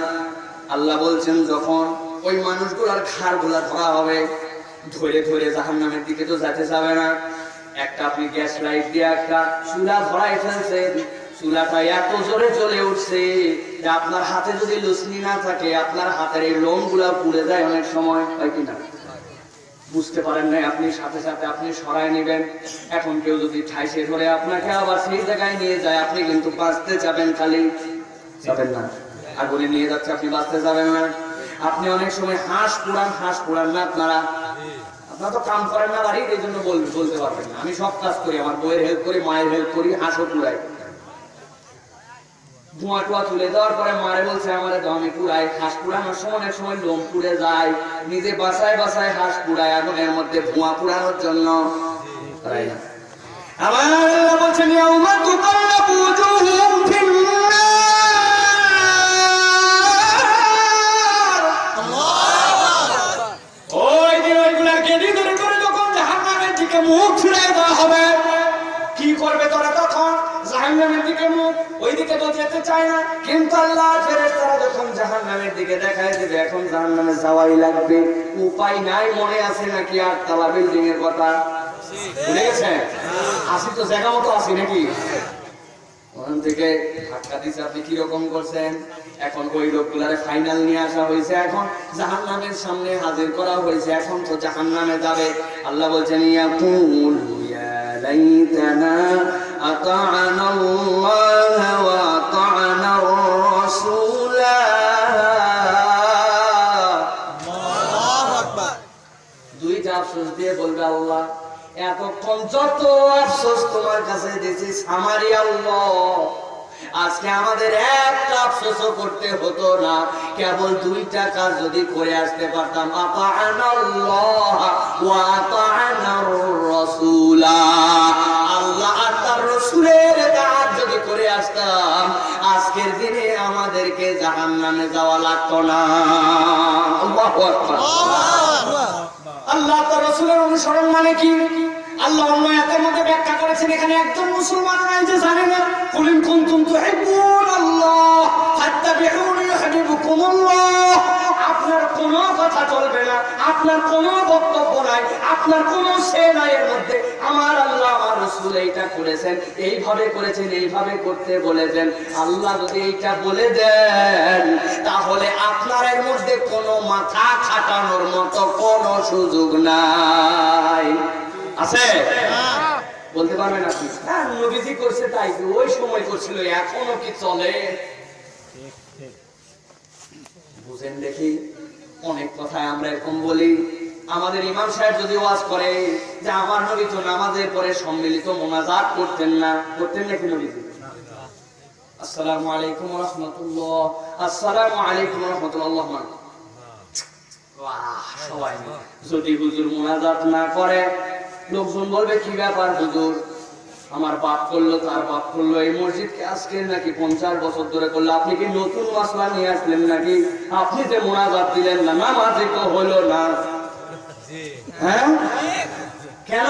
A: আল্লাহ বলছেন যখন ওই মানুষগুলোর ঘাড়গুলা ধরা হবে, ধরে ধরে জাহান্নামের দিকে তো যেতে যাবে না, একটা আপনি গ্যাস লাইট দিয়ে একটা চুলা ধরাই ফেলছেন, চুলাটা এত জোরে জ্বলে উঠছে যে আপনার হাতে যদি লুসনি না থাকে আপনার হাতের এই লোমগুলা পুড়ে যায় অনেক সময়, হয় কিনা? বুঝতে পারেন না, আপনি সাথে সাথে আপনি সরাই নেবেন। এখন কেউ যদি ঠাইসে ধরে আপনাকে আবার সেই জায়গায় নিয়ে যায়, আপনি কিন্তু বাঁচতে যাবেন, খালি যাবেন না, আগুনে নিয়ে যাচ্ছে, আপনি বাঁচতে যাবেন না। আপনি অনেক সময় হাঁস পুরান না, আপনারা তো কাম করেন না বাড়ির, এই জন্য বলতে পারবেন না। আমি সব কাজ করি, আমার বইয়ের হেল্প করি, মায়ের হেল্প করি, হাঁসও পুরাই। ধোঁয়া টোয়া তুলে দেওয়ার পরে মারে বলছে আমারে তো আমি পুরাই। হাঁস পুরানোর সময় অনেক সময় লোম পুড়ে যায়, নিজে বাসায় হাঁস পুরায় আগুনের মধ্যে ধোঁয়া পুরানোর জন্য। আমার আল্লাহ বলছেন ইয়াউমা তুকাল্লাবু যুহুম ফিন্নার। ওই দিন ওইগুলা গেদি ধরে ধরে যখন জাহান্নামের দিকে মুখ ফিরিয়ে দেওয়া হবে, কি করবে তোরা তখন? জাহান্নামের দিকে মুখ। ওই দিন দিকে তো যেতে চায় না, কিন্তু আল্লাহর ফেরেশতারা যখন জাহান্নামের দিকে দেখায় দেবে এখন জাহান্নামে যাওয়াই লাগবে, উপায় নাই। মনে আছে নাকি 8 তলা বিল্ডিং এর কথা? ভুলে গেছেন? আসি তো জায়গা মতো আসি নাকি? ওখান থেকে ধাক্কা দিচ্ছে, আপনি কিরকম করছেন? এখন ওই লোকগুলারে ফাইনাল নিয়ে আসা হয়েছে, এখন জাহান্নামের সামনে হাজির করা হয়েছে, এখন তো জাহান্নামে যাবে। আল্লাহ বলছেন ইয়াকুলু ইয়া লাইতানা আতা'না আল্লাহ ওয়া আতা'না আর-রাসূলা। আল্লাহু আকবার। দুইটা আফসোস দিয়ে বলবে আল্লাহ এতক্ষণ যত আফসোস তোমার কাছে দিয়েছি আমারই আল্লাহ, আজকে আমাদের একটা আফসোসও করতে হতো না, কেবল দুইটা কাজ যদি করে আসতে পারতাম, আতা'না আল্লাহ ওয়া আতা'না আর-রাসূলা, আল্লাহ আর তার রাসূলের কাজ যদি করে আসতাম আজকের দিনে আমাদেরকে জাহান্নামে যাওয়া লাগতো না। আল্লাহু আকবার। আল্লাহ তার রাসূলের অনুসরণ মানে কি? আল্লাহ অন্য আয়াতের মধ্যে ব্যাখ্যা করেছেন, এখানে একজন মুসলমান নাই যে জানে না। কুল ইন কুনতুম তুহিব্বুনাল্লাহ ফাত্তাবিউনি ইউহিব্বুকুমুল্লাহ। আপনার কোনো কথা চলবে না, আপনার কোনো বক্তব্য নাই, আপনার কোনো সে নাই এর মধ্যে। আমার আল্লাহ আমার রাসূল এইটা করেছেন, এইভাবে করেছেন, এইভাবে করতে বলেছেন। আল্লাহ যদি এইটা বলে দেন তাহলে আপনার এর মধ্যে কোনো মাথা খাটানোর মতো কোনো সুযোগ নাই। আছে? বলতে পারবেন আপনি? হ্যাঁ, নবীজি করছে তাই, ওই সময় করছিল, এখনো কি চলে? বুঝেন দেখি, অনেক কথায় আমরা এরকম বলি। আমাদের ইমাম সাহেব যদি ওয়াজ করে যে আমার নবী তো নামাজের পরে সম্মিলিত মোনাজাত করতেন না, করতেন নাকি নবীজি? আসসালামু আলাইকুম ওয়া রাহমাতুল্লাহ, আসসালামু আলাইকুম ওয়া রাহমাতুল্লাহ। সবাই যদি হুজুর মোনাজাত না করে লোকজন বলবে কি ব্যাপার হুজুর, আমার বাপ করলো তার বাপ করলো, এই মসজিদকে আজকে নাকি 50 বছর ধরে করলো, আপনি কি নতুন মাসলা নিয়ে আসলেন নাকি? আপনি যে মোনাজাত দিলেন না, নামাজে তো হলো না। হ্যাঁ, কেন?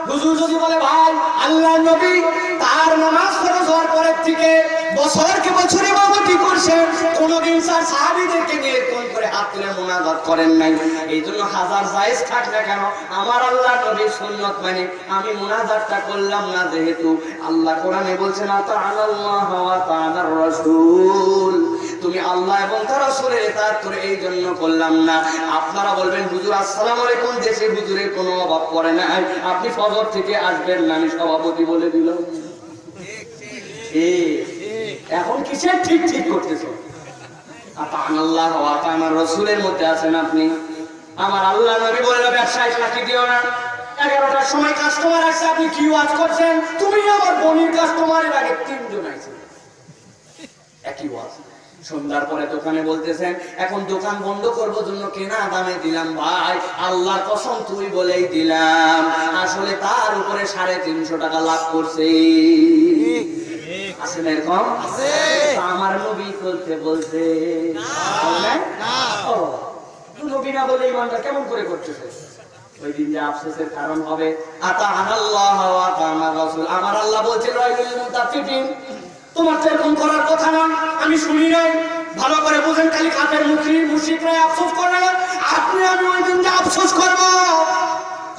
A: হুজুর যদি বলে ভাই আল্লাহ নবী তার নামাজ ফরজ হওয়ার পরের থেকে বছরকে বছর ইমামতি করছেন, কোনদিন স্যার সাহাবীদেরকে নিয়ে কোন করে হাত তুলে মোনাজাত করেন নাই। এই জন্য হাজার জায়েজ থাক না কেন, আমার আল্লাহ নবীর সুন্নত মানে আমি মোনাজাতটা করলাম না, যেহেতু আল্লাহ কোরআনে বলছেন আতা'আল্লাহ ওয়া আতা'আর রাসূল, তুমি আল্লাহ এবং তার রাসূলের ইতাআত করে এই জন্য করলাম না। আপনারা বলবেন হুজুর আসসালামু আলাইকুম দেশে হুজুরের কোনো অভাব পড়ে না, আপনি ফজর থেকে আসবেন না, আমি সভাপতি বলে দিলাম। এখন কিসের ঠিক ঠিক করতেছো? আল্লাহ ওয়া আতা'আর রাসূলের মধ্যে আছেন আপনি। আমার আল্লাহ নবী বললেন ব্যবসায় ফাঁকি দিও না। 11টার সময় কাস্টমার আসছে, আপনি কি ওয়াজ করছেন? তুমি আমার বনির কাস্টমারের আগে 3 জন আইছে, একই ওয়াজ। সন্ধ্যার পরে দোকানে বলতেছেন এখন দোকান বন্ধ করবো জন্য কেনা দামে দিলাম। ভাই আল্লাহর কসম তুই বলেই দিলাম, আসলে তার উপরে 350 টাকা লাভ করছে। আছে না এরকম? আমার নবী করতে বলছে নবী না বলে ইমানটা কেমন করে করতেছে? ওই দিন যে আফসোসের কারণ হবে। আতা'আল্লাহ ওয়া আতা'আর রাসূল, আমার আল্লাহ বলছে রাইলুল মুতাফিফিন, তোমার তো এরকম করার কথা না, আমি শুনি নাই। ভালো করে বুঝেন, খালি কাফের মুশরিকরা আফসোস করে না, আপনি আমি ওই দিন যে আফসোস করব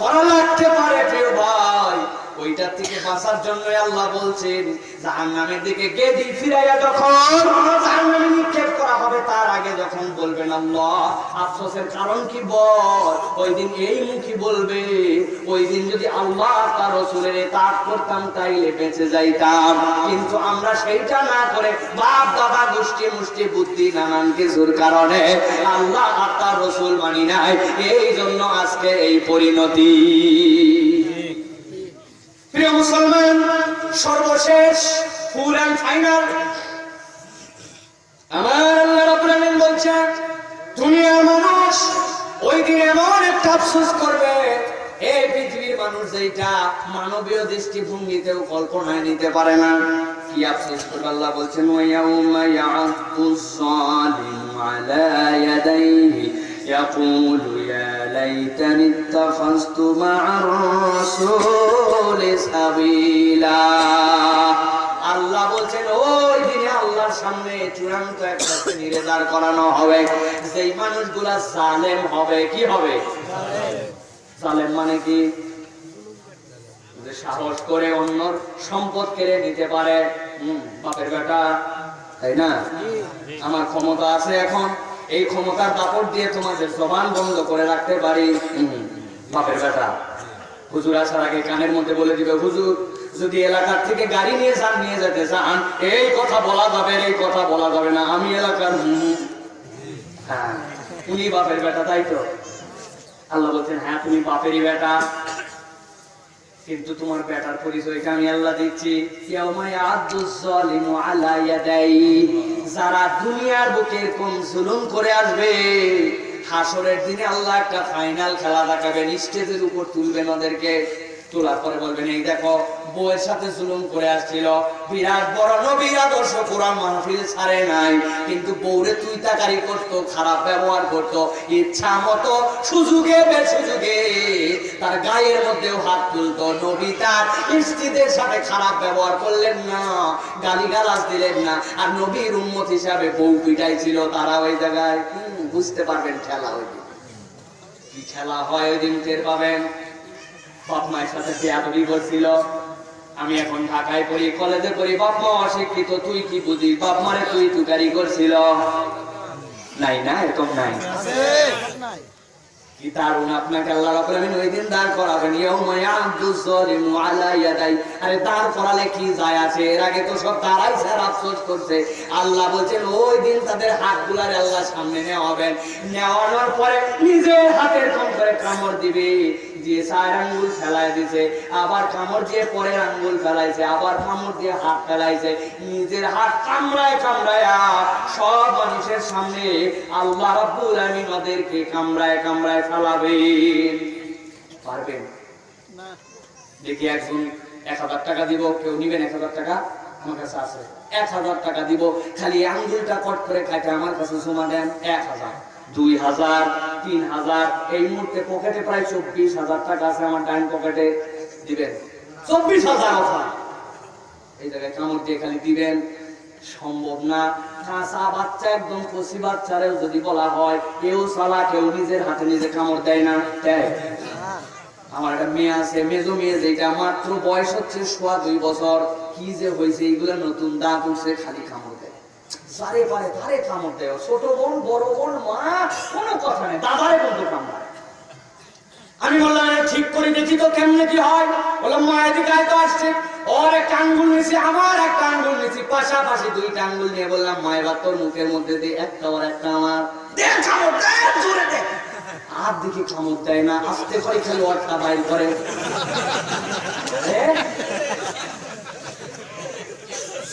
A: করা লাগতে পারে। প্রিয় ভাই, ওইটার থেকে বাঁচার জন্য আল্লাহ বলছেন জাহান্নামের দিকে গেদি ফিরাইয়া যখন জাহান্নামে নিক্ষেপ করা হবে তার আগে যখন বলবেন আল্লাহ আফসোসের কারণ কি বল, ওই দিন এই মুখই বলবে ওই দিন যদি আল্লাহ তার রাসূলের ইতাআত করতাম তাইলে বেঁচে যাইতাম, কিন্তু আমরা সেইটা না করে বাপ দাদা গোষ্ঠী মুষ্টি বুদ্ধি নানান কিছুর কারণে আল্লাহ আর তার রাসূল মানি নাই, এই জন্য আজকে এই পরিণতি। প্রিয় মুসলমান, সর্বশেষ ফুল এন্ড ফাইনাল আমার আল্লাহ রাব্বুল আলামিন বলছেন দুনিয়ার মানুষ ওই দিন এমন একটা আফসোস করবে, এই পৃথিবীর মানুষ যেটা মানবীয় দৃষ্টিভঙ্গিতেও কল্পনায় নিতে পারে না। কি আফসোস করবে আল্লাহ বলছেন ওয়ায়াউমা ইয়া'আদুস সালিমু আলা ইয়াদাইহি ইয়াকুলু ইয়া লাইতানি ইত্তাখাযতু মা'আর রাসূলি সাবিলা। আল্লাহ বলছেন ওই দিনে আল্লাহর সামনে চূড়ান্ত একটা শ্রেণীরে দাঁড় করানো হবে, যেই মানুষগুলা জালেম হবে। কি হবে? জালেম মানে কি? যে সাহস করে অন্যর সম্পদ কেড়ে নিতে পারে। বাপের বেটা, তাই না? আমার ক্ষমতা আছে, এখন এই ক্ষমতার দাপট দিয়ে তোমাদের জবান বন্ধ করে রাখতে পারি। বাপের বেটা। হুজুর আসার আগে কানের মধ্যে বলে দিবে, হুজুর যদি এলাকার থেকে গাড়ি নিয়ে যেতে চান, এই কথা বলা যাবে, এই কথা বলা যাবে না, আমি এলাকার। হ্যাঁ, উনি বাপের বেটা, তাই তো? আল্লাহ বলছেন হ্যাঁ তুমি বাপেরই বেটা, কিন্তু তোমার বেটার পরিচয়কে আমি আল্লাহ দিচ্ছি। যারা দুনিয়ার বুকে এরকম জুলুম করে আসবে, হাসরের দিনে আল্লাহ একটা ফাইনাল খেলা দেখাবেন, স্টেজের উপর তুলবেন ওদেরকে। তোলার পরে বলবেন এই দেখো বউয়ের সাথে জুলুম করে আসছিল, বিরাট বড় নবীর আদর্শ কোরআন মাহফিল ছাড়ে নাই, কিন্তু বউরে তুই তাকারি করতো, খারাপ ব্যবহার করতো, ইচ্ছা মতো সুযোগে বেসুযোগে তার গায়ের মধ্যেও হাত তুলতো। নবী তার স্ত্রীদের সাথে খারাপ ব্যবহার করলেন না, গালিগালাজ দিলেন না, আর নবীর উম্মত হিসাবে বউ পিটাই ছিল তারা ওই জায়গায়। বুঝতে পারবেন খেলা ওই দিন কি খেলা হয়, ওই দিন টের পাবেন। বাপ মায়ের সাথে বেয়াদবি করছিল। আমি এখন ঢাকায় পড়ি, কলেজে পড়ি, বাপ মা অশিক্ষিত, তুই কি বুঝিস, বাপ মারে তুই তুকারি করছিল। নাই না, এরকম নাই? কি দারুণ আপনাকে আল্লাহ রাব্বুল আলামিন ওই দিন দাঁড় করাবেন। ইয়াউমা ইয়াদুজ যালিমু আলা ইয়াদাই। আরে দাঁড় করালে কি যায় আছে, এর আগে তো সব দাঁড়াইছে আর আফসোস করছে। আল্লাহ বলছেন ওই দিন তাদের হাতগুলারে আল্লাহ সামনে নেওয়াবেন, নেওয়ানোর পরে নিজের হাতের কম করে কামড় দিবে, দিয়ে 4 আঙ্গুল ফেলায় দিছে, আবার কামড় দিয়ে পরের আঙ্গুল ফেলাইছে, আবার কামড় দিয়ে হাত ফেলাইছে, নিজের হাত কামড়ায় কামড়ায় সব মানুষের সামনে আল্লাহ রাব্বুল আলামিন ওদেরকে কামড়ায় কামড়ায় ফেলাবেন। পারবেন না? দেখি একজন 1000 টাকা দিব, কেউ নিবেন 1000 টাকা? আমার কাছে আছে 1000 টাকা দিব, খালি আঙ্গুলটা কট করে কাটে আমার কাছে জমা দেন। 1000, 2000, 3000। এই মুহূর্তে পকেটে প্রায় 24,000 টাকা আছে আমার ডাইন পকেটে। দিবেন 24,000 অফার। এই জায়গায় কামড় দিয়ে খালি দিবেন সম্ভব না। কাঁচা বাচ্চা, একদম কচি বাচ্চারেও যদি বলা হয়, কেউ সালা, কেউ নিজের হাতে নিজে কামড় দেয় না, দেয়? আমার একটা মেয়ে আছে, মেজো মেয়ে, যেটা মাত্র বয়স হচ্ছে 2.5 বছর। কি যে হয়েছে, এইগুলা নতুন দাঁত উঠছে, খালি কামড় দেয়, সারে পারে ধারে কামড় দেয়। ছোট বোন, বড় বোন, মা, কোনো কথা নেই, দাদারে বন্ধু কামড়ায়। আমি বললাম ঠিক করে দেখি তো কেমনে কি হয়। বললাম মা এদিকে আয় তো, আসছে। ওর একটা আঙ্গুল নিয়েছি, আমার একটা আঙ্গুল নিয়েছি, পাশাপাশি 2টা আঙ্গুল নিয়ে বললাম মা এবার তোর মুখের মধ্যে দিয়ে একটা ওর একটা আমার, দে কামড় দে, জোরে দে। আর দিকে কামড় দেয় না, আস্তে করে খালি ওরটা বাইর করে।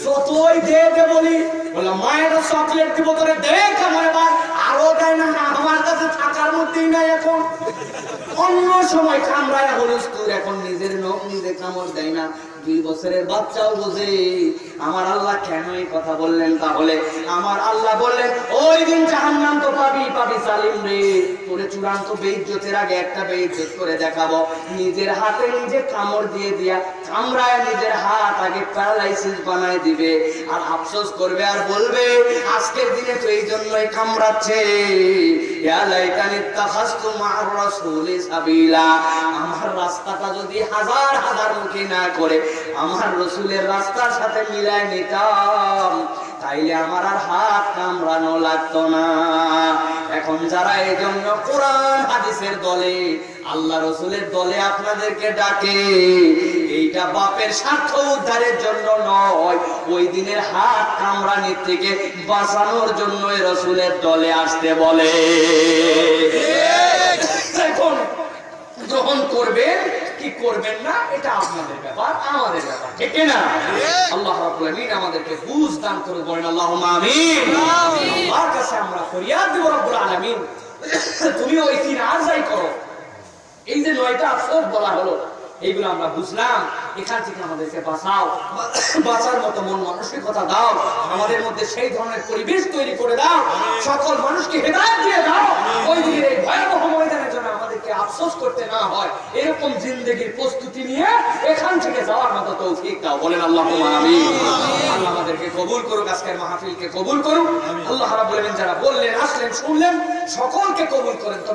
A: যতই দে দে বলি, বললাম মায়ের চকলেট দিব তোরে, দে কামড় এবার। আরো দেয় না, আমার কাছে থাকার মধ্যেই নাই এখন। অন্য সময় কামড়ায় হলুস্তুর, এখন নিজের নখ নিজে কামড় দেয় না। 2 বছরের বাচ্চাও বোঝে। আমার আল্লাহ কেন এই কথা বললেন? তাহলে আমার আল্লাহ বললেন ওই দিন জাহান্নাম তো পাবি পাবি সালিম রে, তোরে চূড়ান্ত বেইজ্জতের আগে একটা বেইজ্জত করে দেখাবো। নিজের হাতে নিজে কামড় দিয়ে দিয়া কামড়ায় নিজের হাত আগে প্যারালাইসিস বানায় দিবে, আর আফসোস করবে আর বলবে আজকের দিনে তো এই জন্যই কামড়াচ্ছে, ইয়া লাইতানি তাখাসতু মা'আর রাসূলি সাবিলা। আমার রাস্তাটা যদি হাজার হাজার মুখী না করে আমার রাসূলের রাস্তার সাথে মিলায় নিতাম, তাইলে আমার আর হাত কামড়ানো লাগতো না। এখন যারা এই জন্য কোরআন হাদিসের দলে, আল্লাহ রাসূলের দলে আপনাদেরকে ডাকে, এইটা বাপের স্বার্থ উদ্ধারের জন্য নয়, ওই দিনের হাত কামড়ানির থেকে বাঁচানোর জন্য রাসূলের দলে আসতে বলে। এখন গ্রহণ করবেন কি করবেন না, এটা আপনাদের ব্যাপার, আমাদের ব্যাপার, ঠিক না? আল্লাহ রাব্বুল আলামিন আমাদেরকে বুঝ দান করে, বলেন আল্লাহুম্মা আমিন। আল্লাহর কাছে আমরা ফরিয়াদ দেব, রব্বুল আলামিন তুমি ওই দিন আর যাই করো। এই যে 9টা আফসোস বলা হলো, এইগুলো আমরা বুঝলাম, এখান থেকে আমাদেরকে বাঁচাও, বাঁচার মতো মন মানসিকতা দাও, আমাদের মধ্যে সেই ধরনের পরিবেশ তৈরি করে দাও, সকল মানুষকে হেদায়েত দিয়ে দাও, ওই দিনের এই ভয়াবহ ময়দানের জন্য আমাদেরকে আফসোস করতে না না হয়, এরকম জিন্দেগির প্রস্তুতি নিয়ে এখান থেকে যাওয়ার মতো তৌফিক দাও, বলেন আল্লাহুম্মা আমিন। আল্লাহ আমাদেরকে কবুল করুক, আজকের মাহফিলকে কবুল করুক। আল্লাহ রাব্বুল আলামিন যারা বললেন, আসলেন, শুনলেন, সকলকে কবুল করেন। তবে